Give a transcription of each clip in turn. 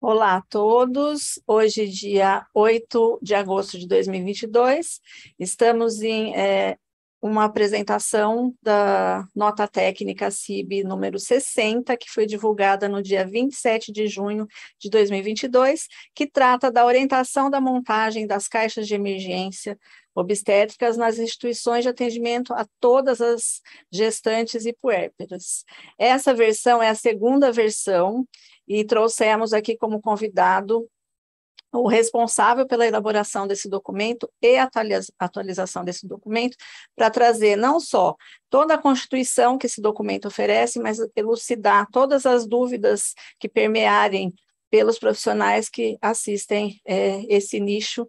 Olá a todos. Hoje, dia 8 de agosto de 2022, estamos em uma apresentação da nota técnica CIB número 60, que foi divulgada no dia 27 de junho de 2022, que trata da orientação da montagem das caixas de emergência obstétricas nas instituições de atendimento a todas as gestantes e puérperas. Essa versão é a segunda versão, e trouxemos aqui como convidado o responsável pela elaboração desse documento e atualização desse documento, para trazer não só toda a Constituição que esse documento oferece, mas elucidar todas as dúvidas que permearem pelos profissionais que assistem esse nicho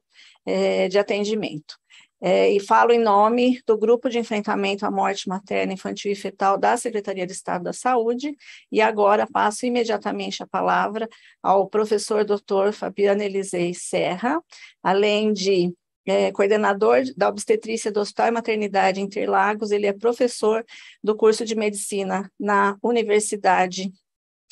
de atendimento. E falo em nome do Grupo de Enfrentamento à Morte Materna, Infantil e Fetal da Secretaria de Estado da Saúde, e agora passo imediatamente a palavra ao professor Dr. Fabiano Elisei Serra, além de coordenador da obstetrícia do Hospital e Maternidade Interlagos. Ele é professor do curso de medicina na Universidade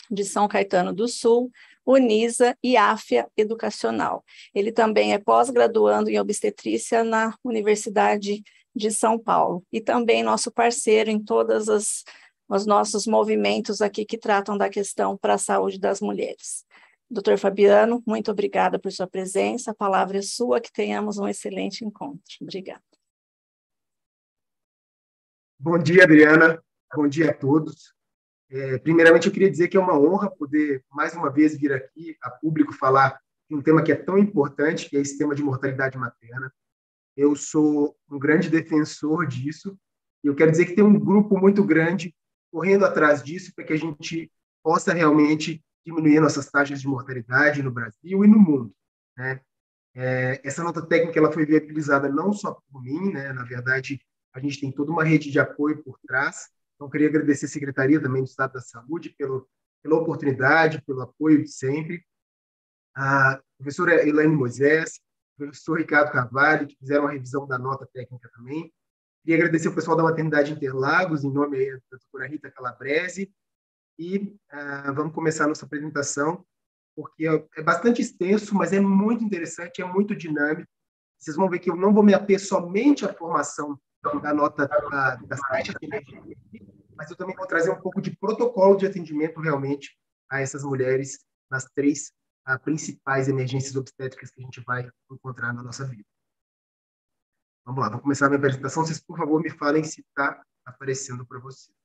de São Caetano do Sul, Unisa e Áfia Educacional. Ele também é pós-graduando em obstetrícia na Universidade de São Paulo e também nosso parceiro em todos os nossos movimentos aqui que tratam da questão para a saúde das mulheres. Doutor Fabiano, muito obrigada por sua presença, a palavra é sua, que tenhamos um excelente encontro. Obrigada. Bom dia, Adriana. Bom dia a todos. Primeiramente, eu queria dizer que é uma honra poder, mais uma vez, vir aqui a público falar de um tema que é tão importante, que é esse tema de mortalidade materna. Eu sou um grande defensor disso, e eu quero dizer que tem um grupo muito grande correndo atrás disso para que a gente possa realmente diminuir nossas taxas de mortalidade no Brasil e no mundo, né? Essa nota técnica ela foi viabilizada não só por mim, né? Na verdade, a gente tem toda uma rede de apoio por trás. Então, queria agradecer a Secretaria também do Estado da Saúde pela oportunidade, pelo apoio de sempre. A professora Elaine Moisés, o professor Ricardo Carvalho, que fizeram a revisão da nota técnica também. Queria agradecer o pessoal da Maternidade Interlagos, em nome aí da doutora Rita Calabrese. E vamos começar a nossa apresentação, porque é bastante extenso, mas é muito interessante, é muito dinâmico. Vocês vão ver que eu não vou me ater somente à formação da nota das taxas de emergência, mas eu também vou trazer um pouco de protocolo de atendimento realmente a essas mulheres nas três principais emergências obstétricas que a gente vai encontrar na nossa vida. Vamos lá, vou começar a minha apresentação. Vocês, por favor, me falem se está aparecendo para vocês.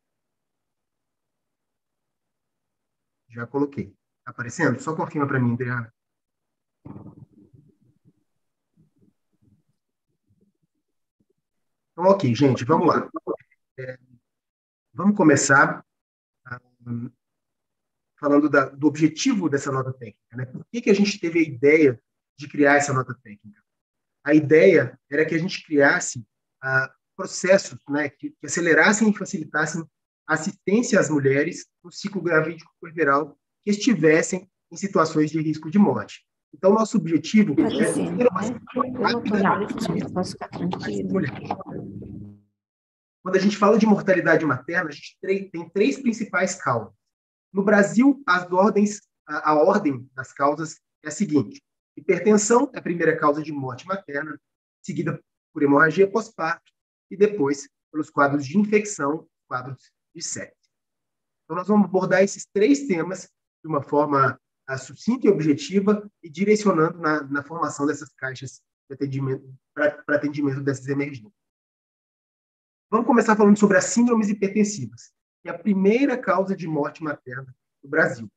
Já coloquei. Está aparecendo? Só confirma para mim, Adriana. Então, ok, gente, vamos lá. Vamos começar falando do objetivo dessa nota técnica, né? Por que a gente teve a ideia de criar essa nota técnica? A ideia era que a gente criasse processos, né, que acelerassem e facilitassem a assistência às mulheres no ciclo gravídico puerperal que estivessem em situações de risco de morte. Então, nosso objetivo é ter uma rápida posso ficar tranquilo. Quando a gente fala de mortalidade materna, a gente tem três principais causas. No Brasil, a ordem das causas é a seguinte: hipertensão é a primeira causa de morte materna, seguida por hemorragia pós-parto e depois pelos quadros de infecção, quadros de sepse. Então, nós vamos abordar esses três temas de uma forma sucinta e objetiva e direcionando na formação dessas caixas de atendimento para atendimento dessas emergências. Vamos começar falando sobre as síndromes hipertensivas, que é a primeira causa de morte materna no Brasil.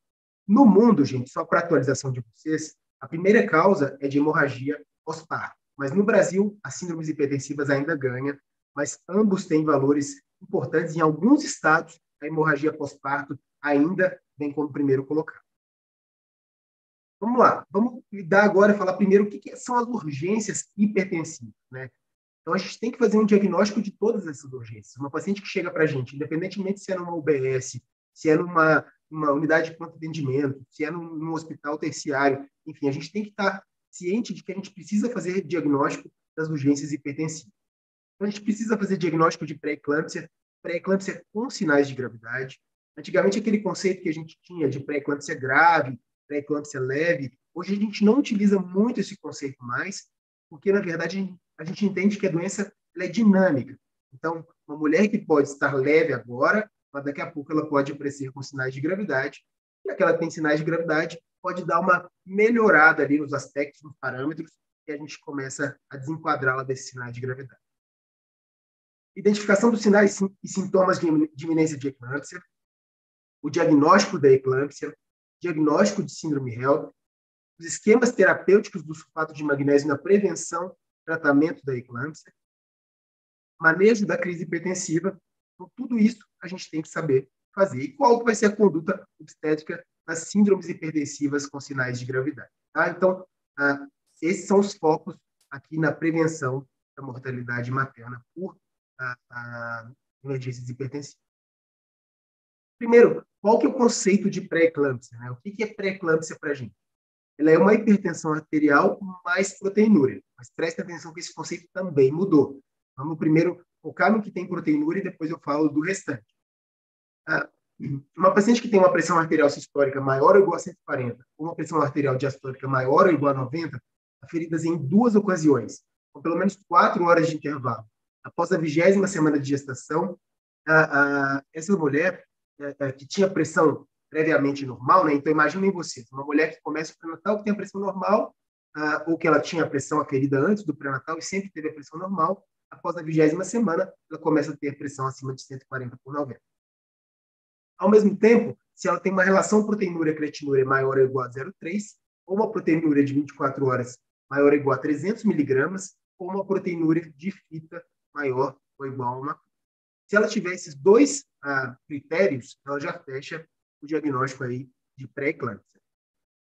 No mundo, gente, só para atualização de vocês, a primeira causa é de hemorragia pós-parto. Mas no Brasil, as síndromes hipertensivas ainda ganham, mas ambos têm valores importantes. Em alguns estados, a hemorragia pós-parto ainda vem como primeiro colocado. Vamos lá, vamos lidar agora e falar primeiro o que são as urgências hipertensivas, né? Então, a gente tem que fazer um diagnóstico de todas essas urgências. Uma paciente que chega para a gente, independentemente se é numa UBS, se é numa unidade de pronto atendimento, se é num hospital terciário, enfim, a gente tem que estar ciente de que a gente precisa fazer diagnóstico das urgências hipertensivas. Então, a gente precisa fazer diagnóstico de pré-eclâmpsia com sinais de gravidade. Antigamente, aquele conceito que a gente tinha de pré-eclâmpsia grave, pré-eclâmpsia leve, hoje a gente não utiliza muito esse conceito mais, porque, na verdade, a gente entende que a doença ela é dinâmica. Então, uma mulher que pode estar leve agora, mas daqui a pouco ela pode aparecer com sinais de gravidade, e aquela que tem sinais de gravidade pode dar uma melhorada ali nos aspectos, nos parâmetros, e a gente começa a desenquadrá-la desses sinais de gravidade. Identificação dos sinais e sintomas de iminência de eclâmpsia, o diagnóstico da eclâmpsia, diagnóstico de síndrome HELP, os esquemas terapêuticos do sulfato de magnésio na prevenção, tratamento da eclâmpsia, manejo da crise hipertensiva. Então, tudo isso a gente tem que saber fazer. E qual vai ser a conduta obstétrica nas síndromes hipertensivas com sinais de gravidade. Tá? Então, esses são os focos aqui na prevenção da mortalidade materna por emergências hipertensivas. Primeiro, qual que é o conceito de pré-eclâmpsia? Né? O que é pré-eclâmpsia para a gente? Ela é uma hipertensão arterial mais proteinúria. Mas preste atenção que esse conceito também mudou. Vamos primeiro focar no que tem proteinúria e depois eu falo do restante. Uma paciente que tem uma pressão arterial sistólica maior ou igual a 140, ou uma pressão arterial diastólica maior ou igual a 90, aferidas em 2 ocasiões, com pelo menos 4 horas de intervalo, após a 20ª semana de gestação, essa mulher que tinha pressão previamente normal, né? Então imaginem vocês, uma mulher que começa o pré-natal que tem a pressão normal, ou que ela tinha a pressão aferida antes do pré-natal e sempre teve a pressão normal, após a 20ª semana, ela começa a ter pressão acima de 140 por 90. Ao mesmo tempo, se ela tem uma relação proteinúria-creatinúria maior ou igual a 0,3, ou uma proteinúria de 24 horas maior ou igual a 300 miligramas, ou uma proteinúria de fita maior ou igual a 1. Se ela tiver esses 2 critérios, ela já fecha o diagnóstico aí de pré-eclâmpsia.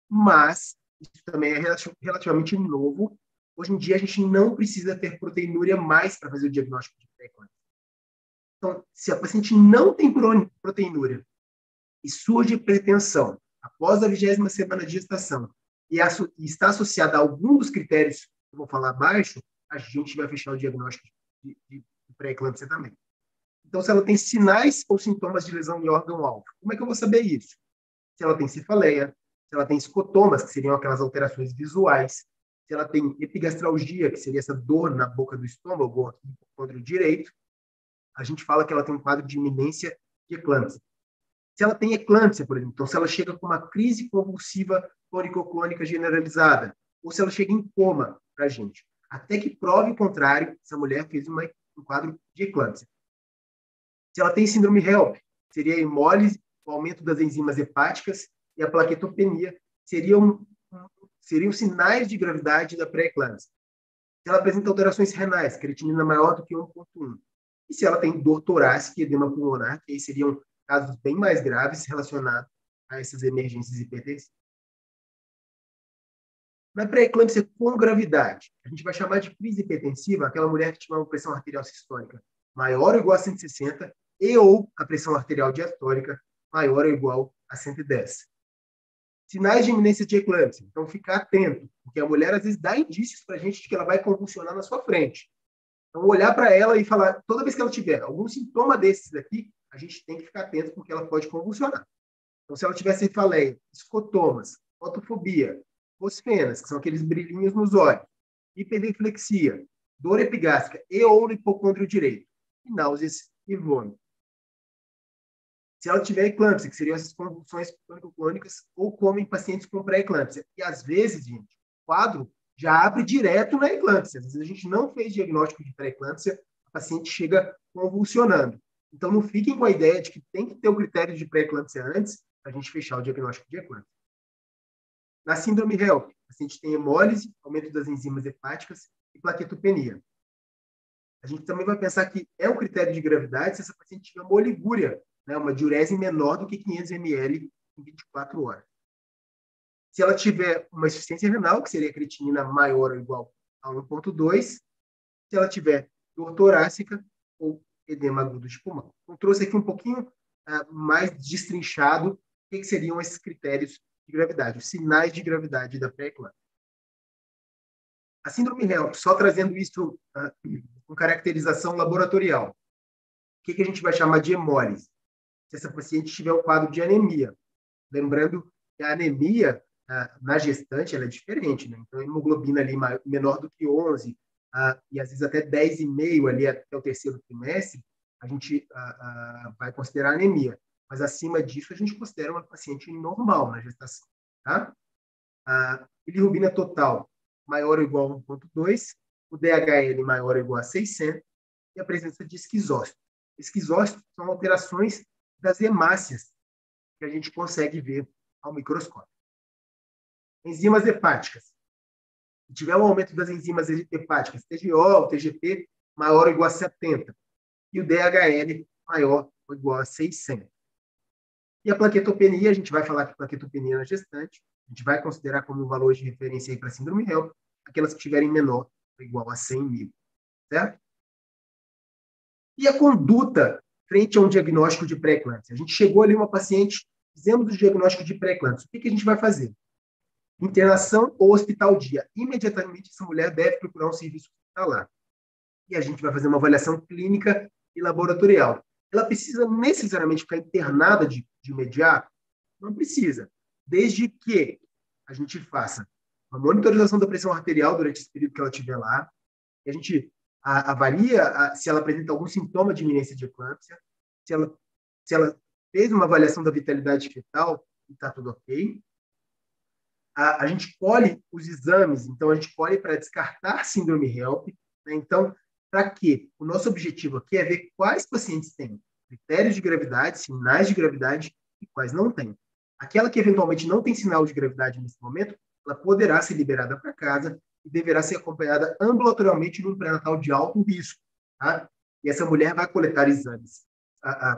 Mas isso também é relativamente novo. Hoje em dia, a gente não precisa ter proteinúria mais para fazer o diagnóstico de pré-eclâmpsia. Então, se a paciente não tem proteinúria e surge hipertensão após a 20ª semana de gestação e está associada a algum dos critérios que eu vou falar abaixo, a gente vai fechar o diagnóstico de pré-eclâmpsia também. Então, se ela tem sinais ou sintomas de lesão de órgão-alvo, como é que eu vou saber isso? Se ela tem cefaleia, se ela tem escotomas, que seriam aquelas alterações visuais, se ela tem epigastralgia, que seria essa dor na boca do estômago, ou aqui no hipocôndrio direito, a gente fala que ela tem um quadro de iminência de eclâmpsia. Se ela tem eclâmpsia, por exemplo, então se ela chega com uma crise convulsiva tônico-clônica generalizada, ou se ela chega em coma para a gente, até que prove o contrário, essa mulher fez um quadro de eclâmpsia. Se ela tem síndrome HELP, seria a hemólise, o aumento das enzimas hepáticas e a plaquetopenia, seriam sinais de gravidade da pré-eclâmpsia. Se ela apresenta alterações renais, creatinina maior do que 1,1. E se ela tem dor torácica e edema pulmonar, que aí seriam casos bem mais graves relacionados a essas emergências hipertensivas. Na pré-eclâmpsia com gravidade, a gente vai chamar de crise hipertensiva aquela mulher que tiver uma pressão arterial sistólica maior ou igual a 160 e ou a pressão arterial diastólica maior ou igual a 110. Sinais de iminência de eclâmpsia. Então, ficar atento, porque a mulher às vezes dá indícios para a gente de que ela vai convulsionar na sua frente. Então, olhar para ela e falar, toda vez que ela tiver algum sintoma desses aqui, a gente tem que ficar atento porque ela pode convulsionar. Então, se ela tiver cefaleia, escotomas, fotofobia, fosfenas, que são aqueles brilhinhos nos olhos, hiperreflexia, dor epigástrica e ou no hipocôndrio direito, e náuseas e vômito. Se ela tiver eclâmpsia, que seriam essas convulsões tônico-clônicas, ou como em pacientes com pré-eclâmpsia. E às vezes, gente, o quadro já abre direto na eclâmpsia. Às vezes a gente não fez diagnóstico de pré-eclâmpsia, a paciente chega convulsionando. Então, não fiquem com a ideia de que tem que ter o critério de pré-eclâmpsia antes para a gente fechar o diagnóstico de eclâmpsia. Na síndrome HELP, a paciente tem hemólise, aumento das enzimas hepáticas e plaquetopenia. A gente também vai pensar que é um critério de gravidade se essa paciente tiver uma oligúria, né, uma diurese menor do que 500 ml em 24 horas. Se ela tiver uma insuficiência renal, que seria a creatinina maior ou igual a 1,2, se ela tiver dor torácica ou edema agudo de pulmão. Então, trouxe aqui um pouquinho mais destrinchado o que seriam esses critérios de gravidade, os sinais de gravidade da pré-eclâmpsia. A síndrome HELP, só trazendo isso com caracterização laboratorial. O que a gente vai chamar de hemólise? Se essa paciente tiver um quadro de anemia. Lembrando que a anemia na gestante ela é diferente, né? Então, a hemoglobina ali menor do que 11, e às vezes até 10,5 ali até o terceiro trimestre, a gente vai considerar anemia. Mas acima disso, a gente considera uma paciente normal na gestação, tá? A bilirrubina total maior ou igual a 1,2, o DHL maior ou igual a 600 e a presença de esquizócitos. Esquizócitos são alterações das hemácias que a gente consegue ver ao microscópio. Enzimas hepáticas. Se tiver um aumento das enzimas hepáticas, TGO, TGP, maior ou igual a 70, e o DHL maior ou igual a 600. E a plaquetopenia, a gente vai falar que plaquetopenia na gestante, a gente vai considerar como um valor de referência para a síndrome HELP, aquelas que tiverem menor ou igual a 100.000, certo? E a conduta frente a um diagnóstico de pré-eclâmpsia. A gente chegou ali uma paciente, fizemos o diagnóstico de pré-eclâmpsia. O que a gente vai fazer? Internação ou hospital dia. Imediatamente essa mulher deve procurar um serviço hospitalar. E a gente vai fazer uma avaliação clínica e laboratorial. Ela precisa necessariamente ficar internada de imediato? Não precisa. Desde que a gente faça uma monitorização da pressão arterial durante esse período que ela estiver lá, e a gente avalia se ela apresenta algum sintoma de iminência de eclâmpsia, se ela fez uma avaliação da vitalidade fetal e está tudo ok. A gente colhe os exames, então a gente colhe para descartar síndrome HELP, né? Então, para quê? O nosso objetivo aqui é ver quais pacientes têm critérios de gravidade, sinais de gravidade e quais não têm. Aquela que eventualmente não tem sinal de gravidade nesse momento, ela poderá ser liberada para casa e deverá ser acompanhada ambulatorialmente num pré-natal de alto risco, tá? E essa mulher vai coletar exames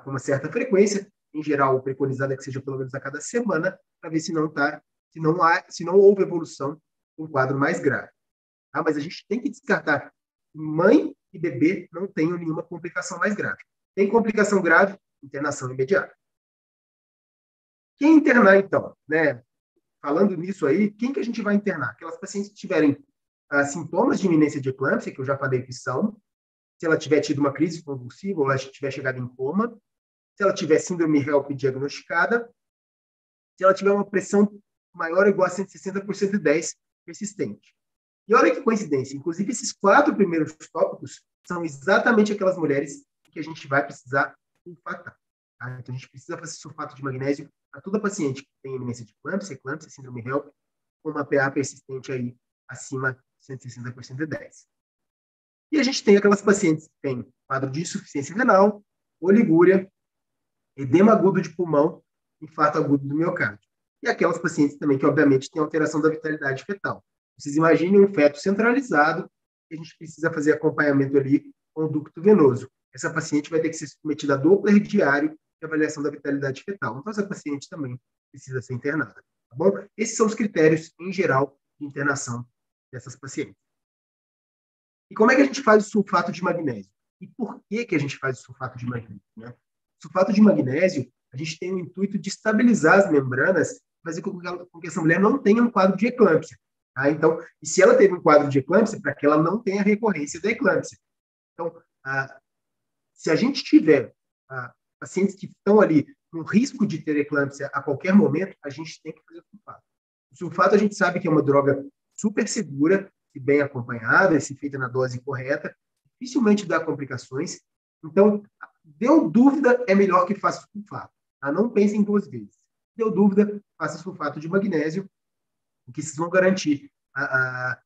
com uma certa frequência, em geral, o preconizado é que seja pelo menos a cada semana, para ver se não houve evolução em um quadro mais grave. Tá? Mas a gente tem que descartar que mãe e bebê não tenham nenhuma complicação mais grave. Tem complicação grave, internação imediata. Quem internar, então? Né? Falando nisso aí, quem que a gente vai internar? Aquelas pacientes que tiverem sintomas de iminência de eclâmpsia, que eu já falei que são, se ela tiver tido uma crise convulsiva ou ela tiver chegado em coma, se ela tiver síndrome HELP diagnosticada, se ela tiver uma pressão maior ou igual a 160 por 110 persistente. E olha que coincidência, inclusive esses 4 primeiros tópicos são exatamente aquelas mulheres que a gente vai precisar sulfatar. Tá? Então a gente precisa fazer sulfato de magnésio para toda paciente que tem iminência de eclâmpsia, síndrome HELP, com uma PA persistente aí acima de 160 por 110. E a gente tem aquelas pacientes que têm quadro de insuficiência renal, oligúria, edema agudo de pulmão, infarto agudo do miocárdio. E aquelas pacientes também que, obviamente, têm alteração da vitalidade fetal. Vocês imaginem um feto centralizado e a gente precisa fazer acompanhamento ali com o ducto venoso. Essa paciente vai ter que ser submetida a Doppler diário de avaliação da vitalidade fetal. Então, essa paciente também precisa ser internada. Tá bom? Esses são os critérios, em geral, de internação dessas pacientes. E como é que a gente faz o sulfato de magnésio? E por que a gente faz o sulfato de magnésio? Né? O sulfato de magnésio, a gente tem o intuito de estabilizar as membranas, fazer com que essa mulher não tenha um quadro de eclâmpsia. Tá? Então, e se ela teve um quadro de eclâmpsia, para que ela não tenha recorrência da eclâmpsia. Então, se a gente tiver pacientes que estão ali com risco de ter eclâmpsia a qualquer momento, a gente tem que fazer o sulfato. O sulfato a gente sabe que é uma droga super segura, se bem acompanhada, se feita na dose correta, dificilmente dá complicações. Então, deu dúvida, é melhor que faça sulfato. Tá? Não pensem 2 vezes. Deu dúvida, faça sulfato de magnésio, porque vocês vão garantir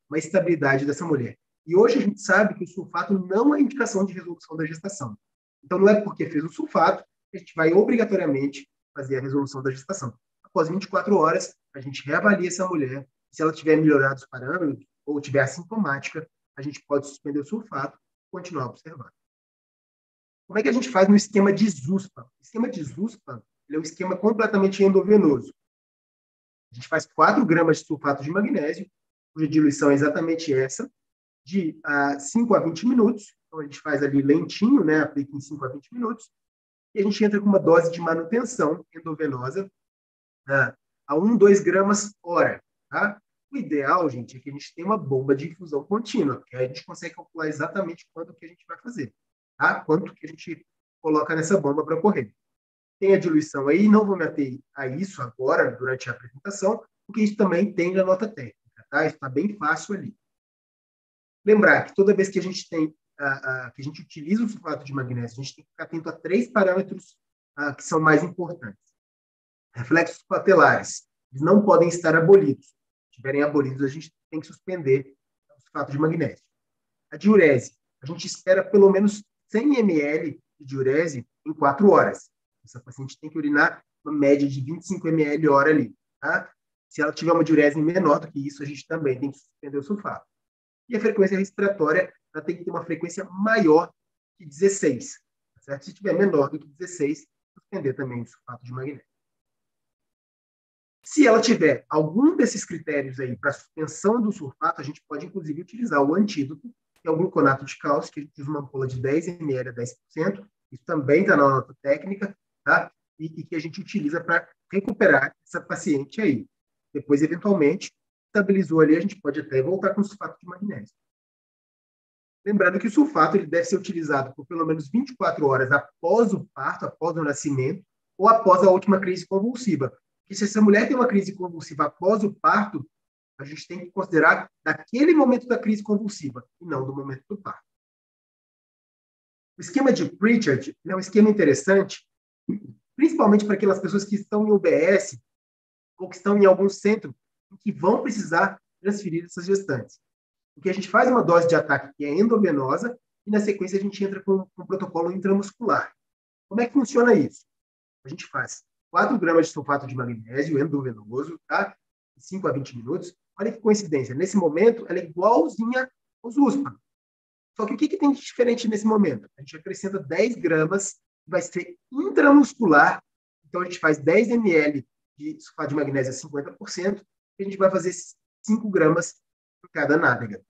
uma estabilidade dessa mulher. E hoje a gente sabe que o sulfato não é indicação de resolução da gestação. Então, não é porque fez o sulfato que a gente vai obrigatoriamente fazer a resolução da gestação. Após 24 horas, a gente reavalia essa mulher. Se ela tiver melhorado os parâmetros ou tiver assintomática, a gente pode suspender o sulfato e continuar observando. Como é que a gente faz no esquema de ZUSPA? O esquema de ZUSPA é um esquema completamente endovenoso. A gente faz 4 gramas de sulfato de magnésio, cuja diluição é exatamente essa, de 5 a 20 minutos. Então, a gente faz ali lentinho, né? Aplica em 5 a 20 minutos. E a gente entra com uma dose de manutenção endovenosa a 1, 2 gramas hora. Tá? O ideal, gente, é que a gente tenha uma bomba de infusão contínua, porque aí a gente consegue calcular exatamente quanto que a gente vai fazer. Tá? Quanto que a gente coloca nessa bomba para correr. Tem a diluição aí, não vou me ater a isso agora, durante a apresentação, porque isso também tem na nota técnica, tá? Isso está bem fácil ali. Lembrar que toda vez que a gente que a gente utiliza o sulfato de magnésio, a gente tem que ficar atento a 3 parâmetros que são mais importantes. Reflexos patelares, eles não podem estar abolidos. Se estiverem abolidos, a gente tem que suspender o sulfato de magnésio. A diurese, a gente espera pelo menos 100 ml de diurese em 4 horas. Essa paciente tem que urinar uma média de 25 ml hora ali. Tá? Se ela tiver uma diurese menor do que isso, a gente também tem que suspender o sulfato. E a frequência respiratória, ela tem que ter uma frequência maior que 16. Certo? Se tiver menor do que 16, suspender também o sulfato de magnésio. Se ela tiver algum desses critérios aí para suspensão do sulfato, a gente pode, inclusive, utilizar o antídoto, que é o gluconato de cálcio, que a gente usa uma ampola de 10 ml a 10%. Isso também está na nota técnica, tá? E que a gente utiliza para recuperar essa paciente aí. Depois, eventualmente, estabilizou ali, a gente pode até voltar com o sulfato de magnésio. Lembrando que o sulfato ele deve ser utilizado por pelo menos 24 horas após o parto, após o nascimento, ou após a última crise convulsiva. Porque se essa mulher tem uma crise convulsiva após o parto, a gente tem que considerar daquele momento da crise convulsiva, e não do momento do parto. O esquema de Pritchard é um esquema interessante, principalmente para aquelas pessoas que estão em UBS ou que estão em algum centro que vão precisar transferir essas gestantes. Porque a gente faz uma dose de ataque que é endovenosa e, na sequência, a gente entra com um protocolo intramuscular. Como é que funciona isso? A gente faz 4 gramas de sulfato de magnésio endovenoso, tá? 5 a 20 minutos. Olha que coincidência. Nesse momento, ela é igualzinha aos USPA. Só que o que tem de diferente nesse momento? A gente acrescenta 10 gramas, vai ser intramuscular. Então, a gente faz 10 ml de sulfato de magnésio a 50%, e a gente vai fazer 5 gramas por cada nádega.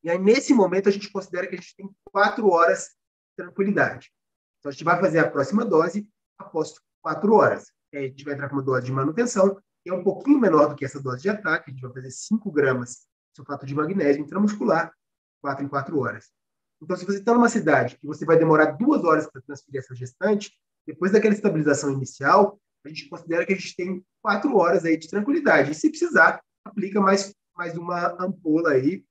E aí, nesse momento, a gente considera que a gente tem 4 horas de tranquilidade. Então, a gente vai fazer a próxima dose após 4 horas. E aí, a gente vai entrar com uma dose de manutenção, que é um pouquinho menor do que essa dose de ataque. A gente vai fazer 5 gramas de sulfato de magnésio intramuscular, 4 em 4 horas. Então, se você está numa cidade que você vai demorar 2 horas para transferir essa gestante, depois daquela estabilização inicial, a gente considera que a gente tem 4 horas aí de tranquilidade. E se precisar, aplica mais uma ampola aí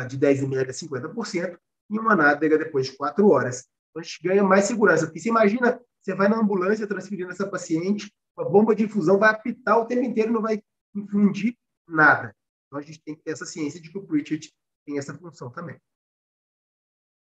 de 10 ml a 50% e uma nádega depois de 4 horas. Então, a gente ganha mais segurança. Porque você imagina, você vai na ambulância transferindo essa paciente, a bomba de infusão vai apitar o tempo inteiro e não vai infundir nada. Então, a gente tem que ter essa ciência de que o Pritchard tem essa função também.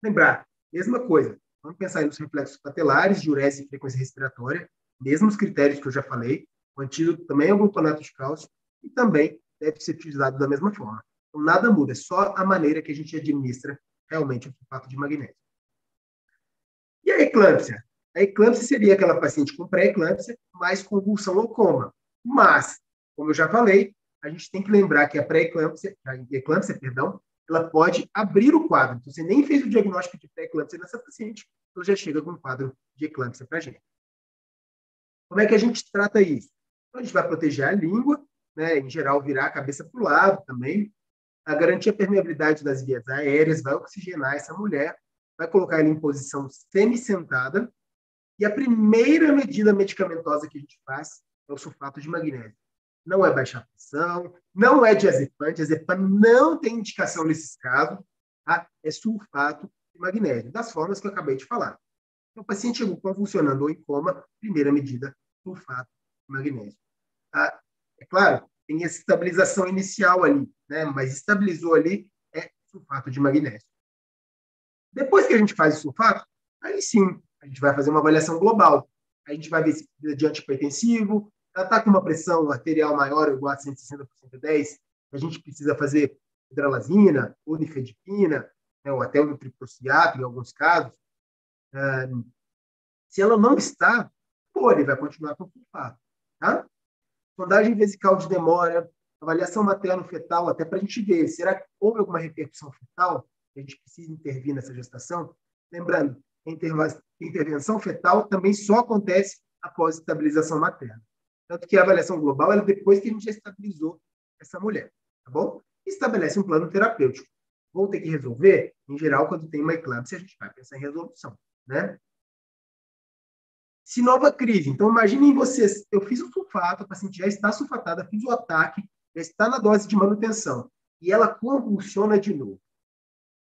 Lembrar, mesma coisa. Vamos pensar nos reflexos patelares, diurese e frequência respiratória, mesmos critérios que eu já falei. O antídoto também é o gluconato de cálcio e também deve ser utilizado da mesma forma. Então, nada muda, é só a maneira que a gente administra realmente o sulfato de magnésio. E a eclâmpsia? A eclâmpsia seria aquela paciente com pré-eclâmpsia mais convulsão ou coma. Mas, como eu já falei, a gente tem que lembrar que a eclâmpsia, ela pode abrir o quadro. Então, você nem fez o diagnóstico de pré-eclâmpsia nessa paciente, ela já chega com um quadro de eclâmpsia para a gente. Como é que a gente trata isso? Então, a gente vai proteger a língua, né? Em geral, virar a cabeça para o lado também, a garantir a permeabilidade das vias aéreas, vai oxigenar essa mulher, vai colocar ela em posição semi-sentada, e a primeira medida medicamentosa que a gente faz é o sulfato de magnésio. Não é baixar a pressão, não é diazepam não tem indicação nesses casos, tá? É sulfato de magnésio, das formas que eu acabei de falar. Então, o paciente chegou convulsionando ou em coma, primeira medida, sulfato de magnésio. Tá? É claro, tem essa estabilização inicial ali, né? Mas estabilizou ali, é sulfato de magnésio. Depois que a gente faz o sulfato, aí sim, a gente vai fazer uma avaliação global. A gente vai ver se precisa de antihipertensivo, ela está com uma pressão arterial maior ou igual a 160 por 110, a gente precisa fazer hidralazina, ou nifedipina, né, ou até o triprociato em alguns casos. Se ela não está, ele vai continuar com o sulfato. Tá? Sondagem vesical de demora, avaliação materno-fetal, até para a gente ver, será que houve alguma repercussão fetal? A gente precisa intervir nessa gestação? Lembrando, a intervenção fetal também só acontece após estabilização materna. Tanto que a avaliação global é depois que a gente já estabilizou essa mulher, tá bom? E estabelece um plano terapêutico. Vou ter que resolver? Em geral, quando tem uma eclâmpsia, a gente vai pensar em resolução, né? Se nova crise, então imaginem vocês, eu fiz o sulfato, a paciente já está sulfatada, fiz o ataque, já está na dose de manutenção, e ela convulsiona de novo.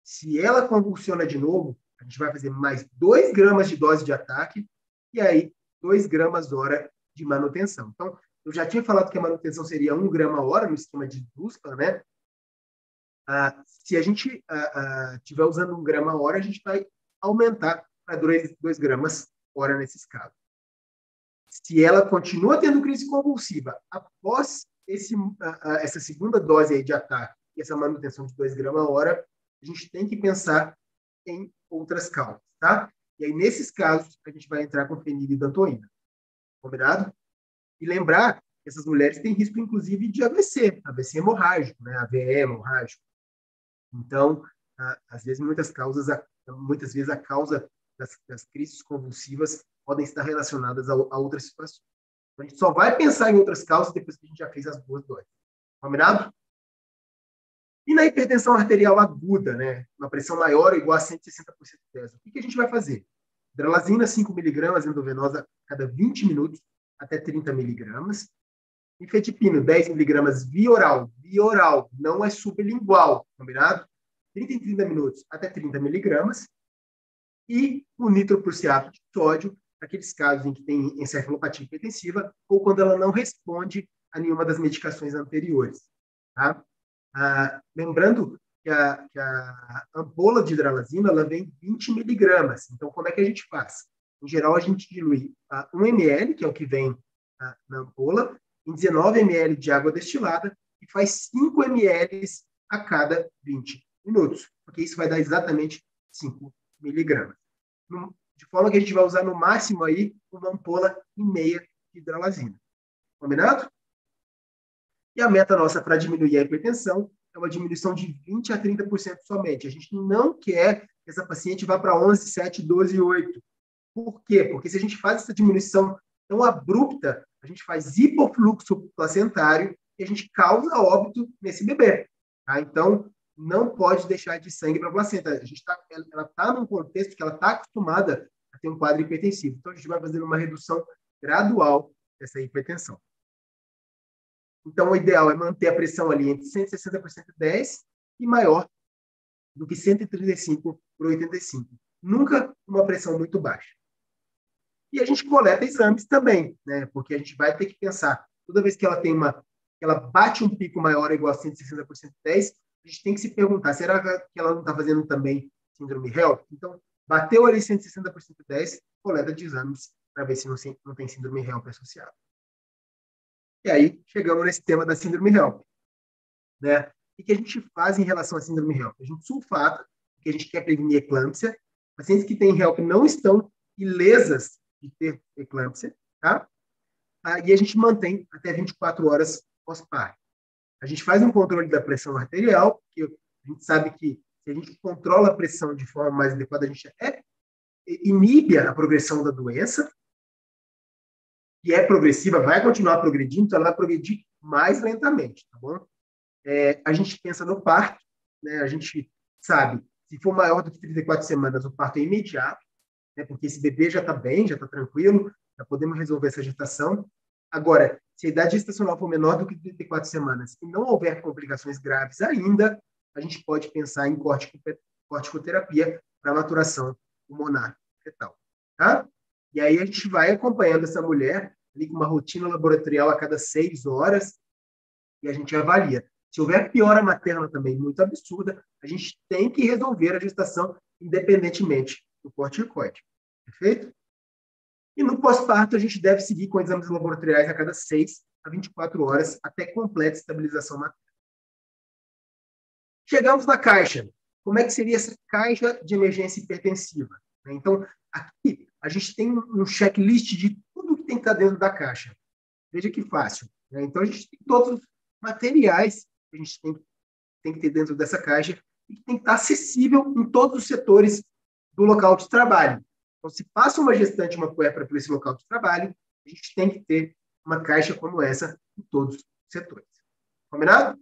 Se ela convulsiona de novo, a gente vai fazer mais 2 gramas de dose de ataque, e aí 2 gramas hora de manutenção. Então, eu já tinha falado que a manutenção seria 1 grama hora no esquema de busca, né? Se a gente estiver usando 1 grama hora, a gente vai aumentar para 2 gramas hora nesses casos. Se ela continua tendo crise convulsiva após essa segunda dose aí de ataque e essa manutenção de 2 gramas hora, a gente tem que pensar em outras causas, tá? E aí, nesses casos, a gente vai entrar com fenilidantoína. Combinado? E lembrar que essas mulheres têm risco, inclusive, de AVC hemorrágico, né? AVE hemorrágico. Então, às vezes, muitas vezes a causa das crises convulsivas podem estar relacionadas a outras situações. Então, a gente só vai pensar em outras causas depois que a gente já fez as 2 doses. Combinado? E na hipertensão arterial aguda, né? Uma pressão maior ou igual a 160 por 110, o que a gente vai fazer? Hidralazina, 5 mg endovenosa a cada 20 minutos, até 30 mg. Ifetimino, 10 mg via oral. Via oral, não é sublingual, combinado? 30 em 30 minutos, até 30 mg. E o nitroprusiato de sódio, aqueles casos em que tem encefalopatia hipertensiva ou quando ela não responde a nenhuma das medicações anteriores. Tá? Lembrando que a ampola de hidralazina ela vem 20 miligramas. Então, como é que a gente faz? Em geral, a gente dilui 1 ml, que é o que vem na ampola, em 19 ml de água destilada e faz 5 ml a cada 20 minutos, porque isso vai dar exatamente 5 miligramas. De forma que a gente vai usar no máximo aí 1,5 ampola de hidralazina. Combinado? E a meta nossa para diminuir a hipertensão é uma diminuição de 20% a 30% somente. A gente não quer que essa paciente vá para 11, 7, 12, 8. Por quê? Porque se a gente faz essa diminuição tão abrupta, a gente faz hipofluxo placentário e a gente causa óbito nesse bebê. Tá? Então, não pode deixar de sangue para a placenta. Ela está num contexto que ela está acostumada a ter um quadro hipertensivo. Então, a gente vai fazer uma redução gradual dessa hipertensão. Então, o ideal é manter a pressão ali entre 160 por 110 e maior do que 135 por 85. Nunca uma pressão muito baixa. E a gente coleta exames também, né? Porque a gente vai ter que pensar, toda vez que ela ela bate um pico maior ou igual a 160 por 110, a gente tem que se perguntar, será que ela não está fazendo também síndrome HELP? Então, bateu ali 160 por 110, coleta de exames para ver se não tem síndrome HELP associada. E aí, chegamos nesse tema da síndrome HELP. Né? O que a gente faz em relação à síndrome HELP? A gente sulfata, porque a gente quer prevenir eclâmpsia. Pacientes que têm HELP não estão ilesas de ter eclâmpsia, tá? E a gente mantém até 24 horas pós-parto. A gente faz um controle da pressão arterial, porque a gente sabe que se a gente controla a pressão de forma mais adequada, a gente inibe a progressão da doença, que é progressiva, vai continuar progredindo, então ela vai progredir mais lentamente, tá bom? A gente pensa no parto, né? A gente sabe, se for maior do que 34 semanas, o parto é imediato, né? Porque esse bebê já está bem, já está tranquilo, já podemos resolver essa gestação. Agora, se a idade gestacional for menor do que 34 semanas e não houver complicações graves ainda, a gente pode pensar em corticoterapia para maturação pulmonar fetal, tá? E aí a gente vai acompanhando essa mulher ali com uma rotina laboratorial a cada 6 horas e a gente avalia. Se houver piora materna também muito absurda, a gente tem que resolver a gestação independentemente do corticoide. Perfeito? E no pós-parto, a gente deve seguir com exames laboratoriais a cada 6 a 24 horas até completa estabilização materna. Chegamos na caixa. Como é que seria essa caixa de emergência hipertensiva? Então, aqui a gente tem um checklist de tudo que tem que estar dentro da caixa. Veja que fácil. Então, a gente tem todos os materiais que a gente tem que ter dentro dessa caixa e que tem que estar acessível em todos os setores do local de trabalho. Então, se passa uma gestante, uma puérpera por esse local de trabalho, a gente tem que ter uma caixa como essa em todos os setores. Combinado?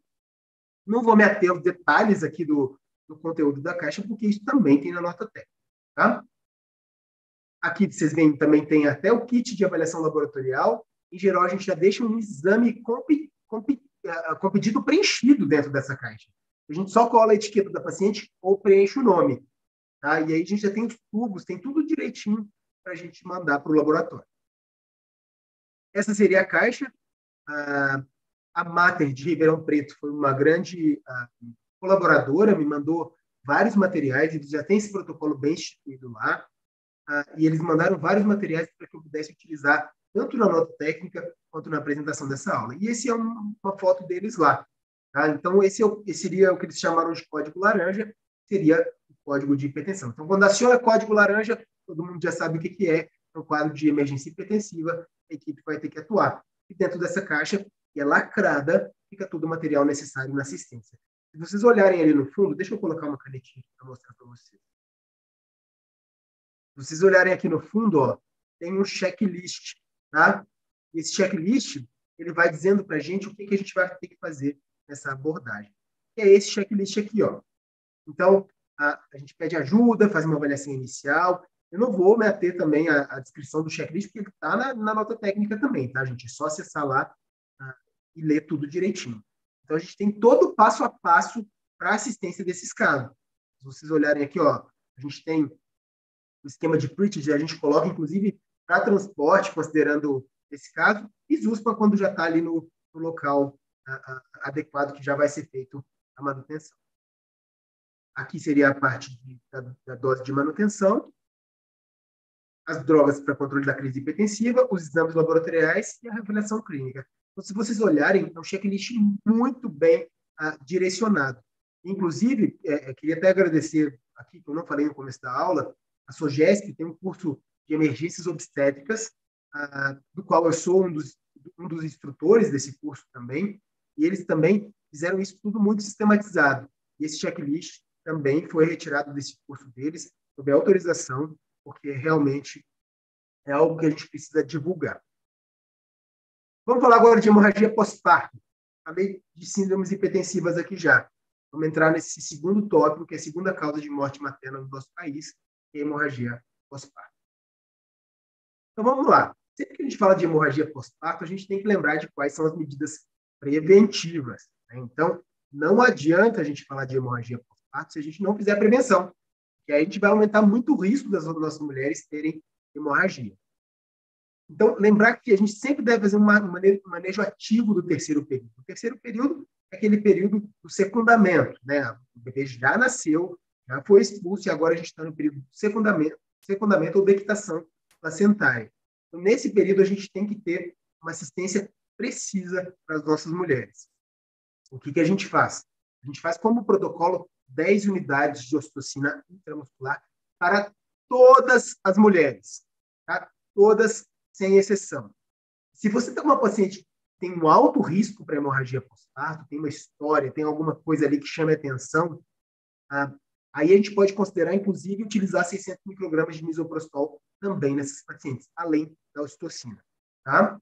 Não vou me ater aos detalhes aqui do conteúdo da caixa, porque isso também tem na nota técnica. Tá? Aqui vocês veem, também tem até o kit de avaliação laboratorial. Em geral, a gente já deixa um exame com pedido preenchido dentro dessa caixa. A gente só cola a etiqueta da paciente ou preenche o nome. Tá? E aí a gente já tem os tubos, tem tudo direitinho para a gente mandar para o laboratório. Essa seria a caixa. A Mater de Ribeirão Preto foi uma grande colaboradora, me mandou vários materiais, eles já têm esse protocolo bem instituído lá, e eles mandaram vários materiais para que eu pudesse utilizar tanto na nota técnica quanto na apresentação dessa aula. E esse é uma foto deles lá. Tá? Então, esse seria o que eles chamaram de código laranja, seria o código de hipertensão. Então, quando aciona código laranja, todo mundo já sabe o que é um quadro de emergência hipertensiva, a equipe vai ter que atuar. E dentro dessa caixa, que é lacrada, fica todo o material necessário na assistência. Se vocês olharem ali no fundo, deixa eu colocar uma canetinha para mostrar para vocês. Se vocês olharem aqui no fundo, ó, tem um checklist, tá? E esse checklist, ele vai dizendo para a gente o que a gente vai ter que fazer nessa abordagem. Que é esse checklist aqui, ó. Então, a gente pede ajuda, faz uma avaliação inicial. Eu não vou me ater também à descrição do checklist, porque ele está na nota técnica também, tá, gente? É só acessar lá e ler tudo direitinho. Então, a gente tem todo o passo a passo para a assistência desses casos. Se vocês olharem aqui, ó, a gente tem o esquema de Pritchard, a gente coloca, inclusive, para transporte, considerando esse caso, e ZUSPA quando já está ali no local adequado que já vai ser feito a manutenção. Aqui seria a parte da dose de manutenção, as drogas para controle da crise hipertensiva, os exames laboratoriais e a avaliação clínica. Então, se vocês olharem, é um checklist muito bem direcionado. Inclusive, queria até agradecer aqui, que eu não falei no começo da aula, a SOGESP tem um curso de emergências obstétricas, do qual eu sou um dos instrutores desse curso também, e eles também fizeram isso tudo muito sistematizado. E esse checklist também foi retirado desse curso deles, sob autorização, porque realmente é algo que a gente precisa divulgar. Vamos falar agora de hemorragia pós-parto. Falei de síndromes hipertensivas aqui já. Vamos entrar nesse segundo tópico, que é a segunda causa de morte materna no nosso país, que é a hemorragia pós-parto. Então, vamos lá. Sempre que a gente fala de hemorragia pós-parto, a gente tem que lembrar de quais são as medidas preventivas. Né? Então, não adianta a gente falar de hemorragia pós-parto se a gente não fizer a prevenção, que aí a gente vai aumentar muito o risco das nossas mulheres terem hemorragia. Então, lembrar que a gente sempre deve fazer um manejo ativo do terceiro período. O terceiro período é aquele período do secundamento, né? O bebê já nasceu, já foi expulso e agora a gente está no período do secundamento ou dectação placentária. Então, nesse período, a gente tem que ter uma assistência precisa para as nossas mulheres. O que a gente faz? A gente faz como protocolo 10 unidades de ocitocina intramuscular para todas as mulheres, tá? Todas, sem exceção. Se você tem uma paciente que tem um alto risco para hemorragia pós-parto, tem uma história, tem alguma coisa ali que chame a atenção, aí a gente pode considerar, inclusive, utilizar 600 microgramas de misoprostol também nessas pacientes, além da ocitocina. Tá?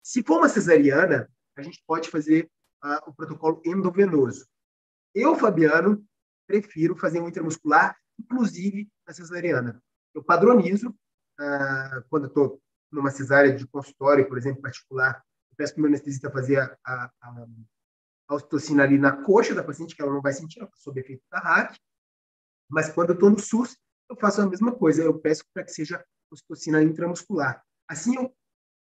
Se for uma cesariana, a gente pode fazer o protocolo endovenoso. Eu, Fabiano, prefiro fazer um intramuscular, inclusive na cesariana. Eu padronizo, quando eu estou numa cesárea de consultório, por exemplo, particular, eu peço para o meu anestesista fazer a ocitocina ali na coxa da paciente, que ela não vai sentir, ela está sob efeito da RAC. Mas quando eu estou no SUS, eu faço a mesma coisa, eu peço para que seja ocitocina intramuscular. Assim,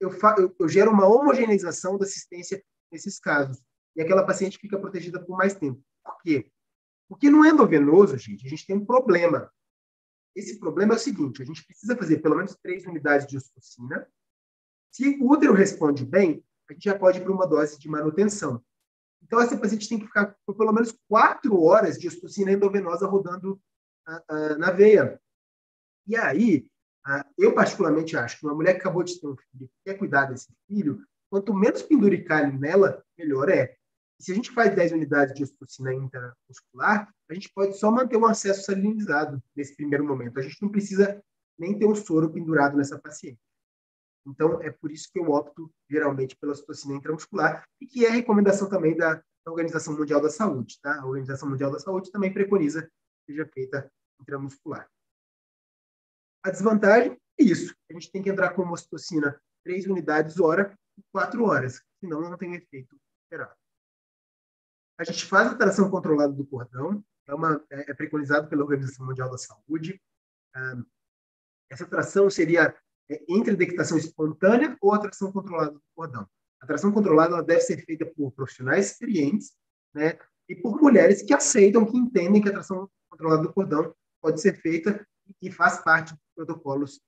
eu gero uma homogeneização da assistência nesses casos. E aquela paciente fica protegida por mais tempo. Por quê? Porque no endovenoso, gente, a gente tem um problema. Esse problema é o seguinte, a gente precisa fazer pelo menos 3 unidades de ocitocina. Se o útero responde bem, a gente já pode ir para uma dose de manutenção. Então, essa paciente tem que ficar por pelo menos 4 horas de ocitocina endovenosa rodando na veia. E aí, eu particularmente acho que uma mulher que acabou de ter um filho, que quer cuidar desse filho, quanto menos penduricalho nela, melhor é. E se a gente faz 10 unidades de ocitocina intramuscular, a gente pode só manter um acesso salinizado nesse primeiro momento. A gente não precisa nem ter um soro pendurado nessa paciente. Então, é por isso que eu opto, geralmente, pela ocitocina intramuscular, e que é a recomendação também da Organização Mundial da Saúde. Tá? A Organização Mundial da Saúde também preconiza que seja feita intramuscular. A desvantagem é isso. A gente tem que entrar com uma ocitocina 3 unidades hora por 4 horas, senão não tem efeito esperado. A gente faz a tração controlada do cordão, é preconizado pela Organização Mundial da Saúde. Essa tração seria entre a dectação espontânea ou a tração controlada do cordão. A tração controlada ela deve ser feita por profissionais experientes, né, e por mulheres que aceitam, que entendem que a tração controlada do cordão pode ser feita e faz parte dos protocolos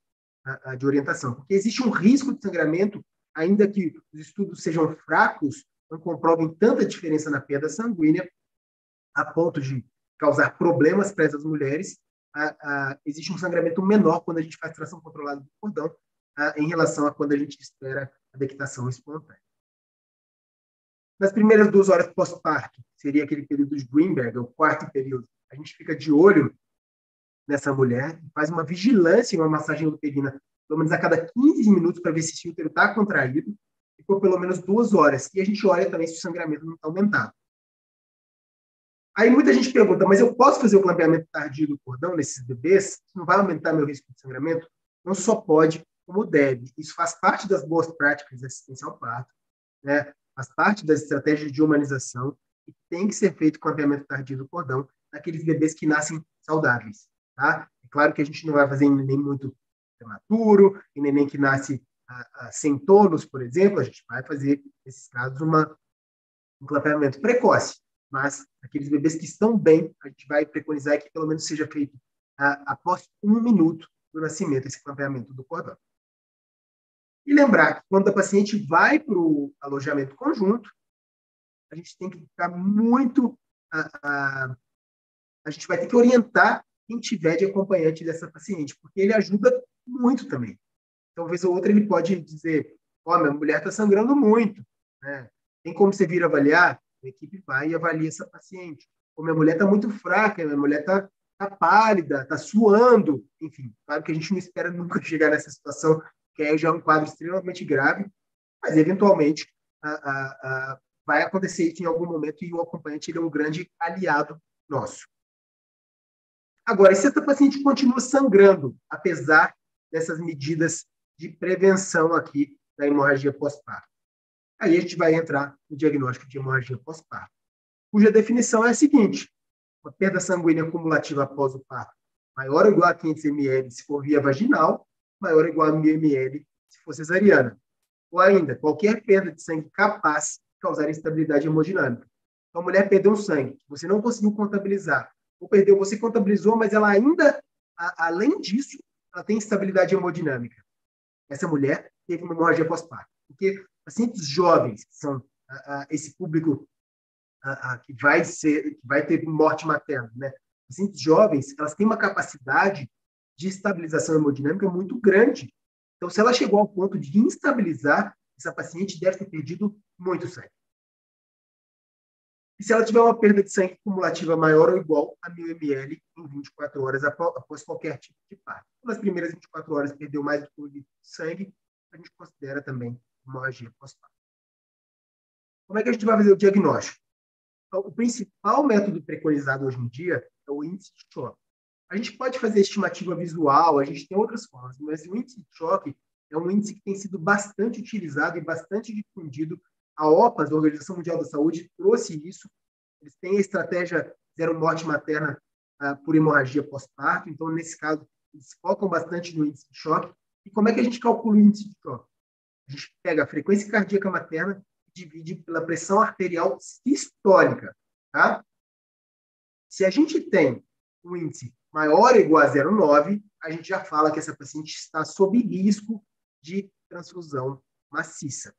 de orientação. Porque existe um risco de sangramento, ainda que os estudos sejam fracos, não comprovem tanta diferença na perda sanguínea, a ponto de causar problemas para essas mulheres. Existe um sangramento menor quando a gente faz tração controlada do cordão em relação a quando a gente espera a dectação espontânea. Nas primeiras 2 horas pós-parto, seria aquele período de Greenberg, o 4º período, a gente fica de olho nessa mulher, faz uma vigilância e uma massagem uterina, pelo menos a cada 15 minutos, para ver se esse útero está contraído, e por pelo menos 2 horas. E a gente olha também se o sangramento não está aumentado. Aí muita gente pergunta, mas eu posso fazer o clampeamento tardio do cordão nesses bebês? Isso não vai aumentar meu risco de sangramento? Não só pode, como deve. Isso faz parte das boas práticas de assistência ao parto, né? Faz parte das estratégias de humanização e tem que ser feito o clampeamento tardio do cordão naqueles bebês que nascem saudáveis. Tá? É claro que a gente não vai fazer em neném muito prematuro, em neném que nasce sem tônus, por exemplo, a gente vai fazer, nesses casos, um clampeamento precoce. Mas aqueles bebês que estão bem, a gente vai preconizar que pelo menos seja feito após 1 minuto do nascimento, esse clampeamento do cordão. E lembrar que quando a paciente vai para o alojamento conjunto, a gente tem que ficar muito... a gente vai ter que orientar quem tiver de acompanhante dessa paciente, porque ele ajuda muito também. Talvez o outro ele pode dizer, minha mulher está sangrando muito, né? Tem como você vir avaliar? A equipe vai e avalia essa paciente. Ou minha mulher está muito fraca, minha mulher está pálida, está suando. Enfim, claro que a gente não espera nunca chegar nessa situação, que aí já é um quadro extremamente grave, mas eventualmente vai acontecer isso em algum momento e o acompanhante ele é um grande aliado nosso. Agora, e se essa paciente continua sangrando, apesar dessas medidas de prevenção aqui da hemorragia pós-parto? Aí a gente vai entrar no diagnóstico de hemorragia pós-parto, cuja definição é a seguinte: uma perda sanguínea cumulativa após o parto maior ou igual a 500 ml se for via vaginal, maior ou igual a 1.000 ml se for cesariana. Ou ainda, qualquer perda de sangue capaz de causar instabilidade hemodinâmica. Então, a mulher perdeu um sangue, você não conseguiu contabilizar, ou perdeu, você contabilizou, mas ela ainda, além disso, ela tem instabilidade hemodinâmica. Essa mulher teve uma hemorragia pós-parto. Porque pacientes jovens, que são esse público que vai ter morte materna, né? Pacientes jovens, elas têm uma capacidade de estabilização hemodinâmica muito grande. Então, se ela chegou ao ponto de instabilizar, essa paciente deve ter perdido muito sangue. E se ela tiver uma perda de sangue cumulativa maior ou igual a 1.000 ml em 24 horas após qualquer tipo de parto. Nas primeiras 24 horas perdeu mais do que 1 litro de sangue, a gente considera também hemorragia pós-parto. Como é que a gente vai fazer o diagnóstico? Então, o principal método preconizado hoje em dia é o índice de choque. A gente pode fazer estimativa visual, a gente tem outras formas, mas o índice de choque é um índice que tem sido bastante utilizado e bastante difundido. A OPAS, a Organização Mundial da Saúde, trouxe isso. Eles têm a estratégia zero morte materna por hemorragia pós-parto. Então, nesse caso, eles focam bastante no índice de choque. E como é que a gente calcula o índice de choque? A gente pega a frequência cardíaca materna e divide pela pressão arterial sistólica. Tá? Se a gente tem um índice maior ou igual a 0,9, a gente já fala que essa paciente está sob risco de transfusão maciça.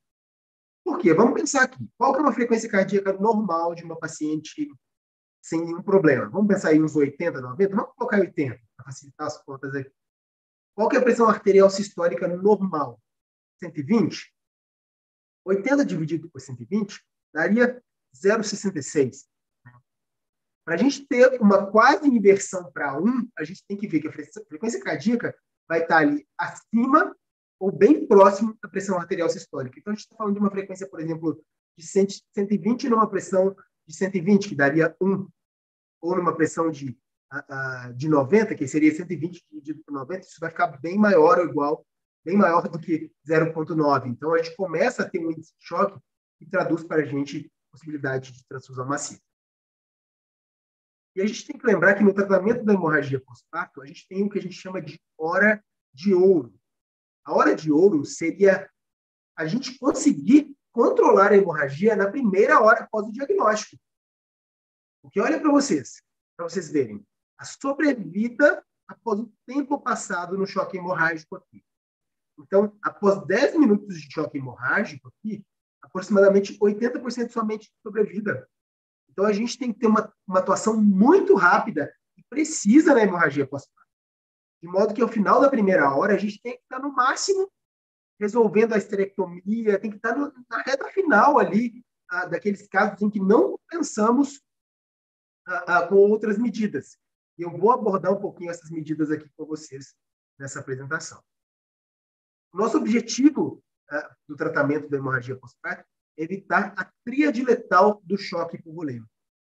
Por quê? Vamos pensar aqui. Qual que é uma frequência cardíaca normal de uma paciente sem nenhum problema? Vamos pensar em uns 80, 90? Vamos colocar 80, para facilitar as contas aqui. Qual que é a pressão arterial sistólica normal? 120? 80 dividido por 120 daria 0,66. Para a gente ter uma quase inversão para 1, a gente tem que ver que a frequência cardíaca vai estar ali acima ou bem próximo da pressão arterial sistólica. Então, a gente está falando de uma frequência, por exemplo, de 120 numa pressão de 120, que daria 1, ou numa pressão de de 90, que seria 120 dividido por 90, isso vai ficar bem maior ou igual, bem maior do que 0,9. Então, a gente começa a ter um índice de choque que traduz para a gente possibilidade de transfusão massiva. E a gente tem que lembrar que no tratamento da hemorragia pós-parto, a gente tem o que a gente chama de hora de ouro. A hora de ouro seria a gente conseguir controlar a hemorragia na primeira hora após o diagnóstico. Porque olha para vocês verem, a sobrevida após o tempo passado no choque hemorrágico aqui. Então, após 10 minutos de choque hemorrágico aqui, aproximadamente 80% somente de sobrevida. Então, a gente tem que ter uma atuação muito rápida e precisa na hemorragia pós-parto. De modo que, ao final da primeira hora, a gente tem que estar, no máximo, resolvendo a esterectomia, tem que estar na reta final ali, daqueles casos em que não pensamos com outras medidas. E eu vou abordar um pouquinho essas medidas aqui com vocês nessa apresentação. O nosso objetivo do tratamento da hemorragia pós-parto é evitar a tríade letal do choque hipovolêmico.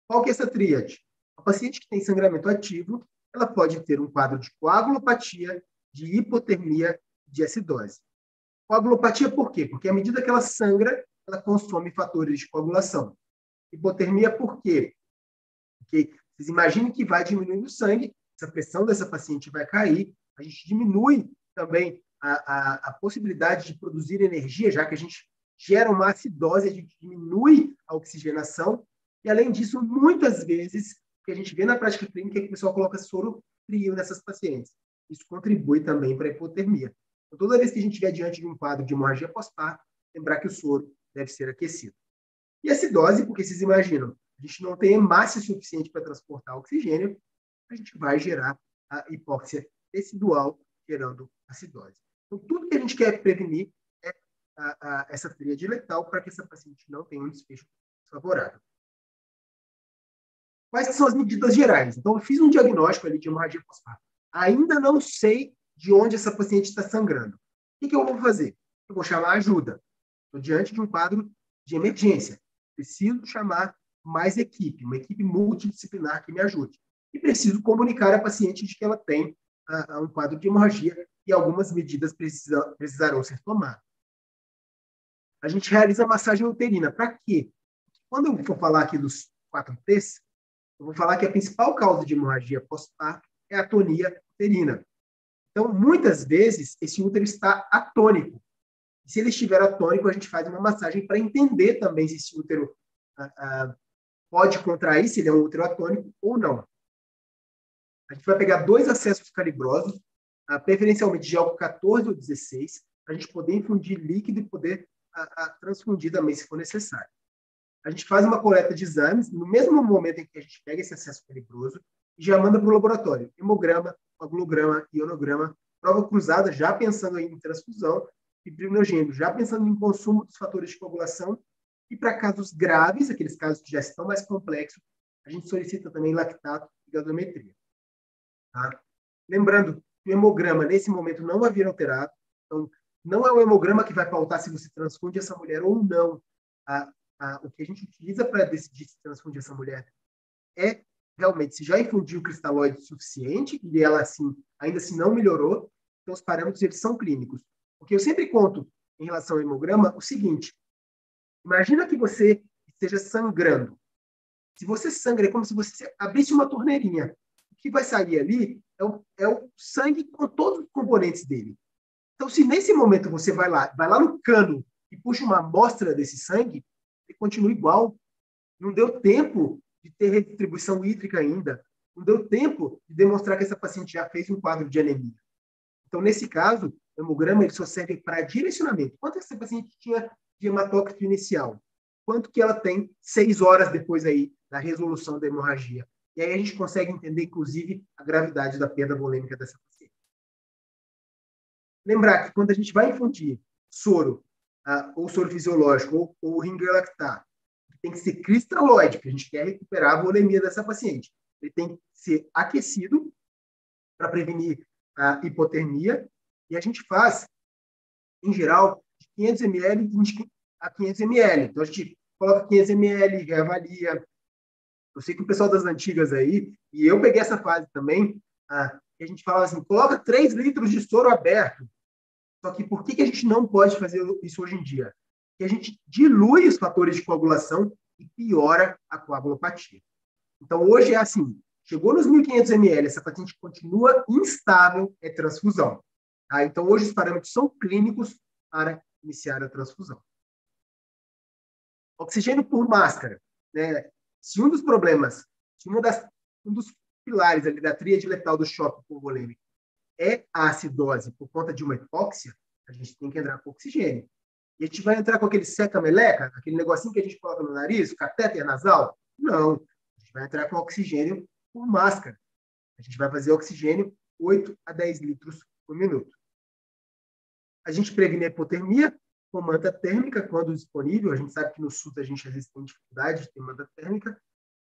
Qual que é essa tríade? A paciente que tem sangramento ativo, ela pode ter um quadro de coagulopatia, de hipotermia e de acidose. Coagulopatia por quê? Porque à medida que ela sangra, ela consome fatores de coagulação. Hipotermia por quê? Porque vocês imaginem que vai diminuindo o sangue, essa pressão dessa paciente vai cair, a gente diminui também a possibilidade de produzir energia, já que a gente gera uma acidose, a gente diminui a oxigenação, e além disso, muitas vezes, o que a gente vê na prática clínica é que o pessoal coloca soro frio nessas pacientes. Isso contribui também para a hipotermia. Então, toda vez que a gente estiver diante de um quadro de hemorragia pós-parto, lembrar que o soro deve ser aquecido. E acidose, porque vocês imaginam, a gente não tem hemácia suficiente para transportar oxigênio, a gente vai gerar a hipóxia tecidual, gerando acidose. Então, tudo que a gente quer prevenir é essa tríade letal para que essa paciente não tenha um desfecho desfavorável. Quais são as medidas gerais? Então, eu fiz um diagnóstico ali de hemorragia pós-parto. Ainda não sei de onde essa paciente está sangrando. O que eu vou fazer? Eu vou chamar ajuda. Estou diante de um quadro de emergência. Preciso chamar mais equipe, uma equipe multidisciplinar que me ajude. E preciso comunicar à paciente de que ela tem um quadro de hemorragia e algumas medidas precisarão ser tomadas. A gente realiza massagem uterina. Para quê? Quando eu for falar aqui dos 4 T's, eu vou falar que a principal causa de hemorragia pós-parto é a atonia uterina. Então, muitas vezes, esse útero está atônico. E se ele estiver atônico, a gente faz uma massagem para entender também se esse útero pode contrair, se ele é um útero atônico ou não. A gente vai pegar 2 acessos calibrosos, preferencialmente de álcool 14 ou 16, para a gente poder infundir líquido e poder transfundir também, se for necessário. A gente faz uma coleta de exames, no mesmo momento em que a gente pega esse acesso calibroso, e já manda para o laboratório. Hemograma, coagulograma, ionograma, prova cruzada, já pensando em transfusão, e primogênio, já pensando em consumo dos fatores de coagulação. E para casos graves, aqueles casos que já estão mais complexos, a gente solicita também lactato e gasometria. Tá? Lembrando que o hemograma, nesse momento, não vai vir alterado. Então, não é o hemograma que vai pautar se você transfunde essa mulher ou não. O que a gente utiliza para decidir se transfundir essa mulher é realmente se já infundiu cristalóide suficiente e ela assim, ainda assim não melhorou. Então, os parâmetros eles são clínicos. Porque eu sempre conto, em relação ao hemograma, o seguinte. Imagina que você esteja sangrando. Se você sangra, é como se você abrisse uma torneirinha. O que vai sair ali é o sangue com todos os componentes dele. Então, se nesse momento você vai lá no cano e puxa uma amostra desse sangue, ele continua igual. Não deu tempo de ter redistribuição hídrica ainda. Não deu tempo de demonstrar que essa paciente já fez um quadro de anemia. Então, nesse caso, o hemograma ele só serve para direcionamento. Quanto essa paciente tinha de hematócrito inicial? Quanto que ela tem 6 horas depois aí da resolução da hemorragia? E aí a gente consegue entender, inclusive, a gravidade da perda volêmica dessa paciente. Lembrar que quando a gente vai infundir soro, ou soro fisiológico, ou ringer lactar, tem que ser cristalóide, porque a gente quer recuperar a volemia dessa paciente. Ele tem que ser aquecido para prevenir a hipotermia, e a gente faz, em geral, de 500 ml a 500 ml. Então, a gente coloca 500 ml, reavalia. Eu sei que o pessoal das antigas aí, e eu peguei essa fase também, que a gente falava assim, coloca 3 litros de soro aberto. Só que por que a gente não pode fazer isso hoje em dia? Porque a gente dilui os fatores de coagulação e piora a coagulopatia. Então, hoje é assim, chegou nos 1.500 ml, essa paciente continua instável, é transfusão. Tá? Então, hoje os parâmetros são clínicos para iniciar a transfusão. Oxigênio por máscara. Né? Se um dos problemas, se um dos pilares ali da tríade letal do choque hipovolêmico é a acidose por conta de uma hipóxia, a gente tem que entrar com oxigênio. E a gente vai entrar com aquele seca-meleca, aquele negocinho que a gente coloca no nariz, catéter nasal? Não. A gente vai entrar com oxigênio por máscara. A gente vai fazer oxigênio 8 a 10 litros por minuto. A gente previne a hipotermia com manta térmica, quando disponível. A gente sabe que no SUS a gente às vezes tem dificuldade de ter manta térmica.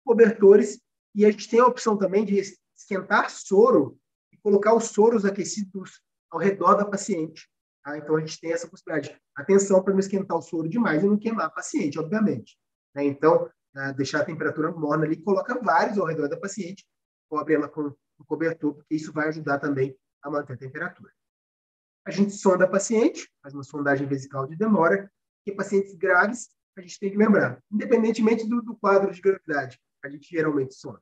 Cobertores. E a gente tem a opção também de esquentar soro e colocar os soros aquecidos ao redor da paciente. Tá? Então, a gente tem essa possibilidade. Atenção para não esquentar o soro demais e não queimar a paciente, obviamente. Né? Então, deixar a temperatura morna ali, coloca vários ao redor da paciente, cobre ela com o cobertor, porque isso vai ajudar também a manter a temperatura. A gente sonda a paciente, faz uma sondagem vesical de demora, e pacientes graves, a gente tem que lembrar, independentemente do quadro de gravidade, a gente geralmente sonda.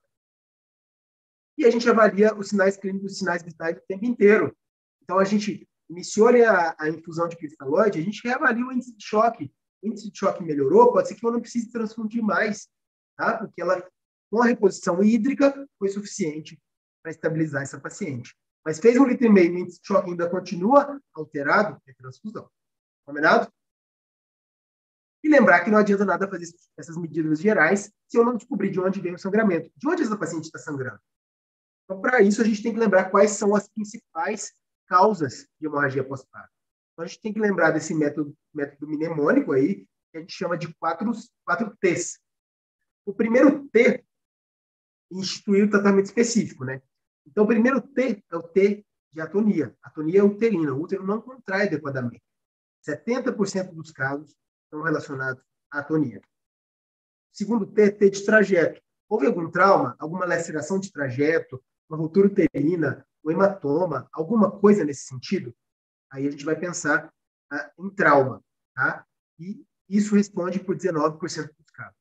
E a gente avalia os sinais clínicos, os sinais vitais o tempo inteiro. Então, a gente iniciou a infusão de cristalóide, a gente reavalia o índice de choque. O índice de choque melhorou, pode ser que eu não precise transfundir mais, tá? Porque ela, com a reposição hídrica, foi suficiente para estabilizar essa paciente. Mas fez 1,5 litro, o índice de choque ainda continua alterado, é transfusão. Combinado? E lembrar que não adianta nada fazer essas medidas gerais se eu não descobrir de onde vem o sangramento. De onde essa paciente está sangrando? Então, para isso, a gente tem que lembrar quais são as principais causas de hemorragia pós-parto. Então, a gente tem que lembrar desse método mnemônico aí, que a gente chama de 4 T's. O primeiro T, instituir o tratamento específico, né? Então, o primeiro T é o T de atonia. Atonia é uterina. O útero não contrai adequadamente. 70% dos casos estão relacionados à atonia. O segundo T, T de trajeto. Houve algum trauma, alguma laceração de trajeto, uma ruptura uterina, um hematoma, alguma coisa nesse sentido? Aí a gente vai pensar em trauma. Tá? E isso responde por 19% dos casos.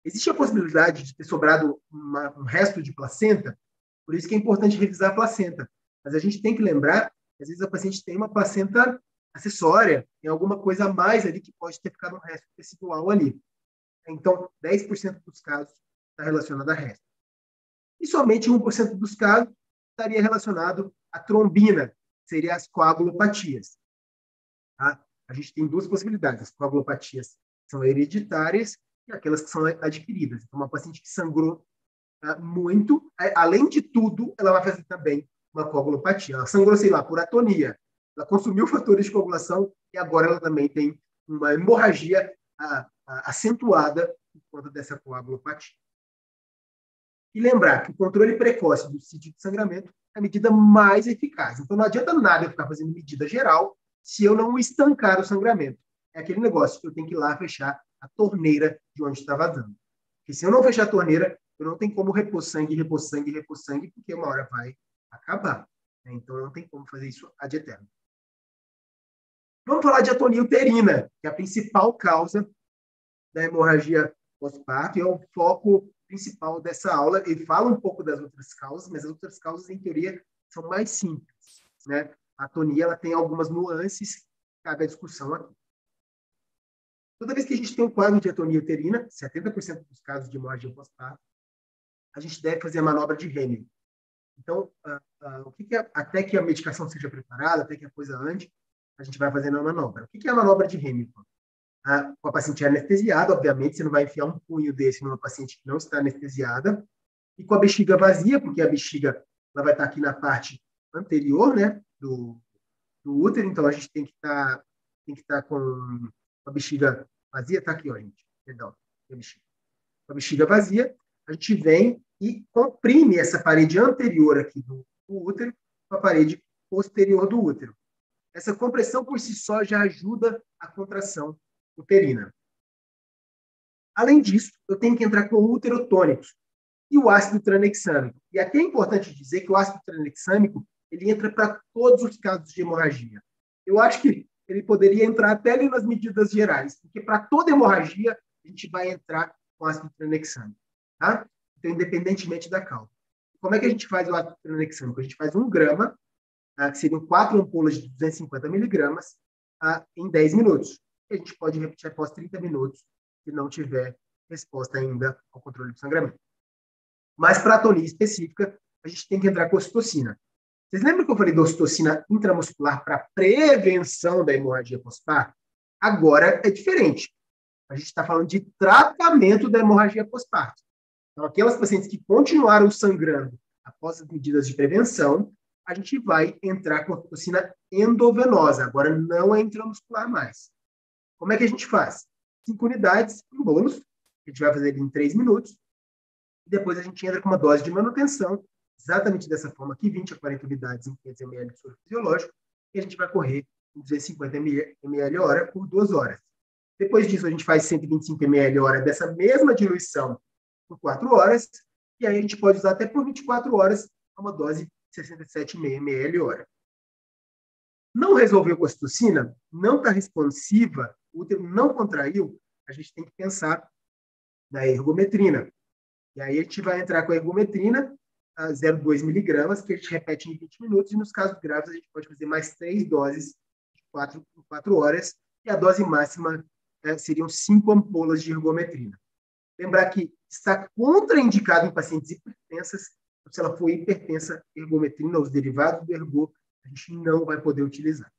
Existe a possibilidade de ter sobrado um resto de placenta, por isso que é importante revisar a placenta. Mas a gente tem que lembrar que, às vezes, a paciente tem uma placenta acessória, tem alguma coisa a mais ali que pode ter ficado um resto tecidual ali. Então, 10% dos casos está relacionado a resto. E somente 1% dos casos estaria relacionado à trombina, que seria as coagulopatias. Tá? A gente tem 2 possibilidades. As coagulopatias são hereditárias e aquelas que são adquiridas. Então, uma paciente que sangrou muito, além de tudo, ela vai fazer também uma coagulopatia. Ela sangrou, sei lá, por atonia. Ela consumiu fatores de coagulação e agora ela também tem uma hemorragia acentuada por conta dessa coagulopatia. E lembrar que o controle precoce do sítio de sangramento é a medida mais eficaz. Então, não adianta nada eu ficar fazendo medida geral se eu não estancar o sangramento. É aquele negócio que eu tenho que ir lá fechar a torneira de onde está vazando. Porque se eu não fechar a torneira, eu não tenho como repor sangue, porque uma hora vai acabar. Então, não tem como fazer isso ad eterno. Vamos falar de atonia uterina, que é a principal causa da hemorragia pós-parto, e é o foco principal dessa aula. Ele fala um pouco das outras causas, mas as outras causas, em teoria, são mais simples. Né? A atonia ela tem algumas nuances, cabe a discussão aqui. Toda vez que a gente tem um quadro de atonia uterina, 70% dos casos de hemorragia pós-parto, a gente deve fazer a manobra de Henle. Então, até que a medicação seja preparada, até que a coisa ande, a gente vai fazendo a manobra. O que é a manobra de Henle? Com a paciente anestesiada, obviamente, você não vai enfiar um punho desse numa paciente que não está anestesiada, e com a bexiga vazia, porque a bexiga ela vai estar aqui na parte anterior, né, do útero, então a gente tem que estar com a bexiga vazia, tá aqui, ó, gente, perdão, com a bexiga vazia, a gente vem e comprime essa parede anterior aqui do útero com a parede posterior do útero. Essa compressão por si só já ajuda a contração uterina. Além disso, eu tenho que entrar com uterotônicos e o ácido tranexâmico. E aqui é importante dizer que o ácido tranexâmico ele entra para todos os casos de hemorragia. Eu acho que ele poderia entrar até ali nas medidas gerais, porque para toda hemorragia a gente vai entrar com ácido tranexâmico, tá? Então, independentemente da causa. Como é que a gente faz o ácido tranexâmico? A gente faz 1 grama, que seriam 4 ampolas de 250 miligramas, em 10 minutos. E a gente pode repetir após 30 minutos, se não tiver resposta ainda ao controle do sangramento. Mas para a atonia específica, a gente tem que entrar com ocitocina. Vocês lembram que eu falei da ocitocina intramuscular para prevenção da hemorragia pós-parto? Agora é diferente. A gente está falando de tratamento da hemorragia pós-parto. Então, aquelas pacientes que continuaram sangrando após as medidas de prevenção, a gente vai entrar com a ocitocina endovenosa. Agora não é intramuscular mais. Como é que a gente faz? 5 unidades em bolos. A gente vai fazer ele em 3 minutos. E depois a gente entra com uma dose de manutenção, exatamente dessa forma aqui, 20 a 40 unidades em 500 ml de soro fisiológico, e a gente vai correr em 250 ml hora por 2 horas. Depois disso, a gente faz 125 ml hora dessa mesma diluição por 4 horas, e aí a gente pode usar até por 24 horas uma dose de 67,5 ml hora. Não resolveu com a ocitocina, não está responsiva, o útero não contraiu, a gente tem que pensar na ergometrina. E aí a gente vai entrar com a ergometrina, a 0,2 miligramas, que a gente repete em 20 minutos, e nos casos graves a gente pode fazer mais 3 doses de 4 por 4 horas, e a dose máxima seriam 5 ampolas de ergometrina. Lembrar que está contraindicado em pacientes hipertensas, se ela for hipertensa, ergometrina, os derivados do ergo, a gente não vai poder utilizar.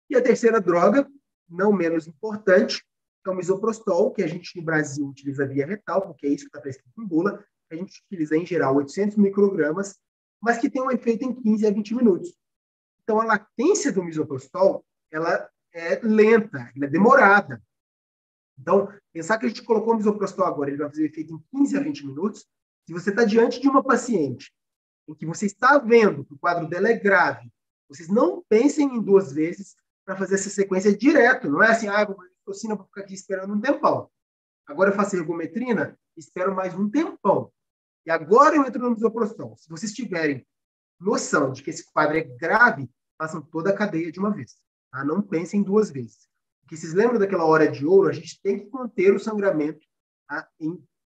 E a terceira droga, não menos importante, é o misoprostol, que a gente no Brasil utiliza via retal, porque é isso que está prescrito em bula. A gente utiliza, em geral, 800 microgramas, mas que tem um efeito em 15 a 20 minutos. Então, a latência do misoprostol, ela é lenta, ela é demorada. Então, pensar que a gente colocou o misoprostol agora, ele vai fazer efeito em 15 a 20 minutos. Se você está diante de uma paciente em que você está vendo que o quadro dela é grave, vocês não pensem em 2 vezes para fazer essa sequência direto. Não é assim, vou fazer ocitocina, vou ficar aqui esperando um tempão. Agora eu faço ergometrina, espero mais um tempão. E agora eu entro no misoprostol. Se vocês tiverem noção de que esse quadro é grave, façam toda a cadeia de uma vez. Tá? Não pensem 2 vezes. Porque vocês lembram daquela hora de ouro? A gente tem que conter o sangramento, tá?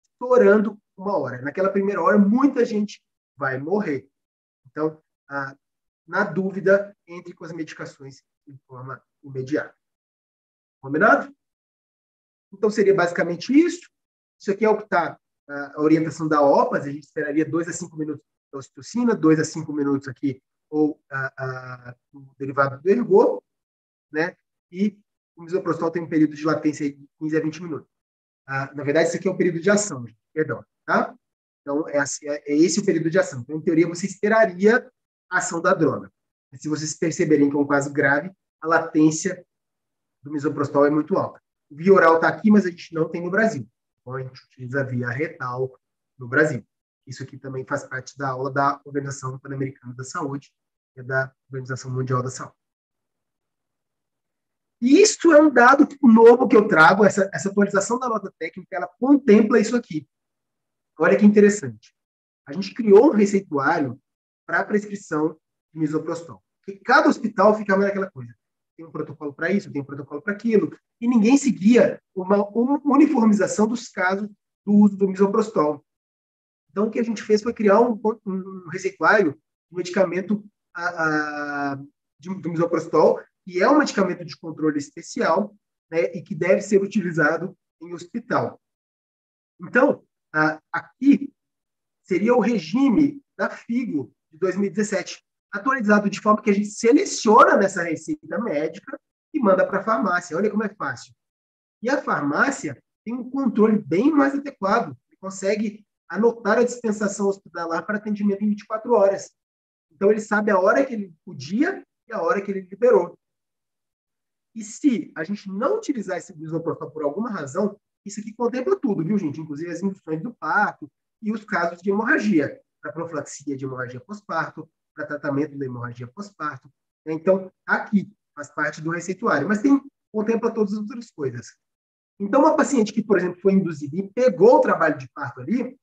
Estourando 1 hora. Naquela primeira hora, muita gente vai morrer. Então, na dúvida, entre com as medicações de forma imediata. Combinado? Então, seria basicamente isso. Isso aqui é o que está a orientação da OPAS. A gente esperaria 2 a 5 minutos da ocitocina, 2 a 5 minutos aqui, ou o derivado do ergo, né? E o misoprostol tem um período de latência de 15 a 20 minutos. Na verdade, isso aqui é o período de ação, gente. Perdão, tá? Então, é esse o período de ação. Então, em teoria, você esperaria a ação da droga. Se vocês perceberem que é um caso grave, a latência do misoprostol é muito alta. O via oral está aqui, mas a gente não tem no Brasil. Então, a gente utiliza via retal no Brasil. Isso aqui também faz parte da aula da Organização Pan-Americana da Saúde e da Organização Mundial da Saúde. E isso é um dado novo que eu trago, essa atualização da nota técnica, ela contempla isso aqui. Olha que interessante. A gente criou um receituário para a prescrição de misoprostol. Porque cada hospital ficava naquela coisa. Tem um protocolo para isso, tem um protocolo para aquilo. E ninguém seguia uma uniformização dos casos do uso do misoprostol. Então, o que a gente fez foi criar um receituário de medicamento do misoprostol, que é um medicamento de controle especial, né, e que deve ser utilizado em hospital. Então, aqui seria o regime da FIGO de 2017, atualizado de forma que a gente seleciona nessa receita médica e manda para a farmácia. Olha como é fácil. E a farmácia tem um controle bem mais adequado. Ele consegue anotar a dispensação hospitalar para atendimento em 24 horas. Então, ele sabe a hora que ele podia e a hora que ele liberou. E se a gente não utilizar esse misoprostol por alguma razão, isso aqui contempla tudo, viu, gente? Inclusive as induções do parto e os casos de hemorragia, para profilaxia de hemorragia pós-parto, para tratamento da hemorragia pós-parto. Então, aqui faz parte do receituário, mas contempla todas as outras coisas. Então, uma paciente que, por exemplo, foi induzida e pegou o trabalho de parto ali,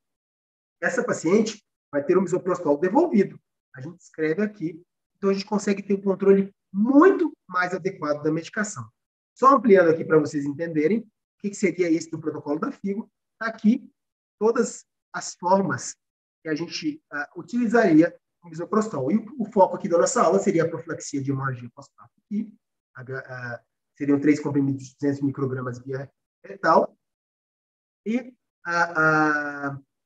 essa paciente vai ter o misoprostol devolvido. A gente escreve aqui, então a gente consegue ter um controle muito mais adequado da medicação. Só ampliando aqui para vocês entenderem o que seria esse do protocolo da FIGO, está aqui todas as formas que a gente utilizaria o misoprostol. E o foco aqui da nossa aula seria a profilaxia de hemorragia pós-parto. Seriam 3 comprimidos de 200 microgramas via retal e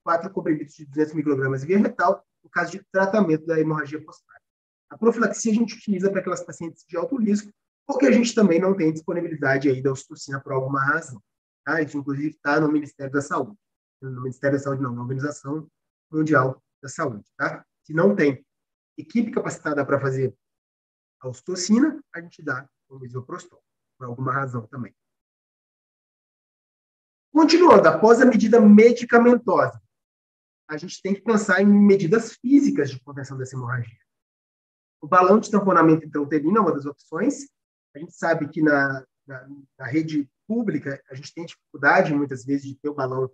4 comprimidos de 200 microgramas via retal, no caso de tratamento da hemorragia pós-parto. A profilaxia a gente utiliza para aquelas pacientes de alto risco, porque a gente também não tem disponibilidade aí da ocitocina por alguma razão. Tá? Isso, inclusive, está no Ministério da Saúde. No Ministério da Saúde, não, na Organização Mundial da Saúde. Tá? Se não tem equipe capacitada para fazer a ocitocina, a gente dá o misoprostol, por alguma razão também. Continuando, após a medida medicamentosa, a gente tem que pensar em medidas físicas de contenção dessa hemorragia. O balão de tamponamento intrauterino é uma das opções. A gente sabe que na rede pública a gente tem dificuldade, muitas vezes, de ter o balão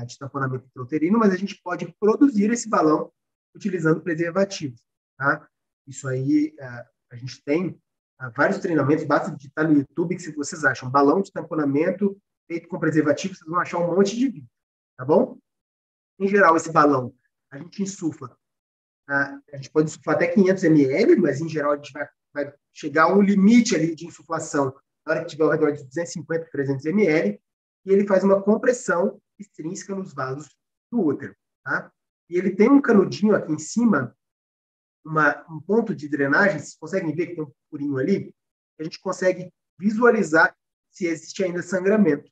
de tamponamento intrauterino, mas a gente pode produzir esse balão utilizando preservativos. Tá? Isso aí, a gente tem vários treinamentos, basta digitar no YouTube que se vocês acham balão de tamponamento feito com preservativo, vocês vão achar um monte de vídeo, tá bom? Em geral, esse balão, a gente insufla, a gente pode insuflar até 500 ml, mas em geral a gente vai chegar a um limite ali de insuflação na hora que tiver ao redor de 250, 300 ml, e ele faz uma compressão extrínseca nos do útero, tá? E ele tem um canudinho aqui em cima, um ponto de drenagem, vocês conseguem ver que tem um furinho ali? A gente consegue visualizar se existe ainda sangramento.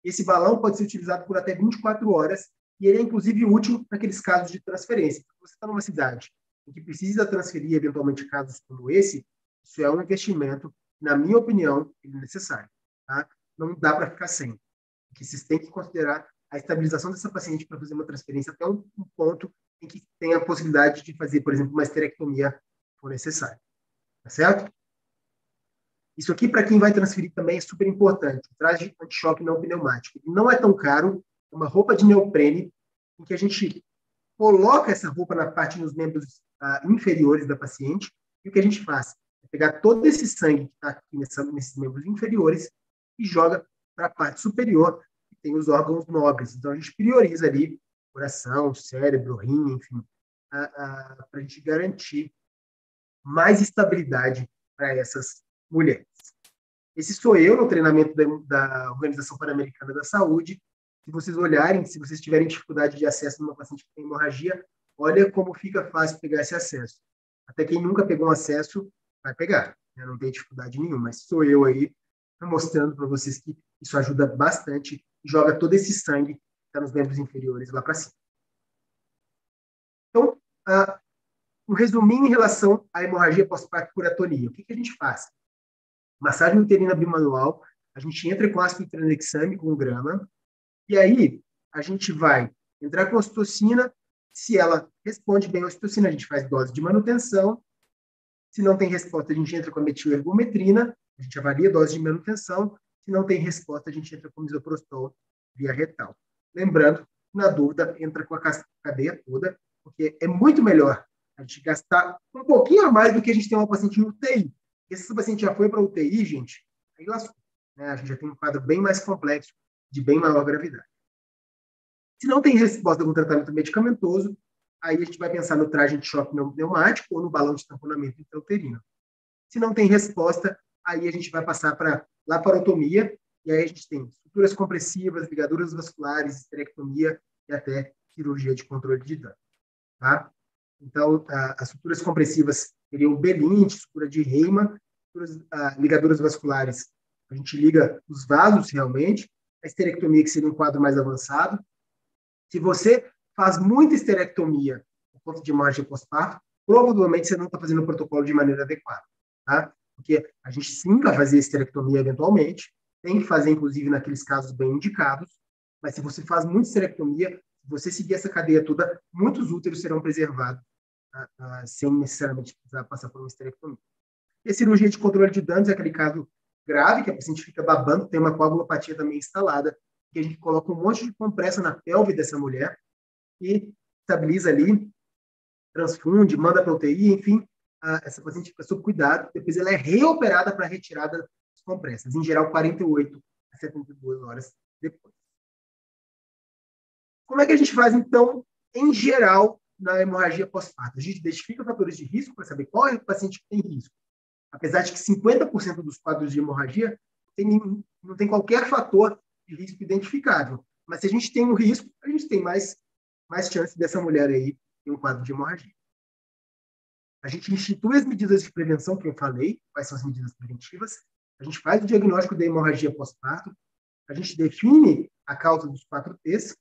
Esse balão pode ser utilizado por até 24 horas e ele é, inclusive, útil naqueles casos de transferência. Se você está numa cidade em que precisa transferir, eventualmente, casos como esse, isso é um investimento, na minha opinião, necessário. Tá? Não dá para ficar sem. Porque vocês têm que considerar a estabilização dessa paciente para fazer uma transferência até um ponto em que tem a possibilidade de fazer, por exemplo, uma esterectomia, se for necessário. Tá certo? Isso aqui, para quem vai transferir também, é super importante. O traje anti-choque não pneumático. Ele não é tão caro, é uma roupa de neoprene, em que a gente coloca essa roupa na parte dos membros inferiores da paciente, e o que a gente faz é pegar todo esse sangue que está aqui nesses membros inferiores e joga para a parte superior, que tem os órgãos nobres. Então, a gente prioriza ali coração, cérebro, rim, enfim, para a gente garantir mais estabilidade para essas mulheres. Esse sou eu no treinamento da Organização Pan-Americana da Saúde. Se vocês olharem, se vocês tiverem dificuldade de acesso numa paciente que tem hemorragia, olha como fica fácil pegar esse acesso. Até quem nunca pegou um acesso vai pegar, né? Não tem dificuldade nenhuma, mas sou eu aí mostrando para vocês que isso ajuda bastante e joga todo esse sangue que está nos membros inferiores lá para cima. Então, um resuminho em relação à hemorragia pós-parto por atonia. O que a gente faz? Massagem uterina bimanual, a gente entra com ácido tranexame com 1 grama, e aí a gente vai entrar com ocitocina. Se ela responde bem à ocitocina, a gente faz dose de manutenção. Se não tem resposta, a gente entra com a metilergometrina, a gente avalia a dose de manutenção. Se não tem resposta, a gente entra com misoprostol via retal. Lembrando, na dúvida, entra com a cadeia toda, porque é muito melhor a gente gastar um pouquinho a mais do que a gente ter uma paciente em UTI. Porque se essa paciente já foi para UTI, gente, aí lascou, né? A gente já tem um quadro bem mais complexo, de bem maior gravidade. Se não tem resposta com tratamento medicamentoso, aí a gente vai pensar no traje de choque pneumático ou no balão de tamponamento intrauterino. Se não tem resposta, aí a gente vai passar para laparotomia, e aí a gente tem estruturas compressivas, ligaduras vasculares, esterectomia e até cirurgia de controle de dano. Tá? Então, as estruturas compressivas seriam Belint, estrutura de Reimann, ligaduras vasculares, a gente liga os vasos realmente, a esterectomia, que seria um quadro mais avançado. Se você faz muita esterectomia por conta de hemorragia pós-parto, provavelmente você não está fazendo o protocolo de maneira adequada, tá? Porque a gente sim vai fazer esterectomia eventualmente, tem que fazer, inclusive, naqueles casos bem indicados, mas se você faz muita esterectomia, se você seguir essa cadeia toda, muitos úteros serão preservados, sem necessariamente precisar passar por uma esterectomia. E a cirurgia de controle de danos é aquele caso grave, que a paciente fica babando, tem uma coagulopatia também instalada, que a gente coloca um monte de compressa na pelve dessa mulher e estabiliza ali, transfunde, manda para UTI, enfim, essa paciente fica sob cuidado, depois ela é reoperada para retirada das compressas, em geral 48 a 72 horas depois. Como é que a gente faz, então, em geral, na hemorragia pós-parto? A gente identifica fatores de risco para saber qual é o paciente que tem risco. Apesar de que 50% dos quadros de hemorragia não tem qualquer fator de risco identificável. Mas se a gente tem um risco, a gente tem mais chance dessa mulher aí ter um quadro de hemorragia. A gente institui as medidas de prevenção que eu falei, quais são as medidas preventivas. A gente faz o diagnóstico da hemorragia pós-parto. A gente define a causa dos 4Ts.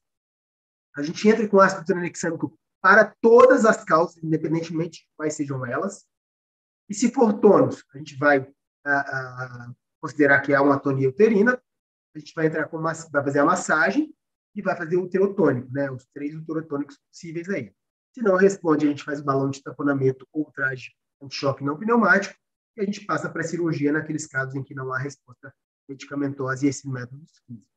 A gente entra com ácido tranexâmico para todas as causas, independentemente de quais sejam elas. E se for tônus, a gente vai considerar que é uma atonia uterina, a gente vai entrar vai fazer a massagem e vai fazer o uterotônico, né? Os 3 uterotônicos possíveis aí. Se não responde, a gente faz o balão de tamponamento ou traje anti-choque não pneumático e a gente passa para a cirurgia naqueles casos em que não há resposta medicamentosa e esses métodos físicos.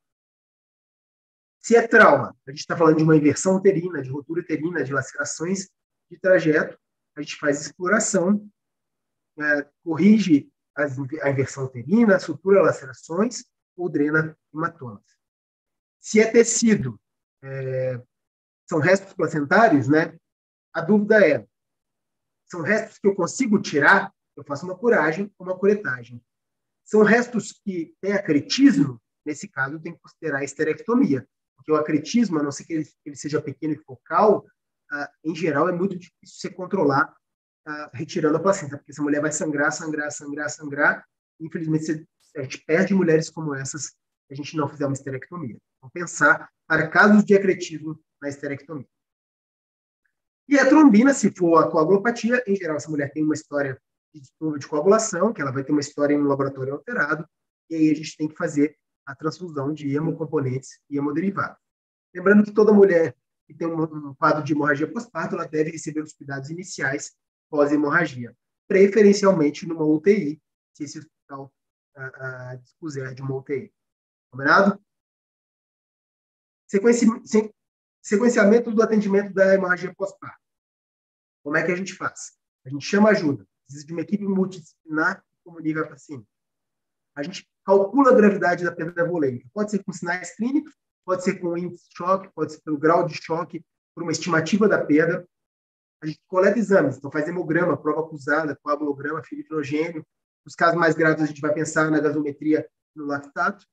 Se é trauma, a gente está falando de uma inversão uterina, de rotura uterina, de lacerações de trajeto, a gente faz exploração, corrige a inversão uterina, sutura lacerações ou drena hematomas. Se é tecido, são restos placentários, né? A dúvida é, são restos que eu consigo tirar, eu faço uma curagem ou uma curetagem. São restos que têm acretismo, nesse caso eu tenho que considerar a esterectomia, porque o acretismo, a não ser que ele seja pequeno e focal, em geral é muito difícil você controlar retirando a placenta, porque essa mulher vai sangrar, sangrar, sangrar, sangrar. Infelizmente, a gente perde mulheres como essas se a gente não fizer uma esterectomia. Então, pensar para casos de acretismo na esterectomia. E a trombina, se for a coagulopatia, em geral, essa mulher tem uma história de distúrbio de coagulação, que ela vai ter uma história em um laboratório alterado, e aí a gente tem que fazer a transfusão de hemocomponentes e hemoderivados. Lembrando que toda mulher que tem um quadro de hemorragia pós-parto, ela deve receber os cuidados iniciais pós-hemorragia, preferencialmente numa UTI, se esse hospital dispuser de uma UTI. Combinado? Sequenciamento do atendimento da hemorragia pós-parto. Como é que a gente faz? A gente chama ajuda. Precisa de uma equipe multidisciplinar que comunica a paciente. A gente calcula a gravidade da perda volêmica. Pode ser com sinais clínicos, pode ser com índice de choque, pode ser pelo grau de choque, por uma estimativa da perda. A gente coleta exames, então faz hemograma, prova acusada, coagulograma, fio hidrogênio. Nos casos mais graves, a gente vai pensar na gasometria no lactato.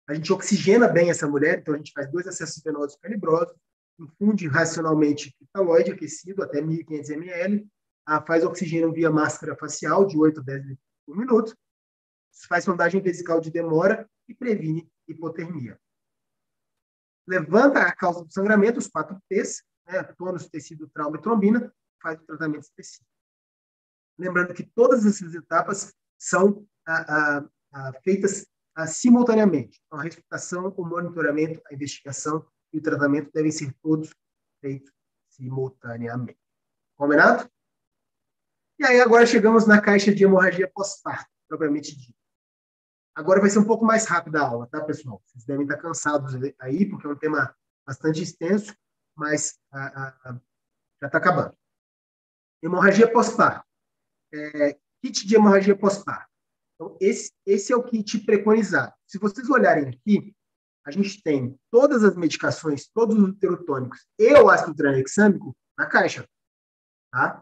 A gente oxigena bem essa mulher, então a gente faz 2 acessos venosos calibrosos, infunde racionalmente cristalóide aquecido até 1.500 ml, faz oxigênio via máscara facial de 8 a 10 litros por minuto, faz sondagem vesical de demora e previne hipotermia. Levanta a causa do sangramento, os 4Ts, né, tônus, tecido, trauma e trombina, faz o tratamento específico. Lembrando que todas essas etapas são feitas simultaneamente. Então, a ressuscitação, o monitoramento, a investigação e o tratamento devem ser todos feitos simultaneamente. Combinado? E aí, agora chegamos na caixa de hemorragia pós-parto, propriamente dita. Agora vai ser um pouco mais rápida a aula, tá, pessoal? Vocês devem estar cansados aí, porque é um tema bastante extenso, mas já está acabando. Hemorragia pós-parto. Kit de hemorragia pós-parto. Então, esse é o kit preconizado. Se vocês olharem aqui, a gente tem todas as medicações, todos os uterotônicos e o ácido tranexâmico na caixa. Tá?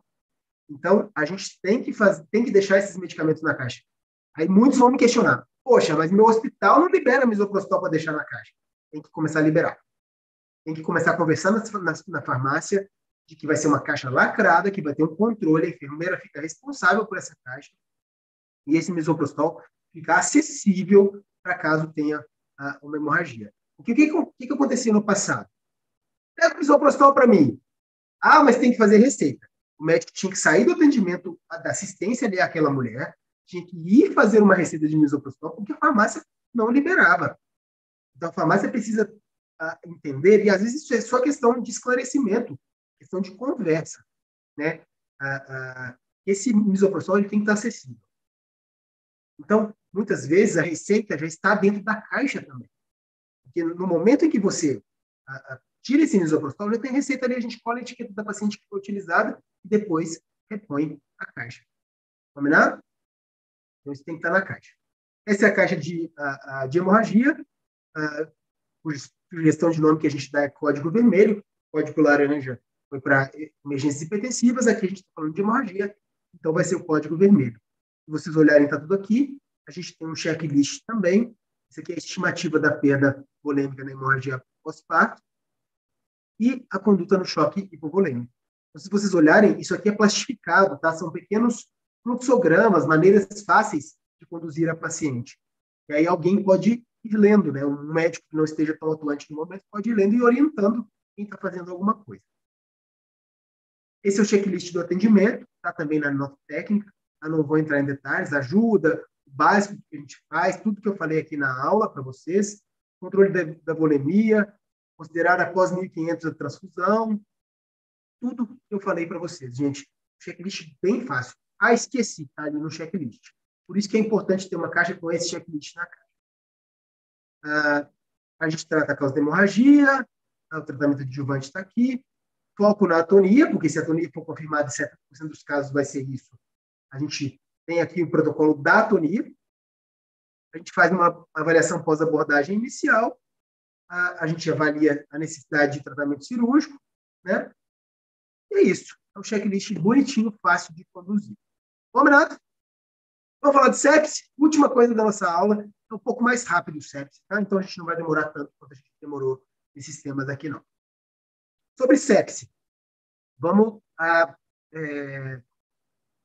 Então, a gente tem que deixar esses medicamentos na caixa. Aí muitos vão me questionar. Poxa, mas meu hospital não libera misoprostol para deixar na caixa. Tem que começar a liberar. Tem que começar a conversar na farmácia de que vai ser uma caixa lacrada, que vai ter um controle, a enfermeira fica responsável por essa caixa, e esse misoprostol fica acessível para caso tenha uma hemorragia. O que acontecia no passado? Pega o misoprostol para mim. Mas tem que fazer receita. O médico tinha que sair do atendimento, da assistência ali àquela mulher, tinha que ir fazer uma receita de misoprostol, porque a farmácia não liberava. Então, a farmácia precisa entender, e às vezes isso é só questão de esclarecimento, questão de conversa, né? Esse misoprostol ele tem que estar acessível. Então, muitas vezes, a receita já está dentro da caixa também. Porque no momento em que você tira esse misoprostol, já tem receita ali, a gente cola a etiqueta da paciente que foi utilizada e depois repõe a caixa. Combinado? Então, isso tem que estar na caixa. Essa é a caixa de hemorragia, por sugestão de nome que a gente dá é código vermelho, código laranja foi para emergências hipertensivas, aqui a gente está falando de hemorragia, então vai ser o código vermelho. Se vocês olharem, está tudo aqui. A gente tem um checklist também. Isso aqui é a estimativa da perda volêmica na hemorragia pós-parto e a conduta no choque hipovolêmico. Então, se vocês olharem, isso aqui é plastificado, tá? São pequenos fluxogramas, maneiras fáceis de conduzir a paciente. E aí alguém pode ir lendo, né? Um médico que não esteja tão atuante no momento pode ir lendo e orientando quem está fazendo alguma coisa. Esse é o checklist do atendimento, está também na nota técnica. Eu não vou entrar em detalhes, ajuda, o básico que a gente faz, tudo que eu falei aqui na aula para vocês, controle da volemia, considerar após 1.500 a transfusão, tudo que eu falei para vocês, gente. Checklist bem fácil. Ah, esqueci, tá ali no checklist. Por isso que é importante ter uma caixa com esse checklist na caixa. A gente trata a causa da hemorragia, o tratamento adjuvante está aqui, foco na atonia, porque se a atonia for confirmada em 70% dos casos vai ser isso. A gente tem aqui o protocolo da atonia. A gente faz uma avaliação pós-abordagem inicial. A gente avalia a necessidade de tratamento cirúrgico, né? E é isso. É um checklist bonitinho, fácil de conduzir. Combinado? Vamos falar de sepse. Última coisa da nossa aula. É um pouco mais rápido o sepse, tá? Então a gente não vai demorar tanto quanto a gente demorou nesses temas aqui, não. Sobre sepse. Vamos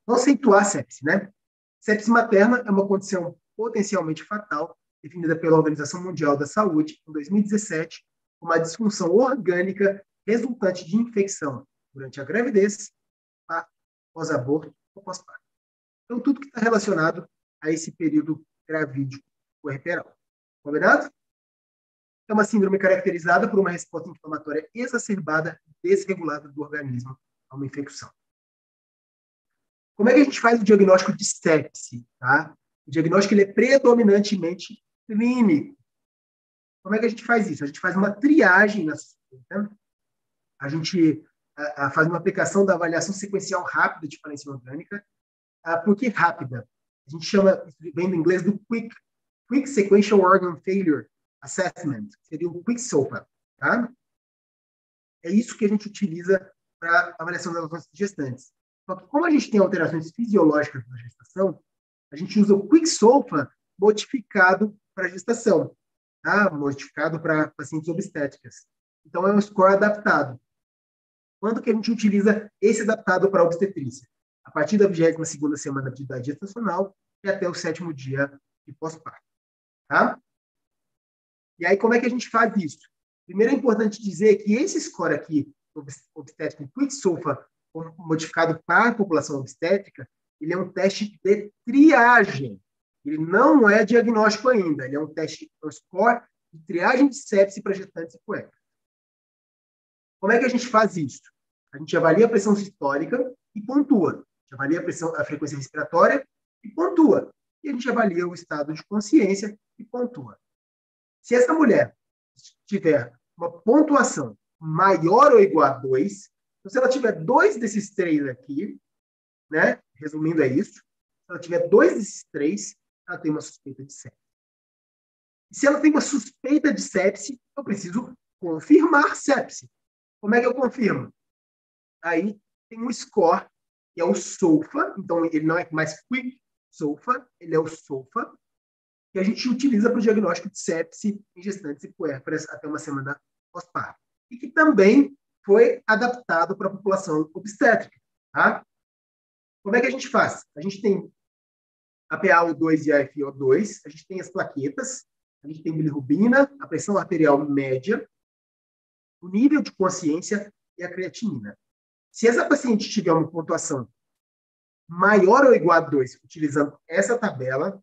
conceituar a sepse, né? Sepse materna é uma condição potencialmente fatal, definida pela Organização Mundial da Saúde, em 2017, como uma disfunção orgânica resultante de infecção durante a gravidez, pós-aborto ou pós-parto. Então, tudo que está relacionado a esse período gravídico puerperal. Combinado? É uma síndrome caracterizada por uma resposta inflamatória exacerbada e desregulada do organismo a uma infecção. Como é que a gente faz o diagnóstico de sepse? Tá? O diagnóstico ele é predominantemente clínico. Como é que a gente faz isso? A gente faz uma triagem na suspeita, a gente faz uma aplicação da avaliação sequencial rápida de falência orgânica. Por que rápida? A gente chama, vem do inglês, do Quick Sequential Organ Failure Assessment, que seria o Quick SOFA. Tá? É isso que a gente utiliza para avaliação das alterações gestantes. Só que como a gente tem alterações fisiológicas na gestação, a gente usa o Quick SOFA modificado para a gestação, tá? Modificado para pacientes obstétricas. Então, é um score adaptado. Quando que a gente utiliza esse adaptado para a obstetrícia? A partir da 22ª semana de idade gestacional e até o 7º dia de pós-parto. Tá? E aí, como é que a gente faz isso? Primeiro, é importante dizer que esse score aqui, obstétrico Quick SOFA, modificado para a população obstétrica, ele é um teste de triagem. Ele não é diagnóstico ainda. Ele é um teste, um score de triagem de sepse para gestantes e puérperas. Como é que a gente faz isso? A gente avalia a pressão sistólica e pontua. A gente avalia a frequência respiratória e pontua. E a gente avalia o estado de consciência e pontua. Se essa mulher tiver uma pontuação maior ou igual a 2, então, se ela tiver 2 desses 3 aqui, né? Resumindo, é isso. Se ela tiver 2 desses 3, ela tem uma suspeita de sepse. E se ela tem uma suspeita de sepse, eu preciso confirmar sepse. Como é que eu confirmo? Aí tem um score, que é o SOFA. Então, ele não é mais Quick SOFA, ele é o SOFA, que a gente utiliza para o diagnóstico de sepse em gestantes e puérperas até uma semana pós-parto. E que também foi adaptado para a população obstétrica. Tá? Como é que a gente faz? A gente tem a PaO2 e a FiO2, a gente tem as plaquetas, a gente tem bilirrubina, a pressão arterial média, o nível de consciência e a creatinina. Se essa paciente tiver uma pontuação maior ou igual a 2, utilizando essa tabela,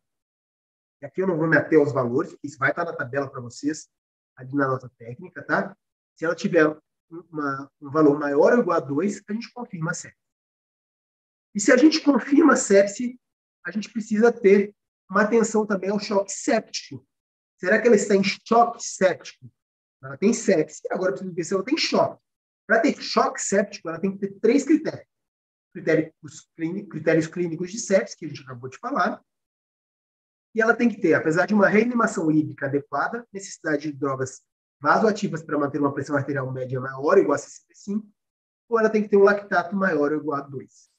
e aqui eu não vou me ater aos valores, porque isso vai estar na tabela para vocês, ali na nota técnica, tá? Se ela tiver um valor maior ou igual a 2, a gente confirma a sepse. E se a gente confirma a sepse, a gente precisa ter uma atenção também ao choque séptico. Será que ela está em choque séptico? Ela tem sepse, agora precisa ver se ela tem choque. Para ter choque séptico, ela tem que ter 3 critérios. Critérios clínicos de sepse, que a gente acabou de falar. E ela tem que ter, apesar de uma reanimação hídrica adequada, necessidade de drogas vasoativas para manter uma pressão arterial média maior ou igual a 65, ou ela tem que ter um lactato maior ou igual a 2.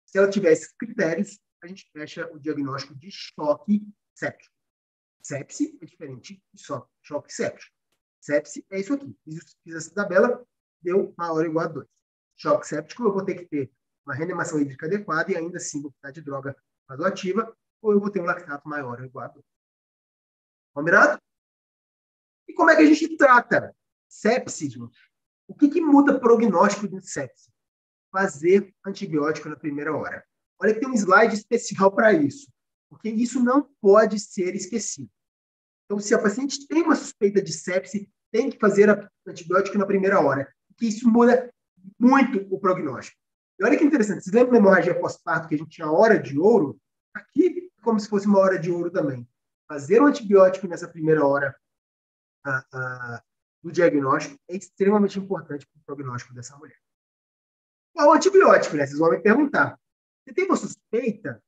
Se ela tiver esses critérios, a gente fecha o diagnóstico de choque séptico. Sepse é diferente de choque séptico. Sepse é isso aqui. Fiz essa tabela, deu maior ou igual a 2. Choque séptico, eu vou ter que ter uma reanimação hídrica adequada e ainda assim vou precisar de droga vasoativa, ou eu vou ter um lactato maior ou igual a 2. Combinado? E como é que a gente trata sepse, gente? O que muda prognóstico de sepse? Fazer antibiótico na primeira hora. Olha que tem um slide especial para isso, porque isso não pode ser esquecido. Então, se a paciente tem uma suspeita de sepse, tem que fazer antibiótico na primeira hora, porque isso muda muito o prognóstico. E olha que interessante, vocês lembram da hemorragia pós-parto que a gente tinha hora de ouro? Aqui, como se fosse uma hora de ouro também. Fazer um antibiótico nessa primeira hora do diagnóstico é extremamente importante para o prognóstico dessa mulher. Qual o antibiótico, né? Vocês vão me perguntar. Você tem uma suspeita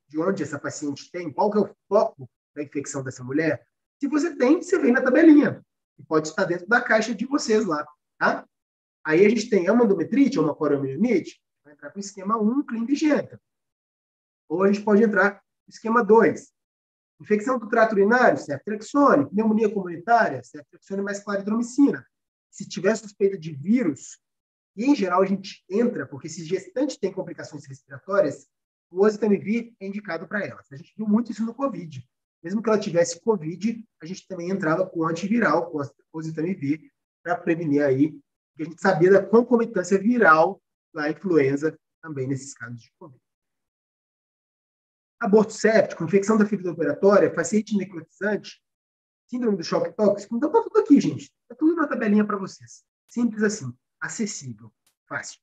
de onde essa paciente tem? Qual que é o foco da infecção dessa mulher? Se você tem, você vem na tabelinha. E pode estar dentro da caixa de vocês lá. Tá? Aí a gente tem amandometrite ou uma coriomielite, vai entrar com o esquema 1, clinvigenta. Ou a gente pode entrar no esquema 2. Infecção do trato urinário, ceftriaxone. Pneumonia comunitária, ceftriaxone mais claridromicina. Se tiver suspeita de vírus, e em geral a gente entra, porque se gestante tem complicações respiratórias, o oseltamivir é indicado para elas. A gente viu muito isso no COVID. Mesmo que ela tivesse COVID, a gente também entrava com antiviral, com oseltamivir, para prevenir aí, porque a gente sabia da concomitância viral da influenza também nesses casos de COVID. Aborto séptico, infecção da ferida operatória, paciente necrotizante, síndrome do choque tóxico. Então, está tudo aqui, gente. Está tudo na tabelinha para vocês. Simples assim. Acessível. Fácil.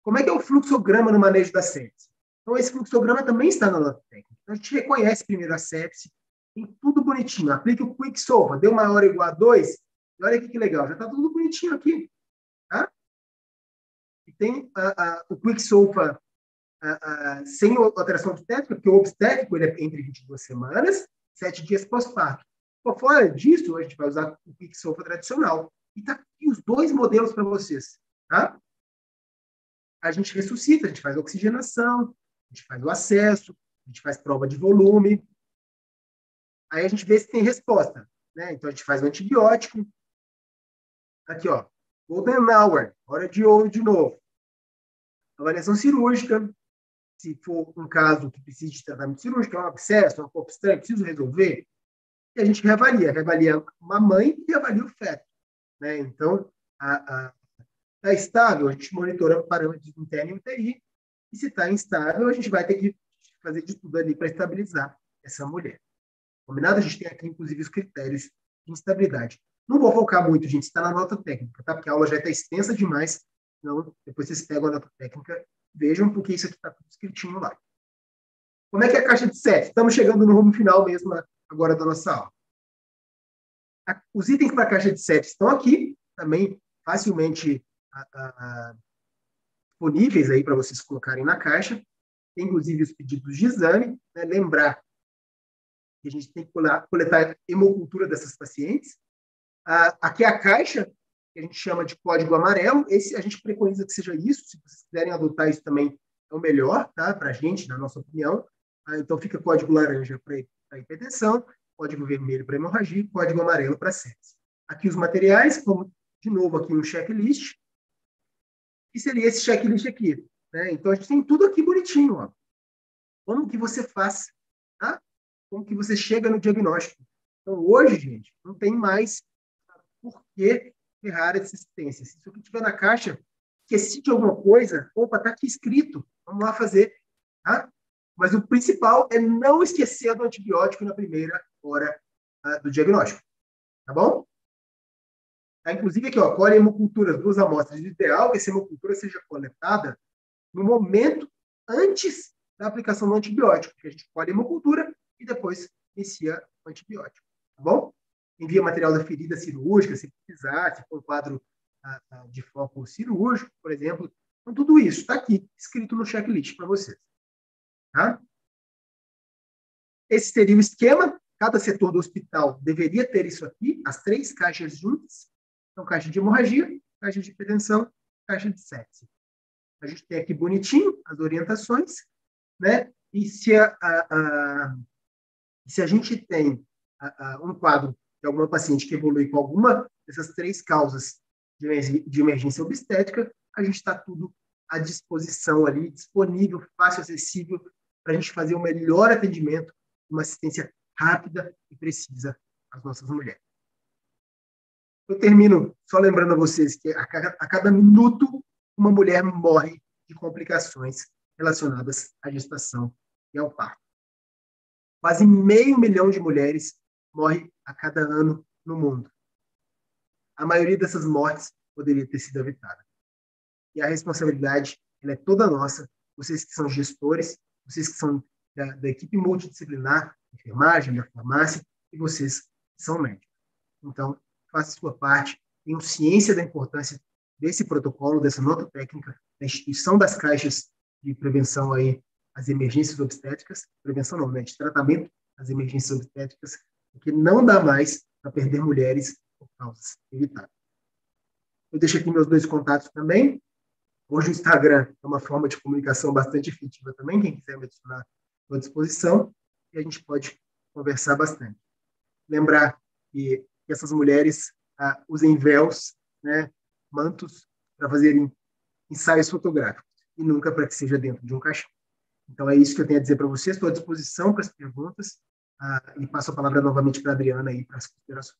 Como é que é o fluxograma no manejo da sepse? Então, esse fluxograma também está na nota técnica. Então, a gente reconhece primeiro a sepse, tem tudo bonitinho. Aplica o Quicksolva, deu maior ou igual a 2. E olha aqui que legal, já está tudo bonitinho aqui. Tá? E tem o Quicksolva sem alteração obstétrica, porque o obstétrico ele é entre 22 semanas, 7 dias pós-parto. Fora disso, a gente vai usar o Quicksolva tradicional. E está aqui os 2 modelos para vocês. Tá? A gente ressuscita, a gente faz oxigenação, a gente faz o acesso, a gente faz prova de volume. Aí a gente vê se tem resposta. Né? Então, a gente faz o antibiótico. Aqui, ó. Golden hour, hora de ouro de novo. Avaliação cirúrgica. Se for um caso que precisa de tratamento cirúrgico, é um abscesso, uma colpostomia, preciso resolver, e a gente reavalia uma mãe e reavalia o feto. Né? Então, está estável, a gente monitora parâmetros internos e UTI, e se está instável, a gente vai ter que fazer de tudo ali para estabilizar essa mulher. Combinado? A gente tem aqui, inclusive, os critérios de instabilidade. Não vou focar muito, gente, está na nota técnica, tá? Porque a aula já está extensa demais, então depois vocês pegam a nota técnica, vejam, porque isso aqui está tudo escritinho lá. Como é que é a caixa de sepse? Estamos chegando no rumo final mesmo agora da nossa aula. Os itens para a caixa de sepse estão aqui, também facilmente disponíveis aí para vocês colocarem na caixa. Tem, inclusive, os pedidos de exame. Né? Lembrar que a gente tem que coletar a hemocultura dessas pacientes. Aqui é a caixa, que a gente chama de código amarelo. Esse a gente preconiza que seja isso. Se vocês quiserem adotar isso também, é o melhor, tá? Para a gente, na nossa opinião. Então, fica código laranja para hipertensão, código vermelho para hemorragia, código amarelo para sepse. Aqui os materiais, como, de novo, aqui um checklist. E seria esse checklist aqui. Né? Então, a gente tem tudo aqui bonitinho. Ó. Como que você faz? Tá? Como que você chega no diagnóstico? Então, hoje, gente, não tem mais por que errar essa assistência. Se isso aqui estiver na caixa, esqueci de alguma coisa, opa, está aqui escrito, vamos lá fazer. Tá? Mas o principal é não esquecer do antibiótico na primeira hora do diagnóstico. Tá bom? Tá, inclusive aqui, ó, colhe hemoculturas, 2 amostras. O ideal é que essa hemocultura seja coletada no momento antes da aplicação do antibiótico, que a gente colhe a hemocultura e depois inicia o antibiótico, tá bom? Envia material da ferida cirúrgica, se precisar, se for um quadro de foco cirúrgico, por exemplo. Então, tudo isso está aqui, escrito no checklist para vocês. Tá? Esse seria o esquema. Cada setor do hospital deveria ter isso aqui, as 3 caixas juntas. Então, caixa de hemorragia, caixa de prevenção, caixa de sepse. A gente tem aqui bonitinho as orientações, né? E se a gente tem um quadro de alguma paciente que evolui com alguma dessas 3 causas de emergência obstétrica, a gente está tudo à disposição ali, disponível, fácil, acessível, para a gente fazer o melhor atendimento, uma assistência rápida e precisa às nossas mulheres. Eu termino só lembrando a vocês que a cada minuto uma mulher morre de complicações relacionadas à gestação e ao parto. Quase 500 mil de mulheres morrem a cada ano no mundo. A maioria dessas mortes poderia ter sido evitada. E a responsabilidade ela é toda nossa, vocês que são gestores, vocês que são da equipe multidisciplinar, da enfermagem, da farmácia, e vocês que são médicos. Então, faça a sua parte, tenham ciência da importância desse protocolo, dessa nota técnica, da instituição das caixas de prevenção aí às emergências obstétricas, prevenção não, né, de tratamento às emergências obstétricas, porque não dá mais para perder mulheres por causas evitáveis. Eu deixo aqui meus 2 contatos também. Hoje o Instagram é uma forma de comunicação bastante efetiva também, quem quiser me adicionar, estou à disposição, e a gente pode conversar bastante. Lembrar que essas mulheres usem véus, né, mantos, para fazerem ensaios fotográficos, e nunca para que seja dentro de um caixão. Então, é isso que eu tenho a dizer para vocês. Estou à disposição para as perguntas e passo a palavra novamente para a Adriana aí para as considerações.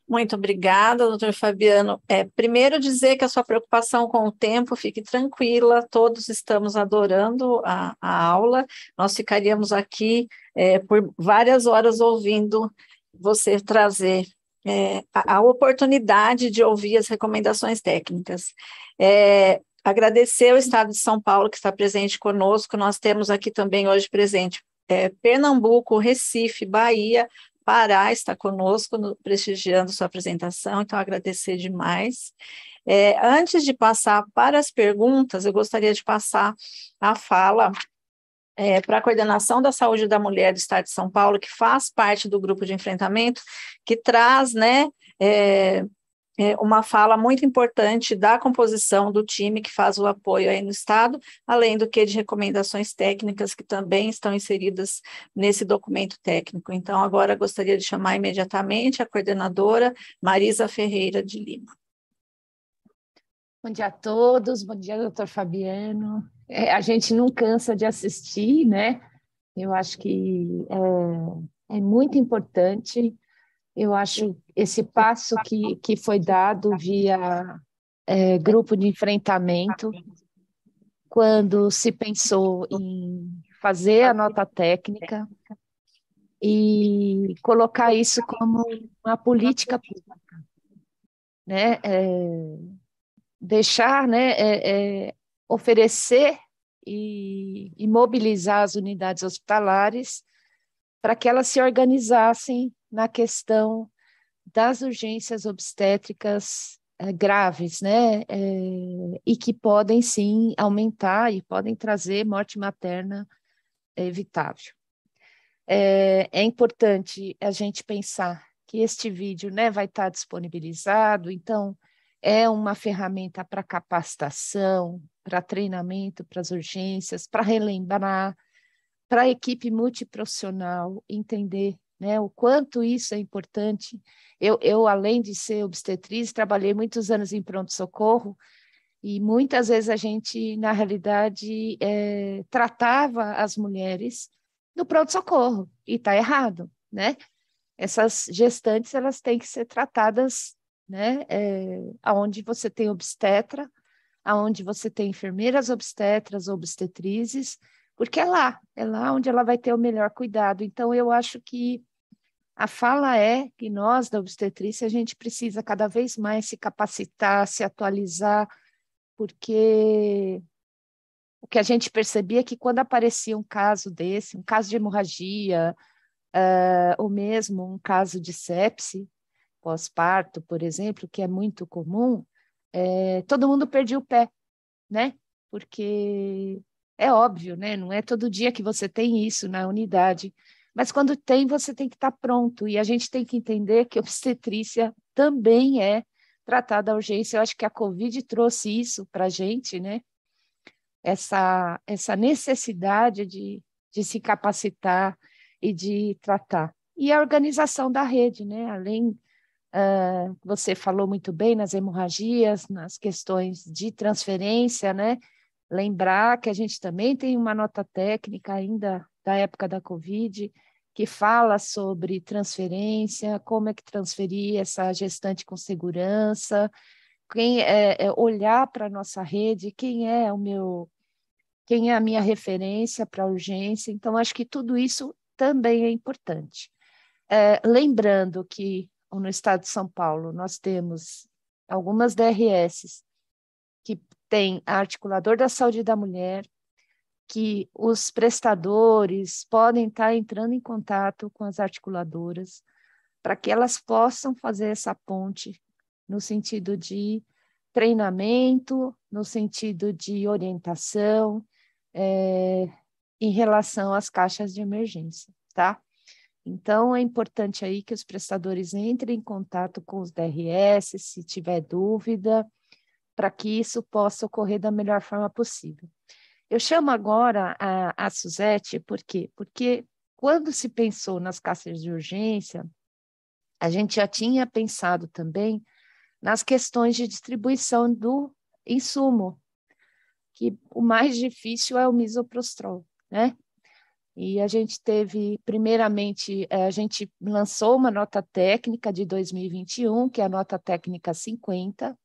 Muito obrigada, doutor Fabiano. Primeiro dizer que a sua preocupação com o tempo, fique tranquila, todos estamos adorando a aula, nós ficaríamos aqui por várias horas ouvindo você trazer a oportunidade de ouvir as recomendações técnicas. Agradecer ao Estado de São Paulo que está presente conosco, nós temos aqui também hoje presente Pernambuco, Recife, Bahia, Pará está conosco, prestigiando sua apresentação, então agradecer demais. Antes de passar para as perguntas, eu gostaria de passar a fala para a Coordenação da Saúde da Mulher do Estado de São Paulo, que faz parte do grupo de enfrentamento, que traz, né, uma fala muito importante da composição do time que faz o apoio aí no Estado, além do que de recomendações técnicas que também estão inseridas nesse documento técnico. Então, agora gostaria de chamar imediatamente a coordenadora Marisa Ferreira de Lima. Bom dia a todos, bom dia, doutor Fabiano. A gente não cansa de assistir, né? Eu acho que é muito importante. Eu acho esse passo que foi dado via grupo de enfrentamento, quando se pensou em fazer a nota técnica e colocar isso como uma política pública, né? Deixar, né, oferecer e mobilizar as unidades hospitalares para que elas se organizassem na questão das urgências obstétricas graves, né, e que podem sim aumentar e podem trazer morte materna evitável. É importante a gente pensar que este vídeo, né, vai estar disponibilizado, então é uma ferramenta para capacitação, para treinamento, para as urgências, para relembrar, para a equipe multiprofissional entender, né, o quanto isso é importante. Eu, além de ser obstetriz, trabalhei muitos anos em pronto-socorro e muitas vezes a gente, na realidade, tratava as mulheres no pronto-socorro, e está errado, né? Essas gestantes, elas têm que ser tratadas, né, aonde você tem obstetra, aonde você tem enfermeiras obstetras, obstetrizes, porque é lá onde ela vai ter o melhor cuidado. Então, eu acho que a fala é que nós, da obstetrícia, a gente precisa cada vez mais se capacitar, se atualizar, porque o que a gente percebia é que quando aparecia um caso desse, um caso de hemorragia, ou mesmo um caso de sepse pós-parto, por exemplo, que é muito comum, todo mundo perdia o pé, né? Porque é óbvio, né? Não é todo dia que você tem isso na unidade, mas quando tem, você tem que estar pronto, e a gente tem que entender que obstetrícia também é tratada à urgência. Eu acho que a Covid trouxe isso para a gente, né? Essa necessidade de se capacitar e de tratar. E a organização da rede, né? Além, você falou muito bem nas hemorragias, nas questões de transferência, né? Lembrar que a gente também tem uma nota técnica ainda da época da Covid, que fala sobre transferência, como é que transferir essa gestante com segurança, olhar para a nossa rede, quem é a minha referência para urgência. Então, acho que tudo isso também é importante. Lembrando que no estado de São Paulo nós temos algumas DRSs que tem articulador da saúde da mulher, que os prestadores podem estar entrando em contato com as articuladoras para que elas possam fazer essa ponte no sentido de treinamento, no sentido de orientação, em relação às caixas de emergência, tá? Então, é importante aí que os prestadores entrem em contato com os DRS, se tiver dúvida, para que isso possa ocorrer da melhor forma possível. Eu chamo agora a Suzete, por quê? Porque quando se pensou nas caixas de urgência, a gente já tinha pensado também nas questões de distribuição do insumo, que o mais difícil é o misoprostol, né? E a gente teve, primeiramente, a gente lançou uma nota técnica de 2021, que é a nota técnica 50.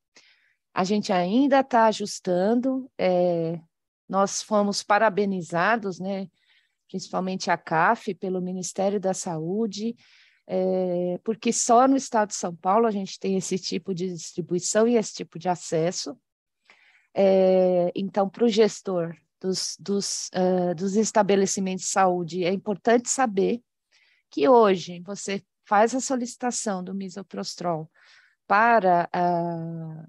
A gente ainda está ajustando, nós fomos parabenizados, né, principalmente a CAF, pelo Ministério da Saúde, porque só no estado de São Paulo a gente tem esse tipo de distribuição e esse tipo de acesso. Então, para o gestor dos estabelecimentos de saúde, é importante saber que hoje você faz a solicitação do misoprostol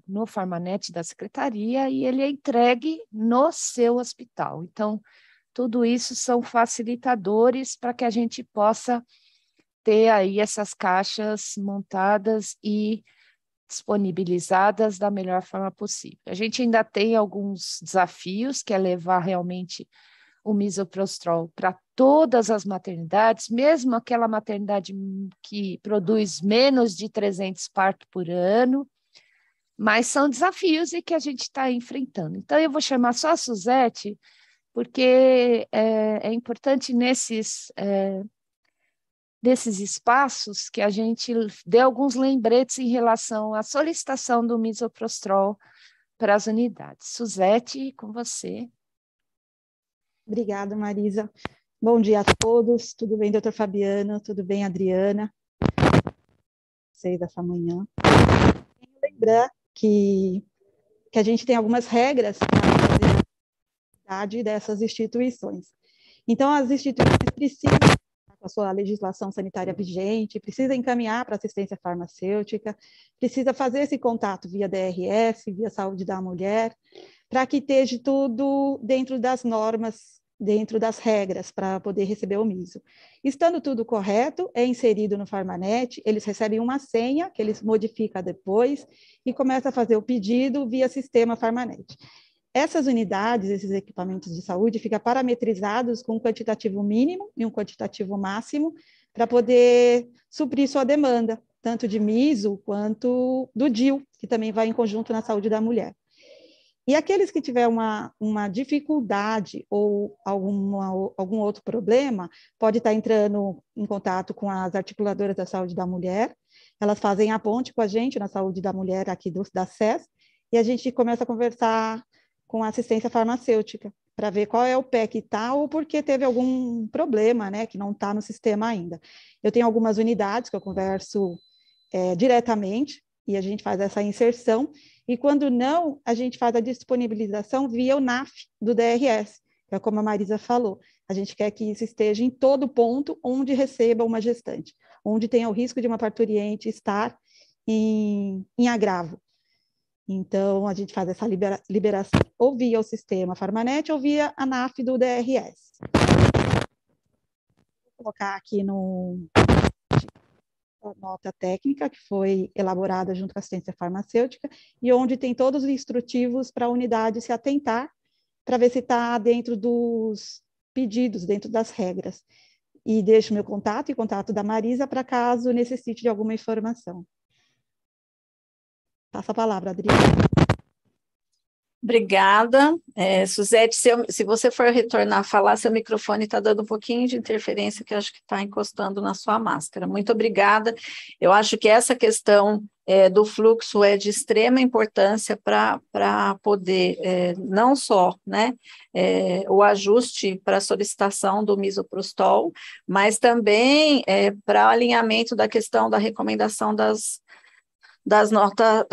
no Farmanet da Secretaria e ele é entregue no seu hospital. Então, tudo isso são facilitadores para que a gente possa ter aí essas caixas montadas e disponibilizadas da melhor forma possível. A gente ainda tem alguns desafios, que é levar realmente o misoprostol para todas as maternidades, mesmo aquela maternidade que produz menos de 300 partos por ano, mas são desafios e que a gente está enfrentando. Então, eu vou chamar só a Suzete, porque é importante nesses espaços que a gente dê alguns lembretes em relação à solicitação do misoprostol para as unidades. Suzete, com você. Obrigada, Marisa. Bom dia a todos. Tudo bem, doutor Fabiano? Tudo bem, Adriana? Vocês dessa manhã. Quero lembrar que a gente tem algumas regras para a dessas instituições. Então, as instituições precisam, com a sua legislação sanitária vigente, precisa encaminhar para assistência farmacêutica, precisa fazer esse contato via DRS, via saúde da mulher, para que esteja tudo dentro das normas, dentro das regras, para poder receber o miso. Estando tudo correto, é inserido no Farmanet, eles recebem uma senha, que eles modificam depois, e começam a fazer o pedido via sistema Farmanet. Essas unidades, esses equipamentos de saúde, ficam parametrizados com um quantitativo mínimo e um quantitativo máximo para poder suprir sua demanda, tanto de miso quanto do DIU, que também vai em conjunto na saúde da mulher. E aqueles que tiver uma dificuldade ou algum outro problema, pode estar entrando em contato com as articuladoras da saúde da mulher, elas fazem a ponte com a gente na saúde da mulher aqui da SES, e a gente começa a conversar com a assistência farmacêutica, para ver qual é o pé que está ou porque teve algum problema, né, que não está no sistema ainda. Eu tenho algumas unidades que eu converso diretamente, e a gente faz essa inserção, e quando não, a gente faz a disponibilização via o NAF do DRS, que é como a Marisa falou. A gente quer que isso esteja em todo ponto onde receba uma gestante, onde tenha o risco de uma parturiente estar em agravo. Então, a gente faz essa liberação ou via o sistema Farmanet ou via a NAF do DRS. Vou colocar aqui a nota técnica que foi elaborada junto com a assistência farmacêutica e onde tem todos os instrutivos para a unidade se atentar para ver se está dentro dos pedidos, dentro das regras. E deixo meu contato e contato da Marisa para caso necessite de alguma informação. Passa a palavra, Adriana. Obrigada. Suzete, se você for retornar a falar, seu microfone está dando um pouquinho de interferência, que eu acho que está encostando na sua máscara. Muito obrigada. Eu acho que essa questão do fluxo é de extrema importância para poder, não só, né, o ajuste para a solicitação do misoprostol, mas também para alinhamento da questão da recomendação da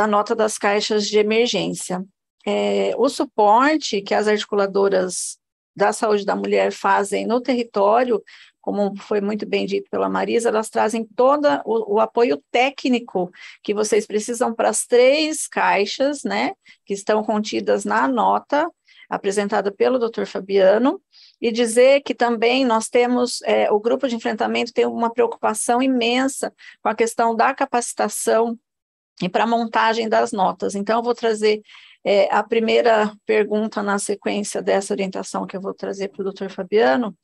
nota das caixas de emergência. O suporte que as articuladoras da saúde da mulher fazem no território, como foi muito bem dito pela Marisa, elas trazem todo o apoio técnico que vocês precisam para as 3 caixas, né, que estão contidas na nota apresentada pelo Dr. Fabiano, e dizer que também nós temos, o grupo de enfrentamento tem uma preocupação imensa com a questão da capacitação e para a montagem das notas. Então, eu vou trazer a primeira pergunta na sequência dessa orientação que eu vou trazer para o doutor Fabiano,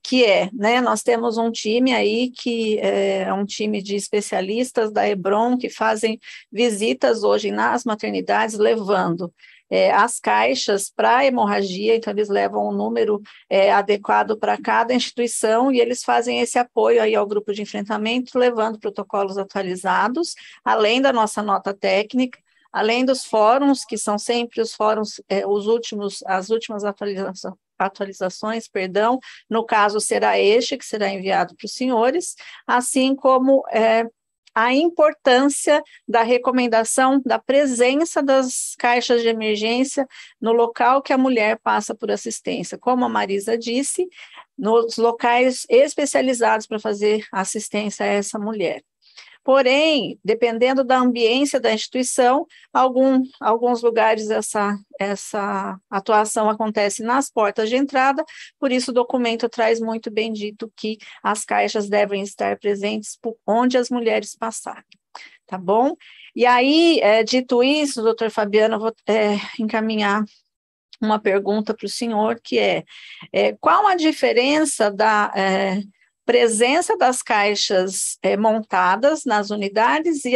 que né, nós temos um time aí que é um time de especialistas da Hebron que fazem visitas hoje nas maternidades, levando as caixas para hemorragia, então eles levam um número adequado para cada instituição e eles fazem esse apoio aí ao grupo de enfrentamento, levando protocolos atualizados, além da nossa nota técnica, além dos fóruns, que são sempre os fóruns, as últimas atualizações, no caso será que será enviado para os senhores, assim como a importância da recomendação da presença das caixas de emergência no local que a mulher passa por assistência, como a Marisa disse, nos locais especializados para fazer assistência a essa mulher. Porém, dependendo da ambiência da instituição, alguns lugares essa atuação acontece nas portas de entrada, por isso o documento traz muito bem dito que as caixas devem estar presentes por onde as mulheres passarem, tá bom? E aí, dito isso, doutor Fabiano, eu vou encaminhar uma pergunta para o senhor, que qual a diferença da presença das caixas montadas nas unidades e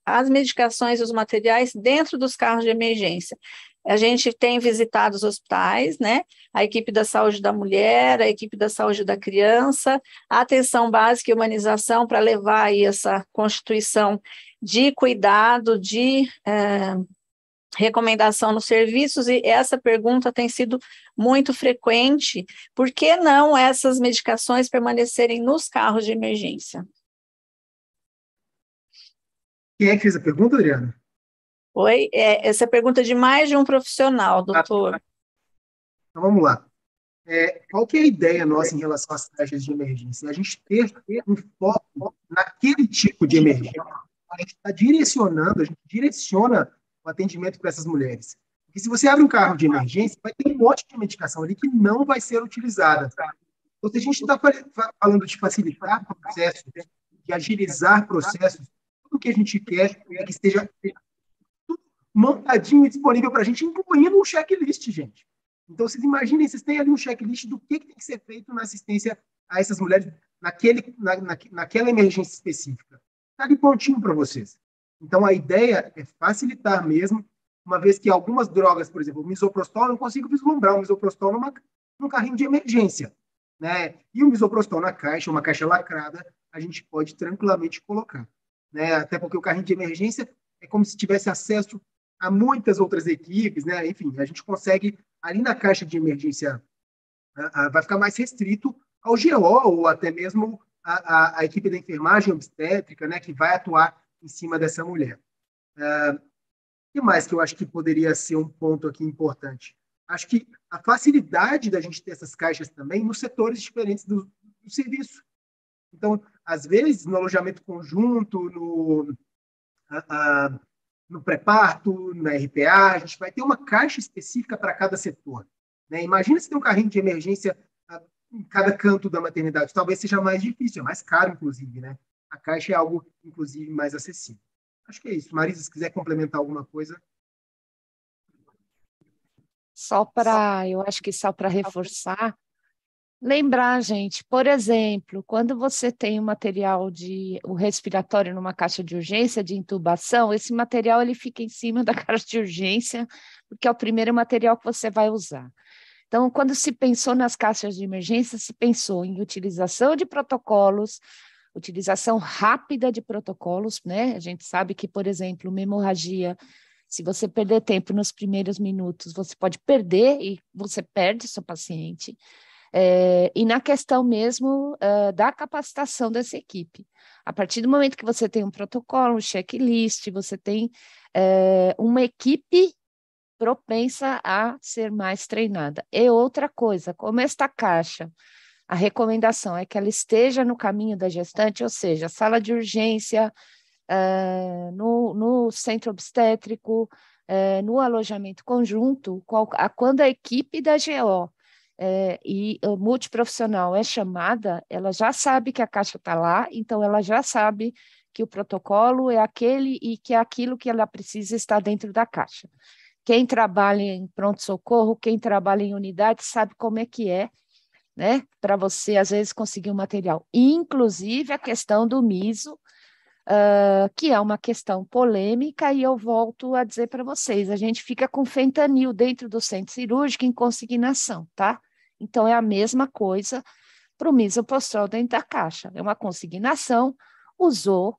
as medicações e os materiais dentro dos carros de emergência? A gente tem visitado os hospitais, né? A equipe da saúde da mulher, a equipe da saúde da criança, a atenção básica e humanização para levar aí essa constituição de cuidado, de recomendação nos serviços, e essa pergunta tem sido muito frequente: por que não essas medicações permanecerem nos carros de emergência? Quem é que fez a pergunta, Adriana? Oi, essa pergunta é de mais de um profissional, doutor. Então, vamos lá. Qual que é a ideia nossa em relação às caixas de emergência? A gente ter um foco naquele tipo de emergência. A gente a gente direciona o atendimento para essas mulheres. Porque se você abre um carro de emergência, vai ter um monte de medicação ali que não vai ser utilizada. Então, se a gente está falando de facilitar processos, de agilizar processos, tudo que a gente quer é que esteja tudo montadinho e disponível para a gente, incluindo um checklist, gente. Então, vocês imaginem, vocês têm ali um checklist do que tem que ser feito na assistência a essas mulheres naquela emergência específica. Está ali prontinho para vocês. Então, a ideia é facilitar mesmo, uma vez que algumas drogas, por exemplo, o misoprostol, eu não consigo vislumbrar o misoprostol num carrinho de emergência, né? E o misoprostol na caixa, uma caixa lacrada, a gente pode tranquilamente colocar, né? Até porque o carrinho de emergência é como se tivesse acesso a muitas outras equipes, né? Enfim, a gente consegue, ali na caixa de emergência, vai ficar mais restrito ao GO, ou até mesmo a equipe da enfermagem obstétrica, né? Que vai atuar em cima dessa mulher. O que mais que eu acho que poderia ser um ponto aqui importante? Acho que a facilidade da gente ter essas caixas também nos setores diferentes do serviço. Então, às vezes, no alojamento conjunto, no pré-parto, na RPA, a gente vai ter uma caixa específica para cada setor. Né? Imagina se tem um carrinho de emergência em cada canto da maternidade. Talvez seja mais difícil, é mais caro, inclusive. Né? A caixa é algo, inclusive, mais acessível. Acho que é isso. Marisa, se quiser complementar alguma coisa. Eu acho que só para reforçar, lembrar, gente, por exemplo, quando você tem o material o respiratório numa caixa de urgência, de intubação, esse material ele fica em cima da caixa de urgência, porque é o primeiro material que você vai usar. Então, quando se pensou nas caixas de emergência, se pensou em utilização de protocolos, utilização rápida de protocolos, né? A gente sabe que, por exemplo, uma hemorragia, se você perder tempo nos primeiros minutos, você pode perder e você perde seu paciente. E na questão mesmo da capacitação dessa equipe. A partir do momento que você tem um protocolo, um checklist, você tem uma equipe propensa a ser mais treinada. E outra coisa, como esta caixa, a recomendação é que ela esteja no caminho da gestante, ou seja, sala de urgência, no centro obstétrico, no alojamento conjunto, quando a equipe da GO e o multiprofissional é chamada, ela já sabe que a caixa está lá, então ela já sabe que o protocolo é aquele e que aquilo que ela precisa está dentro da caixa. Quem trabalha em pronto-socorro, quem trabalha em unidade, sabe como é que né? Para você, às vezes, conseguir um material. Inclusive, a questão do MISO, que é uma questão polêmica, e eu volto a dizer para vocês, a gente fica com fentanil dentro do centro cirúrgico em consignação, tá? Então, é a mesma coisa para o misoprostol dentro da caixa. É uma consignação, usou,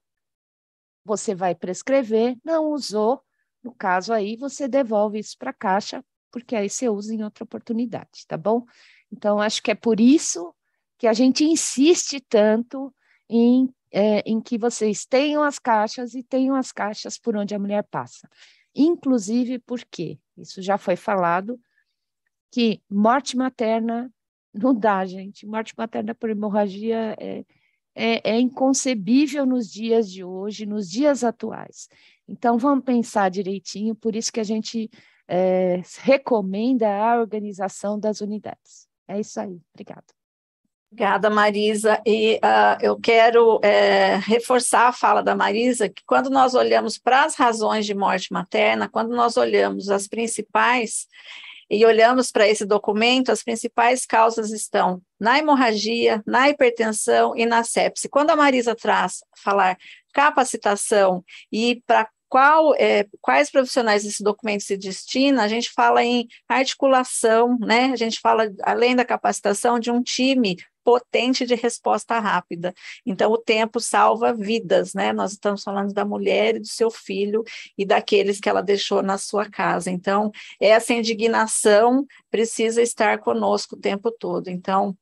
você vai prescrever, não usou, no caso aí, você devolve isso para a caixa, porque aí você usa em outra oportunidade, tá bom? Então, acho que é por isso que a gente insiste tanto em que vocês tenham as caixas e tenham as caixas por onde a mulher passa. Inclusive porque, isso já foi falado, que morte materna não dá, gente. Morte materna por hemorragia é inconcebível nos dias de hoje, nos dias atuais. Então, vamos pensar direitinho, por isso que a gente recomenda a organização das unidades. É isso aí, obrigada. Obrigada, Marisa. E eu quero reforçar a fala da Marisa, que quando nós olhamos para as razões de morte materna, quando nós olhamos as principais, e olhamos para esse documento, as principais causas estão na hemorragia, na hipertensão e na sepse. Quando a Marisa falar capacitação e para quais profissionais esse documento se destina, a gente fala em articulação, né? A gente fala, além da capacitação, de um time potente de resposta rápida. Então, o tempo salva vidas, né? Nós estamos falando da mulher e do seu filho e daqueles que ela deixou na sua casa. Então, essa indignação precisa estar conosco o tempo todo. Então,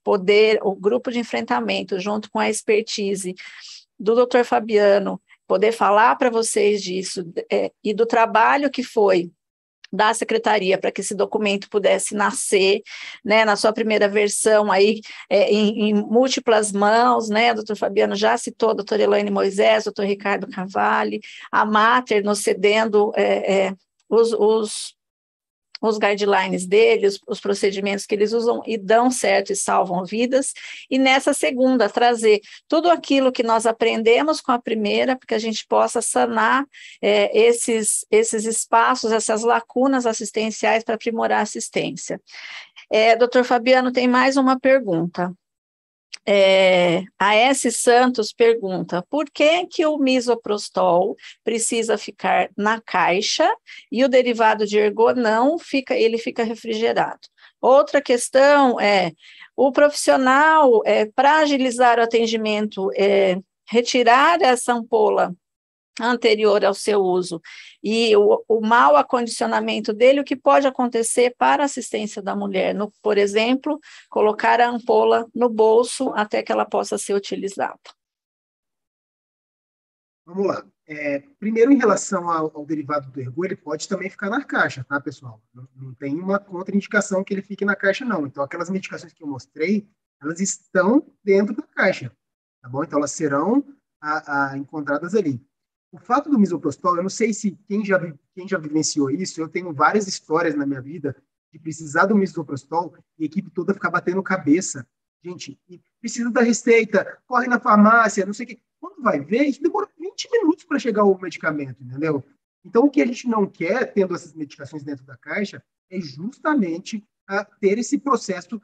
o grupo de enfrentamento, junto com a expertise do Dr. Fabiano, poder falar para vocês disso e do trabalho que foi da secretaria para que esse documento pudesse nascer, né, na sua primeira versão aí, em múltiplas mãos, né, o doutor Fabiano já citou a doutora Elaine Moisés, o doutor Ricardo Cavalli, a Mater nos cedendo os guidelines deles, os procedimentos que eles usam e dão certo e salvam vidas, e nessa segunda, trazer tudo aquilo que nós aprendemos com a primeira, para que a gente possa sanar esses espaços, essas lacunas assistenciais para aprimorar a assistência. Doutor Fabiano, tem mais uma pergunta. A S. Santos pergunta, por que o misoprostol precisa ficar na caixa e o derivado de ergot não ele fica refrigerado? Outra questão o profissional, para agilizar o atendimento, retirar essa ampola anterior ao seu uso e o mau acondicionamento dele, o que pode acontecer para a assistência da mulher, por exemplo, colocar a ampola no bolso até que ela possa ser utilizada. Vamos lá. Primeiro, em relação ao derivado do ergo, ele pode também ficar na caixa, tá, pessoal? Não tem uma contraindicação que ele fique na caixa, não. Então, aquelas medicações que eu mostrei, elas estão dentro da caixa, tá bom? Então, elas serão encontradas ali. O fato do misoprostol, eu não sei se quem já vivenciou isso, eu tenho várias histórias na minha vida de precisar do misoprostol e a equipe toda ficar batendo cabeça. Gente, precisa da receita, corre na farmácia, não sei o quê. Quando vai ver, isso demora 20 minutos para chegar o medicamento, entendeu? Então, o que a gente não quer, tendo essas medicações dentro da caixa, é justamente ter esse processo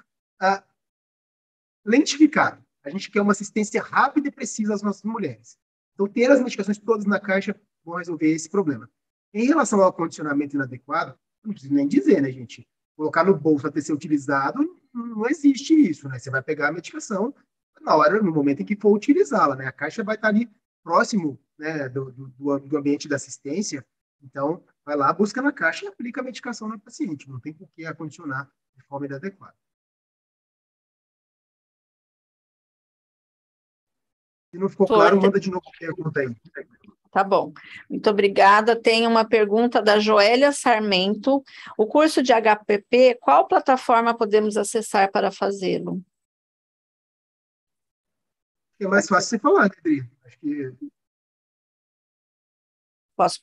lentificado. A gente quer uma assistência rápida e precisa às nossas mulheres. Então, ter as medicações todas na caixa vão resolver esse problema. Em relação ao condicionamento inadequado, não preciso nem dizer, né, gente? Colocar no bolso até ser utilizado, não existe isso, né? Você vai pegar a medicação no momento em que for utilizá-la, né? A caixa vai estar ali próximo, né, do ambiente da assistência. Então, vai lá, busca na caixa e aplica a medicação no paciente. Não tem por que acondicionar de forma inadequada. Se não ficou claro, manda de novo a pergunta aí. Tá bom, muito obrigada. Tem uma pergunta da Joélia Sarmento. O curso de HPP, qual plataforma podemos acessar para fazê-lo? É mais fácil você falar, Adri. Acho que...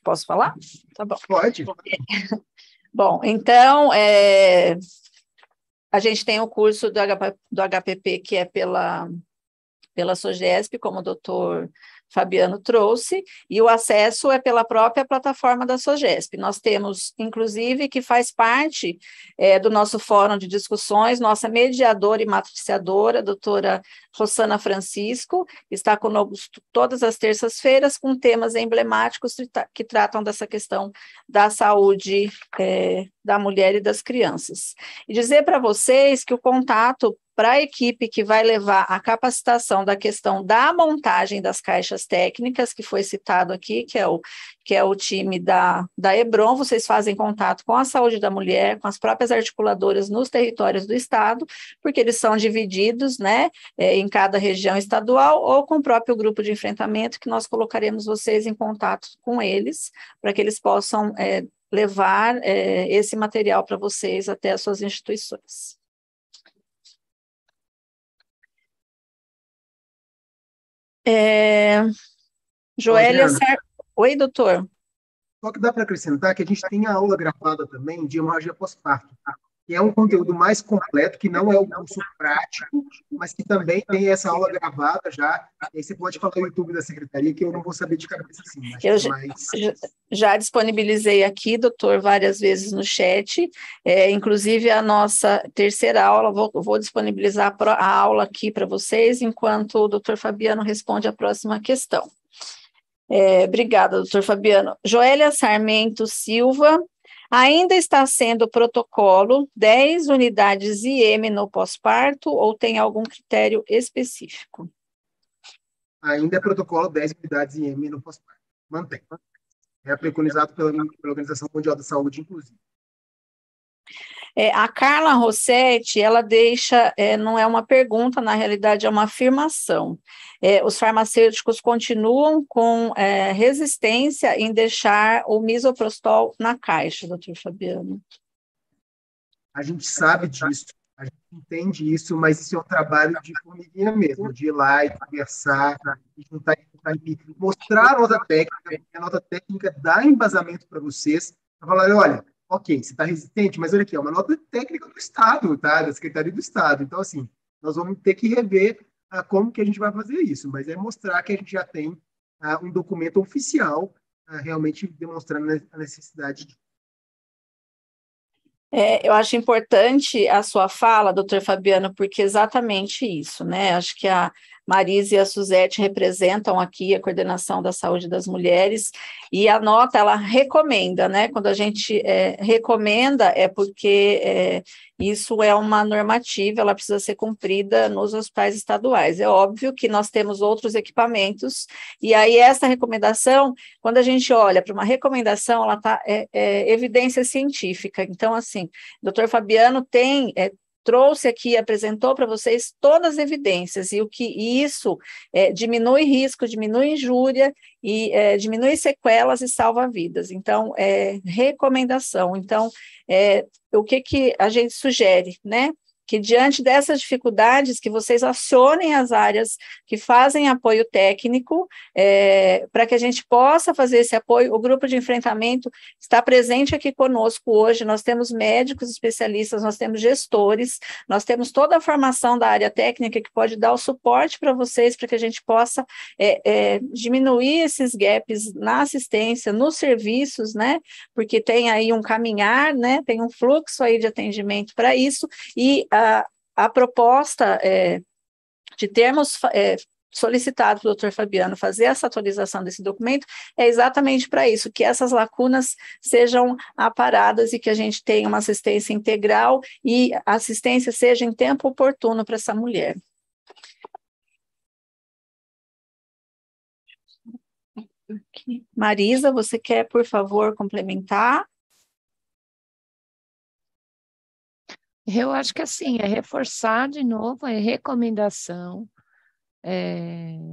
Posso falar? Tá bom. Pode. Bom, então, a gente tem o curso do HPP, que é pela SOGESP, como o doutor Fabiano trouxe, e o acesso é pela própria plataforma da SOGESP. Nós temos, inclusive, que faz parte do nosso fórum de discussões, nossa mediadora e matriciadora, a doutora Rosana Francisco, está conosco todas as terças-feiras com temas emblemáticos que tratam dessa questão da saúde da mulher e das crianças. E dizer para vocês que o contato para a equipe que vai levar a capacitação da questão da montagem das caixas técnicas, que foi citado aqui, que é o time da Hebron, vocês fazem contato com a saúde da mulher, com as próprias articuladoras nos territórios do estado, porque eles são divididos, né, em cada região estadual, ou com o próprio grupo de enfrentamento, que nós colocaremos vocês em contato com eles, para que eles possam levar esse material para vocês até as suas instituições. Joélia, oi, doutor. Só que dá para acrescentar que a gente tem a aula gravada também de hemorragia pós-parto, que é um conteúdo mais completo, que não é o curso prático, mas que também tem essa aula gravada já. E aí você pode falar no YouTube da secretaria, que eu não vou saber de cabeça assim. Eu já disponibilizei aqui, doutor, várias vezes no chat, inclusive a nossa terceira aula, vou disponibilizar a aula aqui para vocês, enquanto o doutor Fabiano responde a próxima questão. Obrigada, doutor Fabiano. Joélia Sarmento Silva, ainda está sendo protocolo 10 unidades IM no pós-parto ou tem algum critério específico? Ainda é protocolo 10 unidades IM no pós-parto. Mantém. É preconizado pela Organização Mundial da Saúde, inclusive. A Carla Rossetti, ela deixa, não é uma pergunta, na realidade é uma afirmação. Os farmacêuticos continuam com resistência em deixar o misoprostol na caixa, doutor Fabiano. A gente sabe disso, a gente entende isso, mas isso é um trabalho de formiguinha mesmo, de ir lá e conversar, e juntar, mostrar a nota técnica, porque a nota técnica dá embasamento para vocês, para falar, olha, ok, você está resistente, mas olha aqui, é uma nota técnica do Estado, tá? Da Secretaria do Estado. Então, assim, nós vamos ter que rever como que a gente vai fazer isso, mas é mostrar que a gente já tem um documento oficial realmente demonstrando a necessidade de... Eu acho importante a sua fala, doutor Fabiano, porque é exatamente isso, né? Acho que a Marisa e a Suzete representam aqui a coordenação da saúde das mulheres, e a nota, ela recomenda, né? Quando a gente recomenda, é porque isso é uma normativa, ela precisa ser cumprida nos hospitais estaduais. É óbvio que nós temos outros equipamentos, e aí essa recomendação, quando a gente olha para uma recomendação, ela está evidência científica. Então, assim, doutor Fabiano tem trouxe aqui, apresentou para vocês todas as evidências, e isso diminui risco, diminui injúria, e diminui sequelas e salva vidas. Então, recomendação. Então, o que a gente sugere, né? Que diante dessas dificuldades, que vocês acionem as áreas que fazem apoio técnico, para que a gente possa fazer esse apoio. O grupo de enfrentamento está presente aqui conosco hoje, nós temos médicos especialistas, nós temos gestores, nós temos toda a formação da área técnica que pode dar o suporte para vocês, para que a gente possa diminuir esses gaps na assistência, nos serviços, né, porque tem aí um caminhar, né, tem um fluxo aí de atendimento para isso, e a proposta de termos solicitado para o doutor Fabiano fazer essa atualização desse documento é exatamente para isso, que essas lacunas sejam aparadas e que a gente tenha uma assistência integral e a assistência seja em tempo oportuno para essa mulher. Marisa, você quer, por favor, complementar? Eu acho que assim, é reforçar de novo, é recomendação.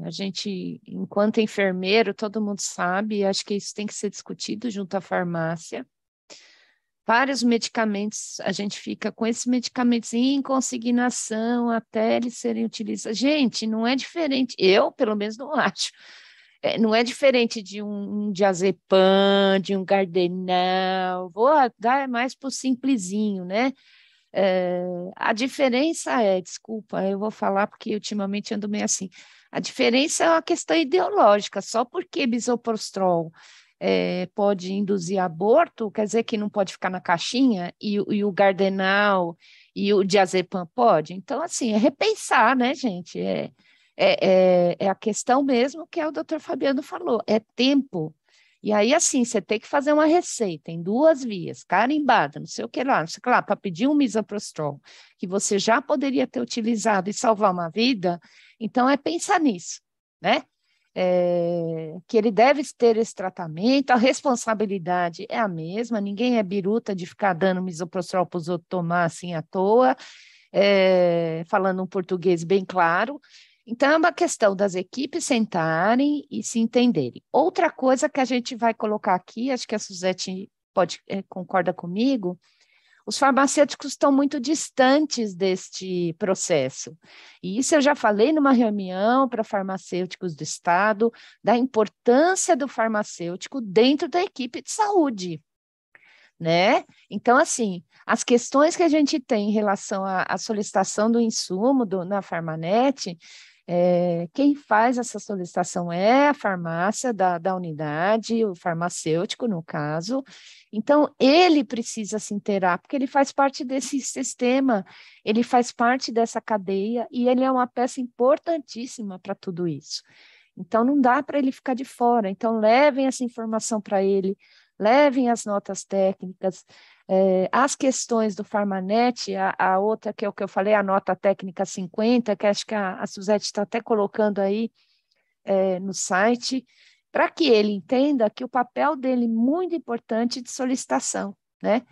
A gente, enquanto enfermeiro, todo mundo sabe, acho que isso tem que ser discutido junto à farmácia. Vários medicamentos, a gente fica com esses medicamentos em consignação até eles serem utilizados. Gente, não é diferente, eu pelo menos não acho. Não é diferente de um diazepam, de um Gardenal, vou dar mais para o simplesinho, né? A diferença desculpa, eu vou falar porque ultimamente ando meio assim, a diferença é uma questão ideológica, só porque bisoprostol pode induzir aborto, quer dizer que não pode ficar na caixinha, e o Gardenal e o diazepam pode? Então, assim, é repensar, né, gente? É a questão mesmo que o doutor Fabiano falou, é tempo. E aí, assim, você tem que fazer uma receita em 2 vias, carimbada, não sei o que lá, para pedir um misoprostol, que você já poderia ter utilizado e salvar uma vida, então é pensar nisso, né? Que ele deve ter esse tratamento, a responsabilidade é a mesma, ninguém é biruta de ficar dando misoprostol para os outros tomar assim à toa, falando um português bem claro. Então, é uma questão das equipes sentarem e se entenderem. Outra coisa que a gente vai colocar aqui, acho que a Suzete concorda comigo, os farmacêuticos estão muito distantes deste processo. E isso eu já falei numa reunião para farmacêuticos do Estado, da importância do farmacêutico dentro da equipe de saúde, né? Então, assim, as questões que a gente tem em relação à solicitação do insumo na Farmanet, quem faz essa solicitação é a farmácia da unidade, o farmacêutico, no caso. Então, ele precisa se inteirar, porque ele faz parte desse sistema, ele faz parte dessa cadeia e ele é uma peça importantíssima para tudo isso. Então, não dá para ele ficar de fora. Então, levem essa informação para ele, levem as notas técnicas, as questões do Farmanet, a outra que é o que eu falei, a nota técnica 50, que acho que a Suzete está até colocando aí no site, para que ele entenda que o papel dele é muito importante de solicitação, né?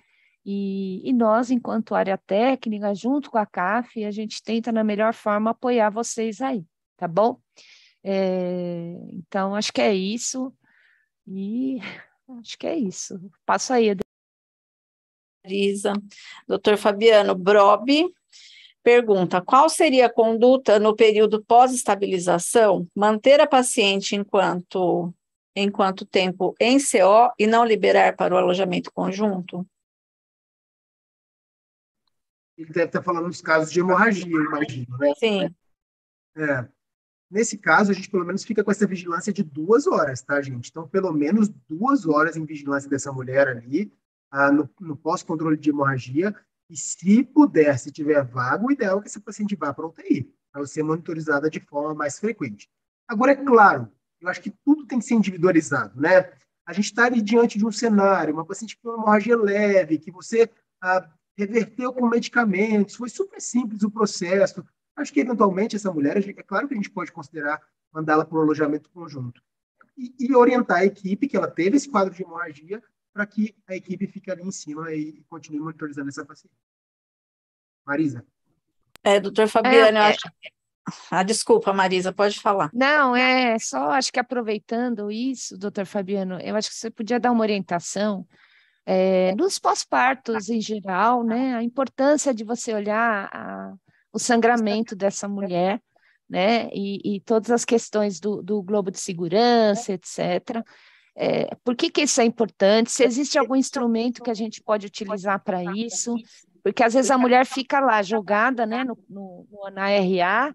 E nós, enquanto área técnica, junto com a CAF, a gente tenta, na melhor forma, apoiar vocês aí, tá bom? Então, acho que é isso, e acho que é isso. Passo aí, Marisa. Doutor Fabiano, Brobe pergunta, qual seria a conduta no período pós-estabilização? Manter a paciente enquanto tempo em CO e não liberar para o alojamento conjunto? Ele deve estar falando dos casos de hemorragia, eu imagino, né? Sim. Nesse caso, a gente pelo menos fica com essa vigilância de 2 horas, tá, gente? Então, pelo menos 2 horas em vigilância dessa mulher ali, no pós-controle de hemorragia, e se puder, se tiver vaga, o ideal é que essa paciente vá para a UTI, para ser monitorizada de forma mais frequente. Agora, é claro, eu acho que tudo tem que ser individualizado, né? A gente está ali diante de um cenário, uma paciente com hemorragia leve, que você reverteu com medicamentos, foi super simples o processo. Acho que, eventualmente, essa mulher, é claro que a gente pode considerar mandá-la para um alojamento conjunto. E orientar a equipe, que ela teve esse quadro de hemorragia, para que a equipe fique ali em cima e continue monitorizando essa paciente. Marisa. Doutor Fabiano, eu acho... desculpa, Marisa, pode falar. Não, só acho que aproveitando isso, doutor Fabiano, eu acho que você podia dar uma orientação nos pós-partos em geral, né? A importância de você olhar o sangramento dessa mulher, né? E todas as questões do globo de segurança, etc. Por que isso é importante? Se existe algum instrumento que a gente pode utilizar para isso? Porque às vezes a mulher fica lá jogada, né, na RA,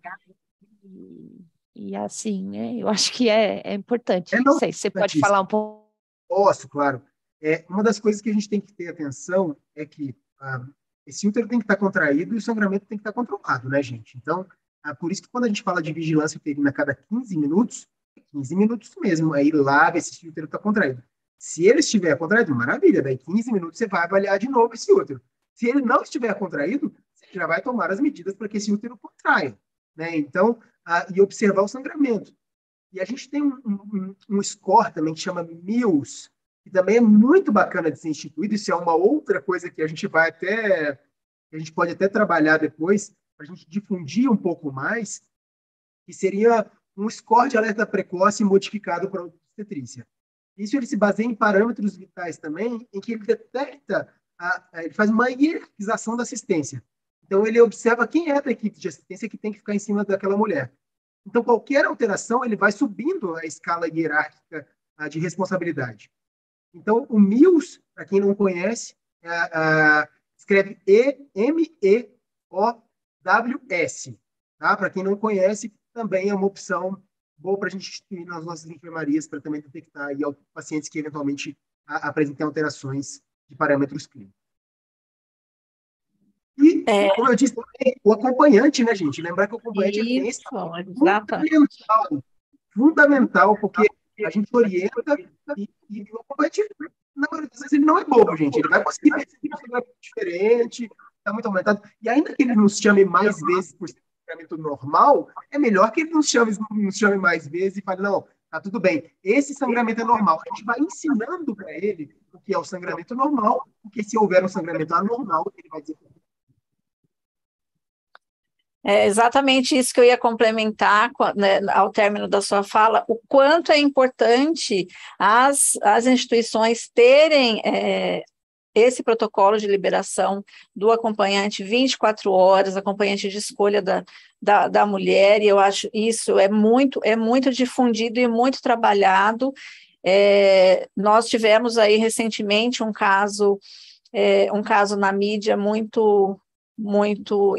e assim, né? Eu acho que é importante. Não sei, você pode falar um pouco? Posso, claro. Uma das coisas que a gente tem que ter atenção é que esse útero tem que estar contraído e o sangramento tem que estar controlado, né, gente? Então, por isso que quando a gente fala de vigilância uterina a cada 15 minutos mesmo, aí lá ver se esse útero está contraído. Se ele estiver contraído, maravilha, daí 15 minutos você vai avaliar de novo esse útero. Se ele não estiver contraído, você já vai tomar as medidas para que esse útero contraia, né? Então, e observar o sangramento. E a gente tem um score também que chama MILS, que também é muito bacana de ser instituído. Isso é uma outra coisa que a gente pode até trabalhar depois, para a gente difundir um pouco mais, que seria um score de alerta precoce modificado para obstetrícia. Isso ele se baseia em parâmetros vitais também, em que ele detecta, ele faz uma hierarquização da assistência. Então, ele observa quem é da equipe de assistência que tem que ficar em cima daquela mulher. Então, qualquer alteração, ele vai subindo a escala hierárquica de responsabilidade. Então, o MILS, para quem não conhece, escreve MEOWS. Tá? Para quem não conhece, também é uma opção boa para a gente instituir nas nossas enfermarias, para também detectar aí pacientes que eventualmente apresentem alterações de parâmetros clínicos. E, como eu disse, o acompanhante, né, gente? Lembrar que o acompanhante tem esse fundamental, porque a gente orienta e o acompanhante, na maioria das vezes, ele não é bobo, gente. Ele vai conseguir perceber que é diferente, está muito aumentado. E ainda que ele nos chame mais vezes por sangramento normal, é melhor que ele nos chame mais vezes e fale, não, tá tudo bem, esse sangramento é normal. A gente vai ensinando para ele o que é o sangramento normal, porque se houver um sangramento anormal, ele vai dizer... É exatamente isso que eu ia complementar, né, ao término da sua fala, o quanto é importante as instituições terem esse protocolo de liberação do acompanhante 24 horas, acompanhante de escolha da mulher, e eu acho isso é muito difundido e muito trabalhado. Nós tivemos aí recentemente um caso na mídia muito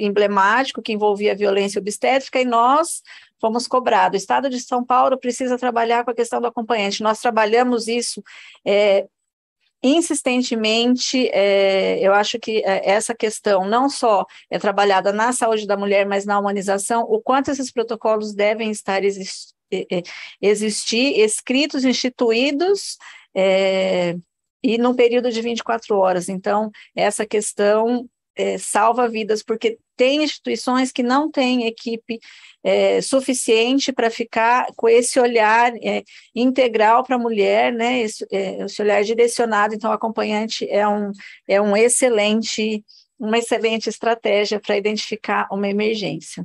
emblemático, que envolvia violência obstétrica, e nós fomos cobrados. O Estado de São Paulo precisa trabalhar com a questão do acompanhante. Nós trabalhamos isso insistentemente. Eu acho que essa questão não só é trabalhada na saúde da mulher, mas na humanização, o quanto esses protocolos devem estar existir, escritos, instituídos, e num período de 24 horas. Então, essa questão salva vidas, porque tem instituições que não têm equipe suficiente para ficar com esse olhar integral para a mulher, né, esse olhar direcionado. Então, o acompanhante é uma excelente estratégia para identificar uma emergência.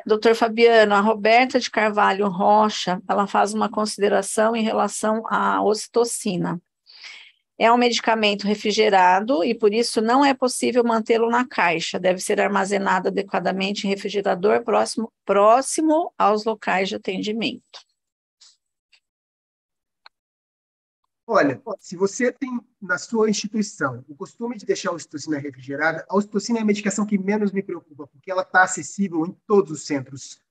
Doutor Fabiano, a Roberta de Carvalho Rocha, ela faz uma consideração em relação à ocitocina. É um medicamento refrigerado e, por isso, não é possível mantê-lo na caixa. Deve ser armazenado adequadamente em refrigerador próximo aos locais de atendimento. Olha, se você tem na sua instituição o costume de deixar a ocitocina refrigerada, a ocitocina é a medicação que menos me preocupa, porque ela está acessível em todos os centros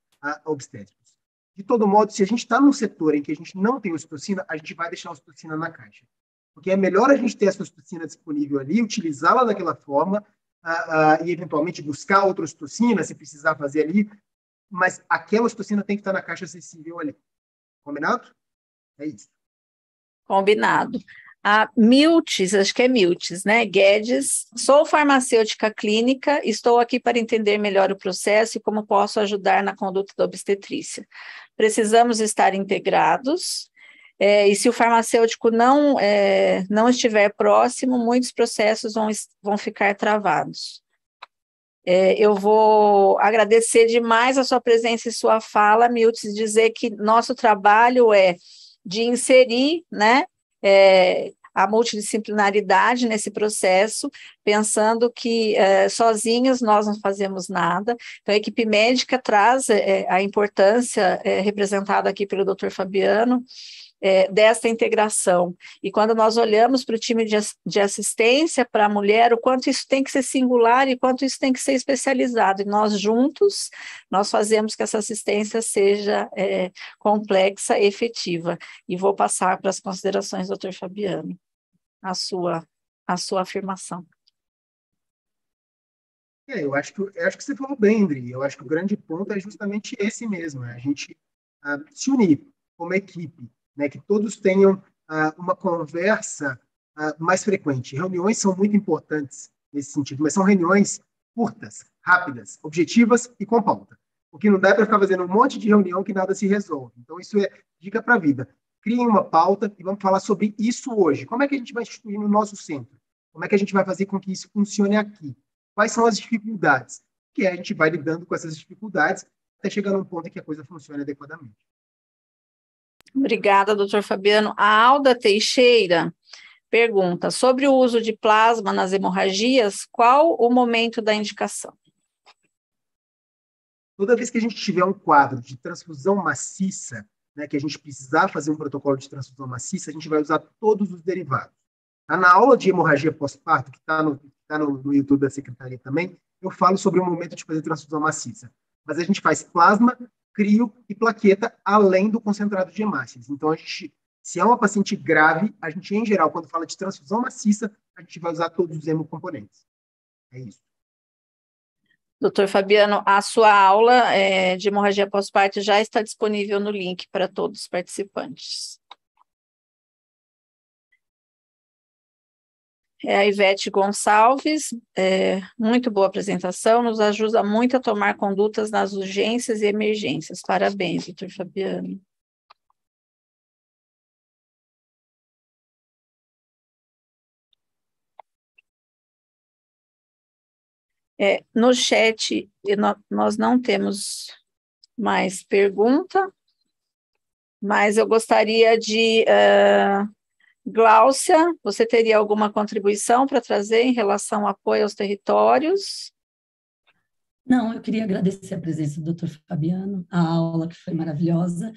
obstétricos. De todo modo, se a gente está num setor em que a gente não tem ocitocina, a gente vai deixar a ocitocina na caixa. Porque é melhor a gente ter essa ocitocina disponível ali, utilizá-la daquela forma, e eventualmente buscar outra ocitocina, se precisar fazer ali, mas aquela ocitocina tem que estar na caixa acessível ali. Combinado? É isso. Combinado. A Miltes, acho que é Miltes, né? Guedes, sou farmacêutica clínica, estou aqui para entender melhor o processo e como posso ajudar na conduta da obstetrícia. Precisamos estar integrados. E se o farmacêutico não estiver próximo, muitos processos vão ficar travados. Eu vou agradecer demais a sua presença e sua fala, Milton, dizer que nosso trabalho é de inserir, né, a multidisciplinaridade nesse processo, pensando que sozinhos nós não fazemos nada. Então, a equipe médica traz a importância representada aqui pelo Dr. Fabiano, desta integração. E quando nós olhamos para o time de assistência para a mulher, o quanto isso tem que ser singular e quanto isso tem que ser especializado. E nós juntos, nós fazemos que essa assistência seja complexa e efetiva. E vou passar para as considerações, doutor Fabiano, a sua afirmação. Eu acho que você falou bem, André. Eu acho que o grande ponto é justamente esse mesmo, a gente se unir como equipe, né, que todos tenham uma conversa mais frequente. Reuniões são muito importantes nesse sentido, mas são reuniões curtas, rápidas, objetivas e com pauta. O que não dá é para ficar fazendo um monte de reunião que nada se resolve. Então, isso é dica para a vida. Criem uma pauta e vamos falar sobre isso hoje. Como é que a gente vai instituir no nosso centro? Como é que a gente vai fazer com que isso funcione aqui? Quais são as dificuldades? Que a gente vai lidando com essas dificuldades até chegar num ponto em que a coisa funcione adequadamente. Obrigada, doutor Fabiano. A Alda Teixeira pergunta, sobre o uso de plasma nas hemorragias, qual o momento da indicação? Toda vez que a gente tiver um quadro de transfusão maciça, né, que a gente precisar fazer um protocolo de transfusão maciça, a gente vai usar todos os derivados. Na aula de hemorragia pós-parto, que está no YouTube da Secretaria também, eu falo sobre o momento de fazer transfusão maciça. Mas a gente faz plasma, crio e plaqueta, além do concentrado de hemácias. Então, se é uma paciente grave, a gente, em geral, quando fala de transfusão maciça, a gente vai usar todos os hemocomponentes. É isso. Doutor Fabiano, a sua aula de hemorragia pós-parto já está disponível no link para todos os participantes. A Ivete Gonçalves, muito boa apresentação, nos ajuda muito a tomar condutas nas urgências e emergências. Parabéns, doutor Fabiano. No chat, nós não temos mais pergunta, mas eu gostaria de... Gláucia, você teria alguma contribuição para trazer em relação ao apoio aos territórios? Não, eu queria agradecer a presença do Dr. Fabiano, a aula que foi maravilhosa,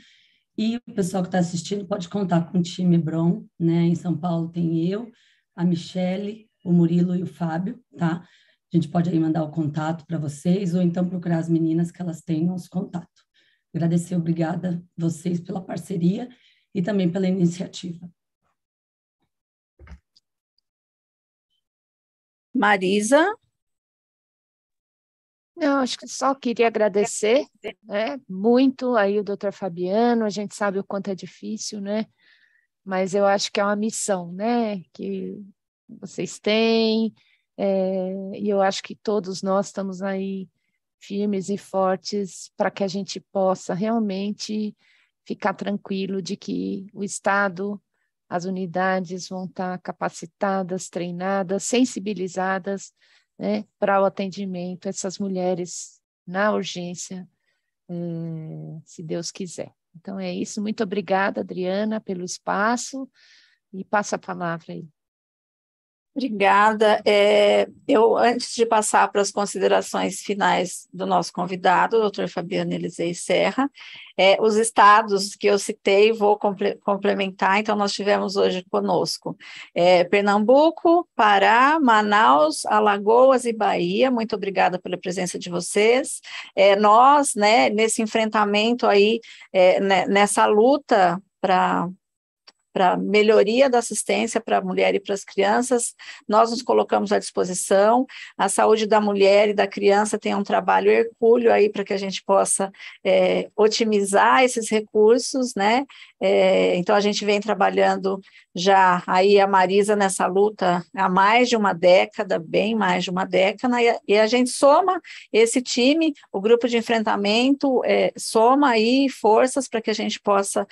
e o pessoal que está assistindo pode contar com o time Brom, né? Em São Paulo tem eu, a Michele, o Murilo e o Fábio, tá? A gente pode aí mandar o contato para vocês, ou então procurar as meninas que elas têm nosso contato. Agradecer, obrigada a vocês pela parceria e também pela iniciativa. Marisa? Eu acho que só queria agradecer, né, muito aí o doutor Fabiano, a gente sabe o quanto é difícil, né, mas eu acho que é uma missão, né, que vocês têm, e eu acho que todos nós estamos aí firmes e fortes para que a gente possa realmente ficar tranquilo de que o Estado, as unidades vão estar capacitadas, treinadas, sensibilizadas, né, para o atendimento a essas mulheres na urgência, se Deus quiser. Então é isso, muito obrigada, Adriana, pelo espaço, e passa a palavra aí. Obrigada. Eu, antes de passar para as considerações finais do nosso convidado, o doutor Fabiano Elisei Serra, os estados que eu citei, vou complementar, então nós tivemos hoje conosco Pernambuco, Pará, Manaus, Alagoas e Bahia, muito obrigada pela presença de vocês. Nós, né, nesse enfrentamento aí, nessa luta para melhoria da assistência para a mulher e para as crianças, nós nos colocamos à disposição. A saúde da mulher e da criança tem um trabalho hercúleo aí para que a gente possa otimizar esses recursos, né? Então, a gente vem trabalhando já aí a Marisa nessa luta há mais de uma década, bem mais de uma década, e a gente soma esse time, o grupo de enfrentamento, soma aí forças para que a gente possa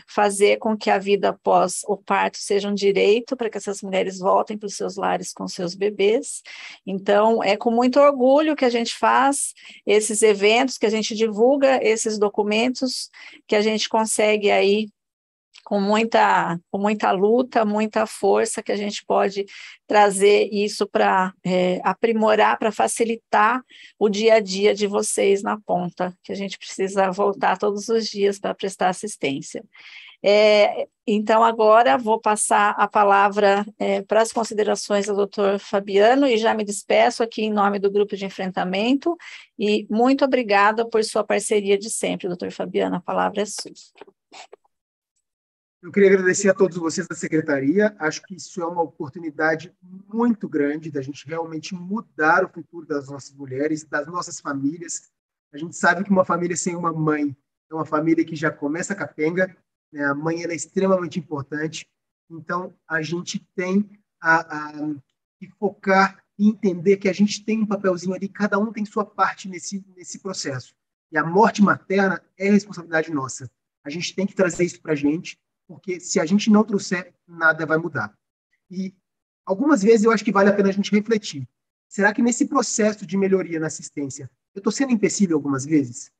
fazer com que a vida após o parto seja um direito, para que essas mulheres voltem para os seus lares com seus bebês. Então, é com muito orgulho que a gente faz esses eventos, que a gente divulga esses documentos, que a gente consegue aí, com muita luta, muita força, que a gente pode trazer isso para aprimorar, para facilitar o dia a dia de vocês na ponta, que a gente precisa voltar todos os dias para prestar assistência. Então, agora vou passar a palavra para as considerações do doutor Fabiano, e já me despeço aqui em nome do grupo de enfrentamento, e muito obrigada por sua parceria de sempre, doutor Fabiano, a palavra é sua. Eu queria agradecer a todos vocês da secretaria. Acho que isso é uma oportunidade muito grande da gente realmente mudar o futuro das nossas mulheres, das nossas famílias. A gente sabe que uma família sem uma mãe é uma família que já começa capenga, né? A mãe ela é extremamente importante. Então, a gente tem que focar e entender que a gente tem um papelzinho ali, cada um tem sua parte nesse processo. E a morte materna é responsabilidade nossa. A gente tem que trazer isso para a gente, porque se a gente não trouxer, nada vai mudar. E algumas vezes eu acho que vale a pena a gente refletir. Será que nesse processo de melhoria na assistência, eu estou sendo empecilho algumas vezes?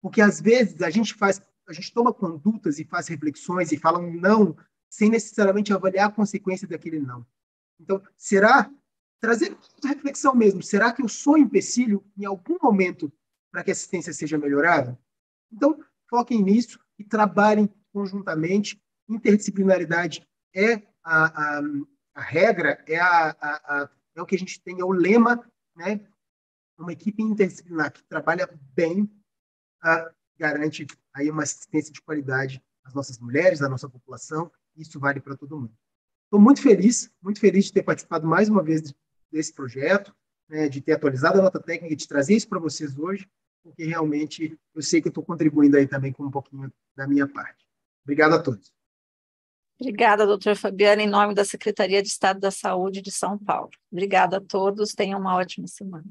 Porque às vezes a gente toma condutas e faz reflexões e fala um não, sem necessariamente avaliar a consequência daquele não. Então, trazer reflexão mesmo, será que eu sou empecilho em algum momento para que a assistência seja melhorada? Então, foquem nisso e trabalhem conjuntamente. Interdisciplinaridade é a regra, é o que a gente tem, é o lema, né? Uma equipe interdisciplinar que trabalha bem garante aí uma assistência de qualidade às nossas mulheres, à nossa população. Isso vale para todo mundo. Estou muito feliz de ter participado mais uma vez desse projeto, né, de ter atualizado a nota técnica e de trazer isso para vocês hoje, porque realmente eu sei que eu estou contribuindo aí também com um pouquinho da minha parte. Obrigado a todos. Obrigada, doutor Fabiano, em nome da Secretaria de Estado da Saúde de São Paulo. Obrigada a todos, tenham uma ótima semana.